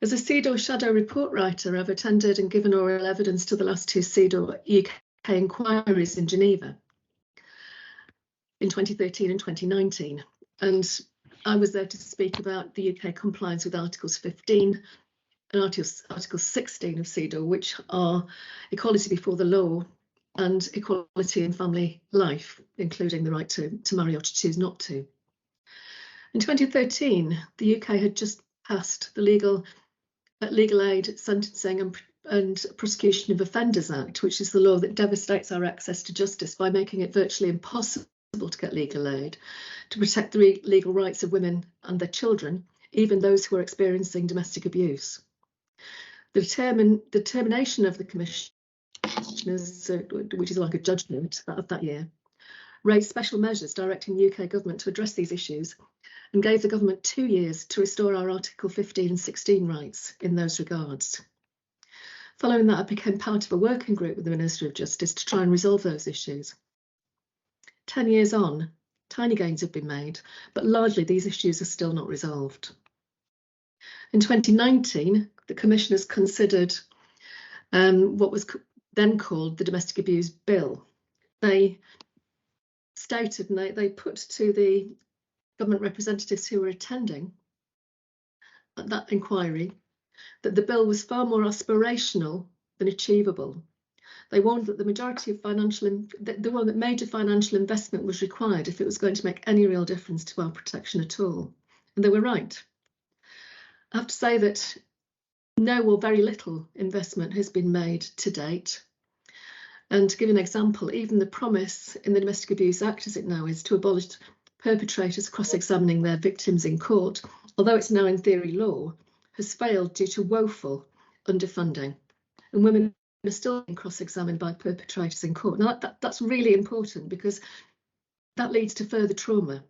S15: As a CEDAW shadow report writer, I've attended and given oral evidence to the last two CEDAW UK inquiries in Geneva in 2013 and 2019. And I was there to speak about the UK compliance with Articles 15 and Article 16 of CEDAW, which are equality before the law and equality in family life, including the right to marry or to choose not to. In 2013, the UK had just passed the Legal Aid, Sentencing and Prosecution of Offenders Act, which is the law that devastates our access to justice by making it virtually impossible to get legal aid to protect the legal rights of women and their children, even those who are experiencing domestic abuse. The determination of the commissioners, which is like a judgment of that year, raised special measures directing the UK government to address these issues and gave the government 2 years to restore our Article 15 and 16 rights in those regards. Following that, I became part of a working group with the Minister of Justice to try and resolve those issues. 10 years on, tiny gains have been made, but largely these issues are still not resolved. In 2019, the Commissioners considered what was then called the Domestic Abuse Bill. They stated and they put to the government representatives who were attending at that inquiry that the bill was far more aspirational than achievable. They warned that that major financial investment was required if it was going to make any real difference to our protection at all. And they were right. I have to say that no or very little investment has been made to date. And to give an example, even the promise in the Domestic Abuse Act, as it now is, to abolish perpetrators cross-examining their victims in court, although it's now in theory law, has failed due to woeful underfunding. And women are still being cross-examined by perpetrators in court. Now, that's really important because that leads to further trauma,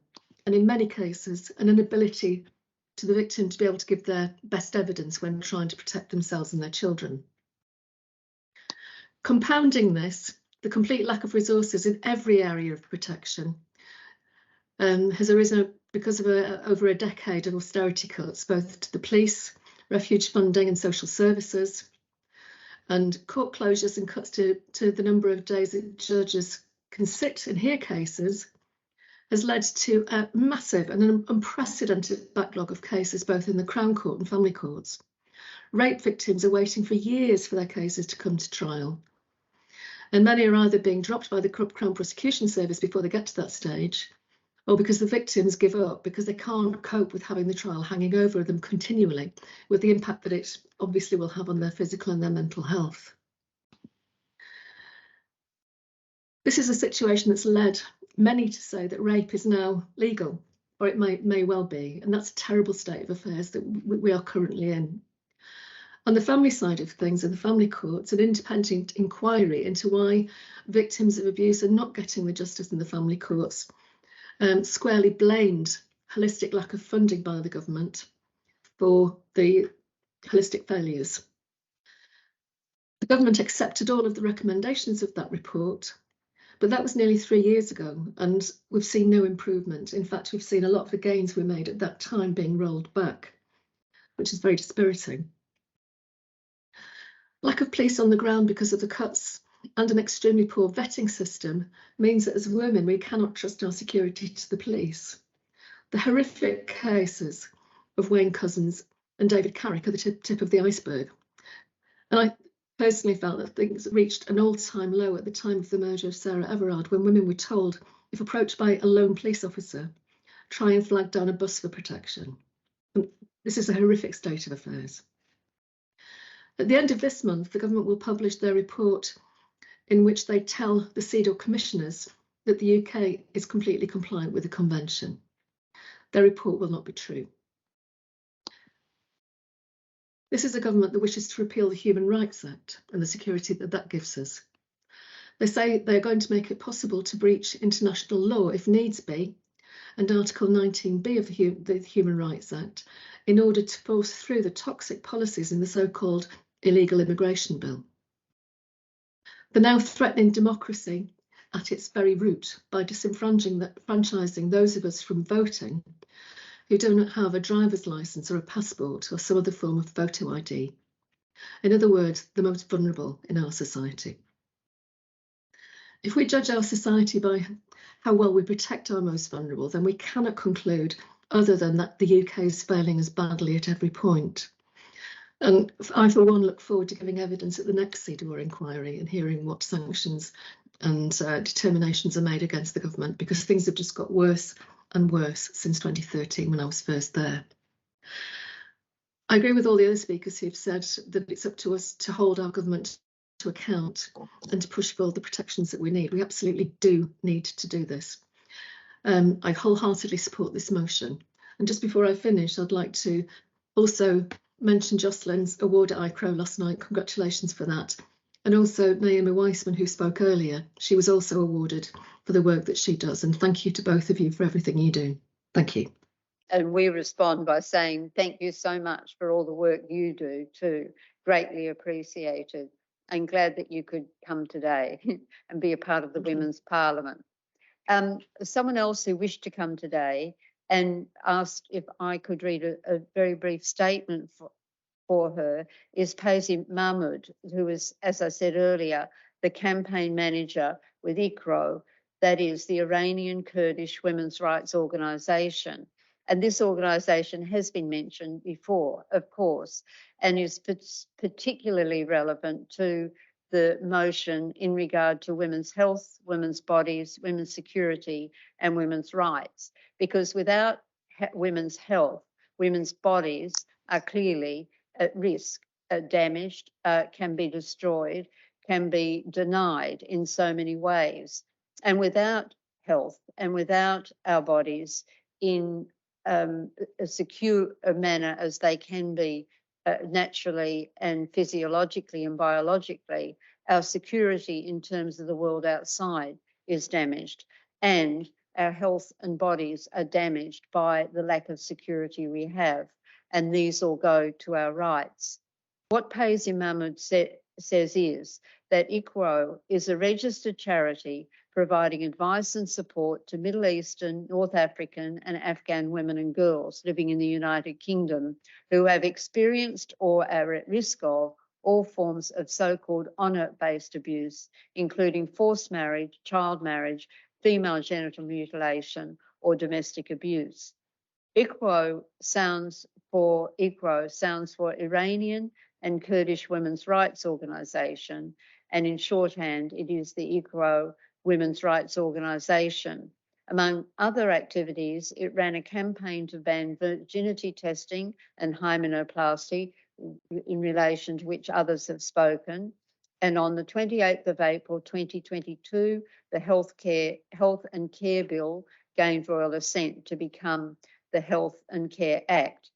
S15: and in many cases, an inability to the victim to be able to give their best evidence when trying to protect themselves and their children. Compounding this, the complete lack of resources in every area of protection has arisen because of over a decade of austerity cuts, both to the police, refuge funding and social services, and court closures and cuts to the number of days that judges can sit and hear cases, has led to a massive and an unprecedented backlog of cases, both in the Crown Court and family courts. Rape victims are waiting for years for their cases to come to trial. And many are either being dropped by the Crown Prosecution Service before they get to that stage, or because the victims give up because they can't cope with having the trial hanging over them continually, with the impact that it obviously will have on their physical and their mental health. This is a situation that's led many to say that rape is now legal, or it may well be, and that's a terrible state of affairs that we are currently in. On the family side of things, in the family courts, an independent inquiry into why victims of abuse are not getting the justice in the family courts squarely blamed holistic lack of funding by the government for the holistic failures. The government accepted all of the recommendations of that report, but that was nearly 3 years ago, and we've seen no improvement. In fact, we've seen a lot of the gains we made at that time being rolled back, which is very dispiriting. Lack of police on the ground because of the cuts and an extremely poor vetting system means that as women, we cannot trust our security to the police. The horrific cases of Wayne Couzens and David Carrick are the tip of the iceberg. And I personally felt that things reached an all-time low at the time of the murder of Sarah Everard, when women were told, if approached by a lone police officer, try and flag down a bus for protection. And this is a horrific state of affairs. At the end of this month, the government will publish their report in which they tell the CEDAW commissioners that the UK is completely compliant with the convention. Their report will not be true. This is a government that wishes to repeal the Human Rights Act and the security that that gives us. They say they're going to make it possible to breach international law if needs be, and Article 19B of the Human Rights Act, in order to force through the toxic policies in the so-called illegal immigration bill. They're now threatening democracy at its very root by disenfranchising those of us from voting who do not have a driver's licence or a passport or some other form of photo ID. In other words, the most vulnerable in our society. If we judge our society by how well we protect our most vulnerable, then we cannot conclude other than that the UK is failing as badly at every point. And I, for one, look forward to giving evidence at the next CEDAW inquiry and hearing what sanctions and determinations are made against the government, because things have just got worse and worse since 2013 when I was first there. I agree with all the other speakers who've said that it's up to us to hold our government to account and to push for the protections that we need. We absolutely do need to do this. I wholeheartedly support this motion. And just before I finish, I'd like to also mention Jocelynne's award at ICRO last night. Congratulations for that. And also Naomi Wiseman, who spoke earlier. She was also awarded for the work that she does. And thank you to both of you for everything you do. Thank you.
S1: And we respond by saying thank you so much for all the work you do too. Greatly appreciated. And glad that you could come today and be a part of the Women's Parliament. Someone else who wished to come today and asked if I could read a very brief statement for her is Payzee Mahmoud, who is, as I said earlier, the campaign manager with ICRO, that is the Iranian Kurdish women's rights organisation. And this organisation has been mentioned before, of course, and is particularly relevant to the motion in regard to women's health, women's bodies, women's security and women's rights. Because without women's health, women's bodies are clearly at risk, damaged, can be destroyed, can be denied in so many ways. And without health and without our bodies in a secure manner as they can be naturally and physiologically and biologically, our security in terms of the world outside is damaged. And our health and bodies are damaged by the lack of security we have, and these all go to our rights. What Payzee Mahmoud says is that ICWO is a registered charity providing advice and support to Middle Eastern, North African and Afghan women and girls living in the United Kingdom who have experienced or are at risk of all forms of so-called honour-based abuse, including forced marriage, child marriage, female genital mutilation or domestic abuse. ICWO stands for Iranian and Kurdish Women's Rights Organisation, and in shorthand, it is the ICWO Women's Rights Organisation. Among other activities, it ran a campaign to ban virginity testing and hymenoplasty, in relation to which others have spoken. And on the 28th of April 2022, the Health and Care Bill gained royal assent to become the Health and Care Act,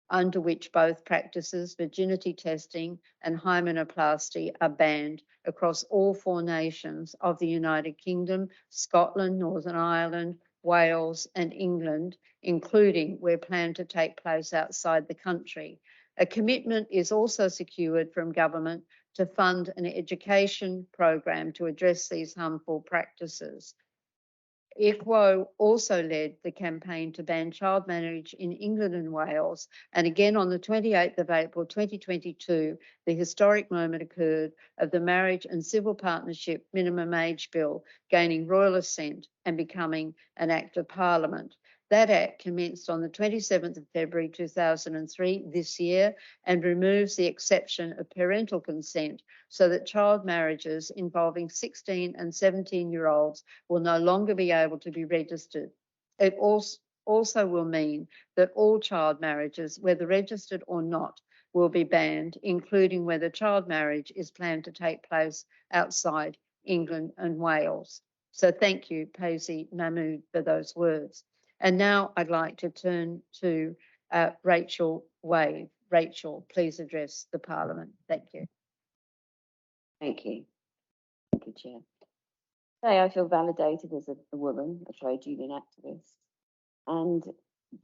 S1: under which both practices, virginity testing and hymenoplasty, are banned across all 4 nations of the United Kingdom, Scotland, Northern Ireland, Wales and England, including where planned to take place outside the country. A commitment is also secured from government to fund an education program to address these harmful practices. ICWO also led the campaign to ban child marriage in England and Wales, and again on the 28th of April 2022, the historic moment occurred of the Marriage and Civil Partnership Minimum Age Bill gaining royal assent and becoming an Act of Parliament. That Act commenced on the 27th of February 2003 this year and removes the exception of parental consent so that child marriages involving 16 and 17-year-olds will no longer be able to be registered. It also will mean that all child marriages, whether registered or not, will be banned, including whether child marriage is planned to take place outside England and Wales. So thank you, Payzee Mahmoud, for those words. And now I'd like to turn to Rachel Wave. Rachel, please address the Parliament. Thank you.
S16: Thank you. Thank you, Chair. Today I feel validated as a woman, a trade union activist, and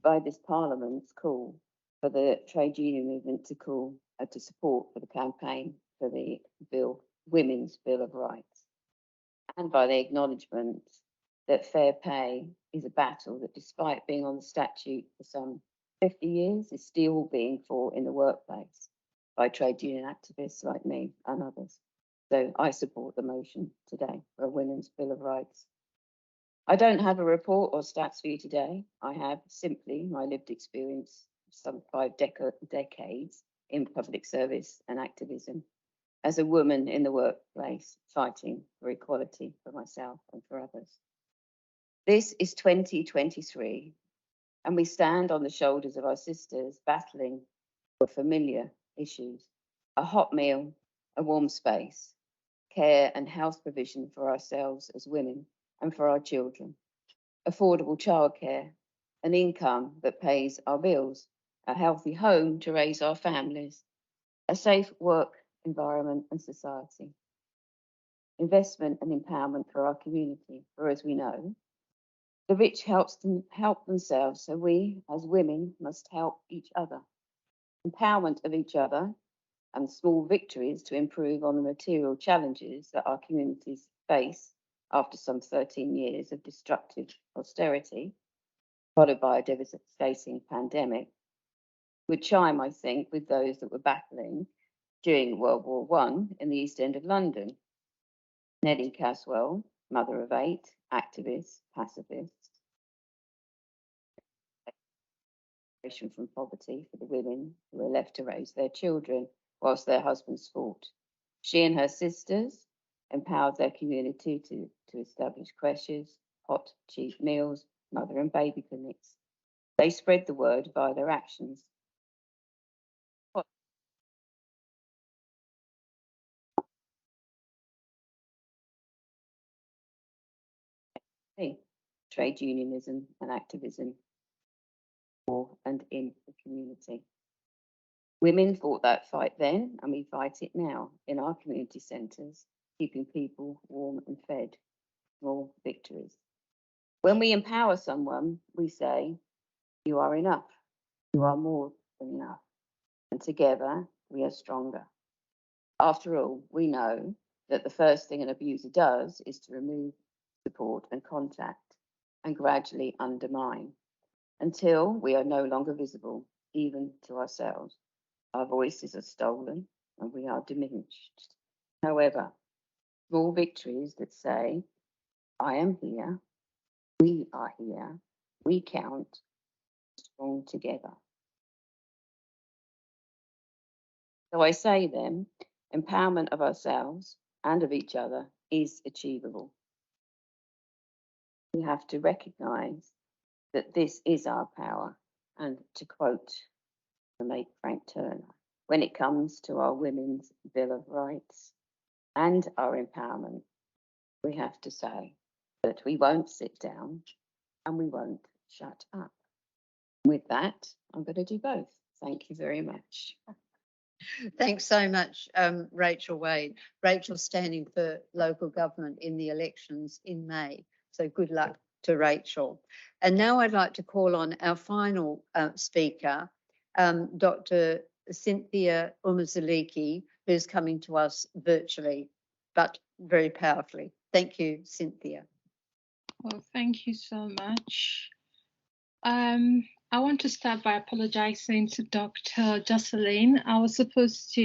S16: by this Parliament's call for the trade union movement to call to support for the campaign for the Women's Bill of Rights, and by the acknowledgement that fair pay is a battle that, despite being on the statute for some 50 years, is still being fought in the workplace by trade union activists like me and others. So I support the motion today for a Women's Bill of Rights. I don't have a report or stats for you today. I have simply my lived experience of some 5 decades in public service and activism as a woman in the workplace fighting for equality for myself and for others. This is 2023, and we stand on the shoulders of our sisters battling for familiar issues: a hot meal, a warm space, care and health provision for ourselves as women and for our children, affordable childcare, an income that pays our bills, a healthy home to raise our families, a safe work environment and society, investment and empowerment for our community, for as we know, the rich help themselves, so we as women must help each other. Empowerment of each other and small victories to improve on the material challenges that our communities face after some 13 years of destructive austerity, followed by a devastating pandemic, would chime, I think, with those that were battling during World War I in the East End of London. Nellie Caswell, mother of 8, activist, pacifist, from poverty for the women who were left to raise their children whilst their husbands fought. She and her sisters empowered their community to establish creches, hot, cheap meals, mother and baby clinics. They spread the word via their actions. Trade unionism and activism for and in the community. Women fought that fight then, and we fight it now in our community centres, keeping people warm and fed. Small victories. When we empower someone, we say, you are enough, you are more than enough, and together we are stronger. After all, we know that the first thing an abuser does is to remove support and contact and gradually undermine until we are no longer visible, even to ourselves. Our voices are stolen and we are diminished. However, small victories that say, I am here, we are here, we count, strong together. So I say then, empowerment of ourselves and of each other is achievable. We have to recognise that this is our power, and to quote the late Frank Turner, when it comes to our Women's Bill of Rights and our empowerment, we have to say that we won't sit down and we won't shut up. With that, I'm going to do both. Thank you very much.
S1: Thanks so much, Rachel Wade. Rachel's standing for local government in the elections in May. So good luck to Rachel. And now I'd like to call on our final speaker, Dr. Cynthia Umezulike, who's coming to us virtually, but very powerfully. Thank you, Cynthia.
S17: Well, thank you so much. I want to start by apologizing to Dr. Jocelynne. I was supposed to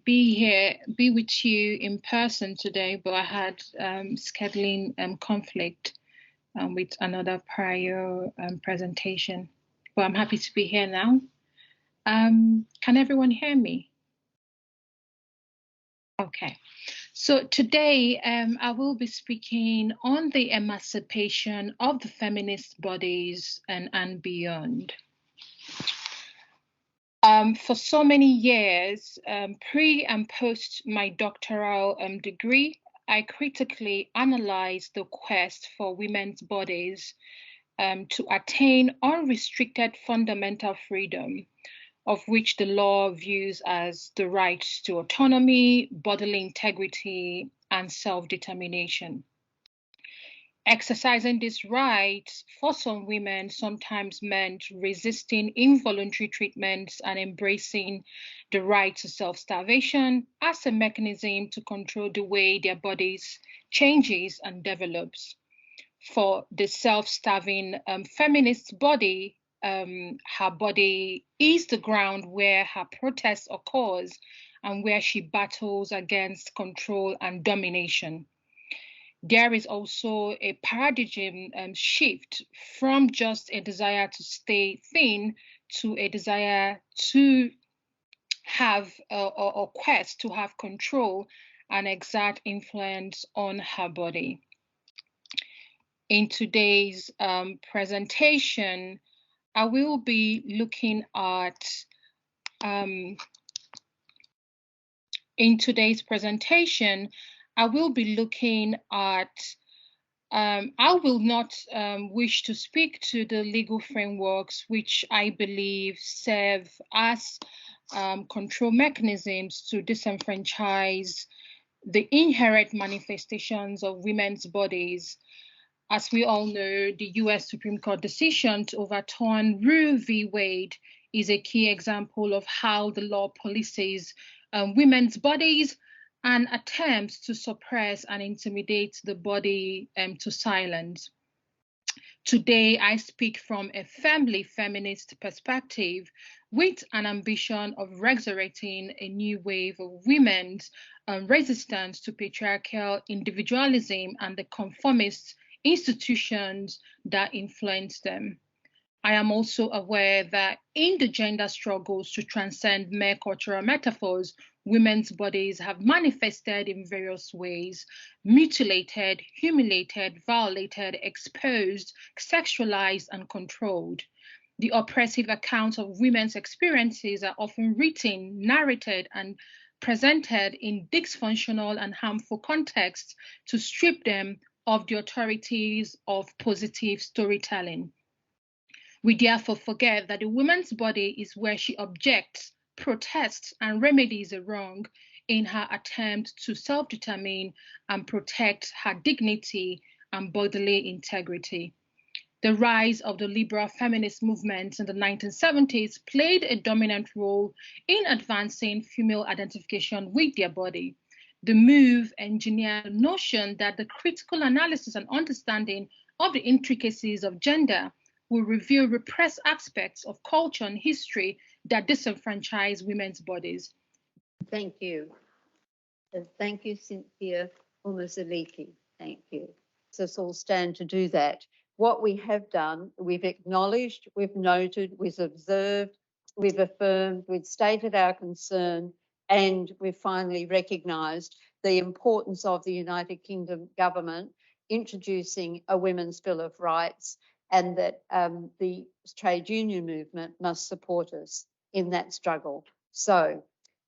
S17: be with you in person today, but I had scheduling conflict with another prior presentation. But I'm happy to be here now. Can everyone hear me? Okay. So today I will be speaking on the emancipation of the feminist bodies and beyond. For so many years, pre and post my doctoral degree, I critically analyzed the quest for women's bodies to attain unrestricted fundamental freedom, of which the law views as the right to autonomy, bodily integrity, and self-determination. Exercising this right for some women sometimes meant resisting involuntary treatments and embracing the right to self-starvation as a mechanism to control the way their bodies changes and develops. For the self-starving feminist body, her body is the ground where her protest occurs and where she battles against control and domination. There is also a paradigm shift from just a desire to stay thin to a desire to have or quest to have control and exert influence on her body. In today's presentation, I will be looking at I will not wish to speak to the legal frameworks which I believe serve as control mechanisms to disenfranchise the inherent manifestations of women's bodies. As we all know, the US Supreme Court decision to overturn Roe v. Wade is a key example of how the law polices women's bodies and attempts to suppress and intimidate the body to silence. Today, I speak from a firmly feminist perspective with an ambition of resurrecting a new wave of women's resistance to patriarchal individualism and the conformist institutions that influence them. I am also aware that in the gender struggles to transcend mere cultural metaphors, women's bodies have manifested in various ways, mutilated, humiliated, violated, exposed, sexualized, and controlled. The oppressive accounts of women's experiences are often written, narrated, and presented in dysfunctional and harmful contexts to strip them of the authorities of positive storytelling. We therefore forget that the woman's body is where she objects, protests, and remedies a wrong in her attempt to self-determine and protect her dignity and bodily integrity. The rise of the liberal feminist movements in the 1970s played a dominant role in advancing female identification with their body. The move engineered the notion that the critical analysis and understanding of the intricacies of gender will reveal repressed aspects of culture and history that disenfranchise women's bodies.
S1: Thank you. Thank you, Cynthia Umezulike. Thank you. So let's all stand to do that. What we have done, we've acknowledged, we've noted, we've observed, we've affirmed, we've stated our concern, and we've finally recognised the importance of the United Kingdom government introducing a Women's Bill of Rights, and that the trade union movement must support us in that struggle. So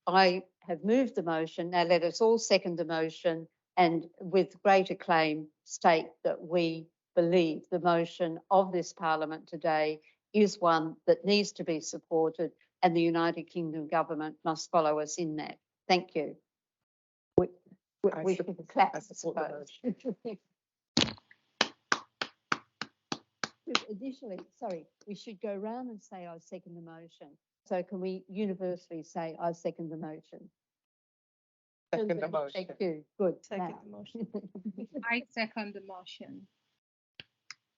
S1: I have moved the motion. Now let us all second the motion and with great acclaim state that we believe the motion of this Parliament today is one that needs to be supported, and the United Kingdom government must follow us in that. Thank you. We should clap, I suppose. Additionally, sorry, we should go round and say I second the motion. So can we universally say I second the motion?
S5: Second the motion.
S1: Thank you. Good.
S11: Second the motion.
S17: I second the motion.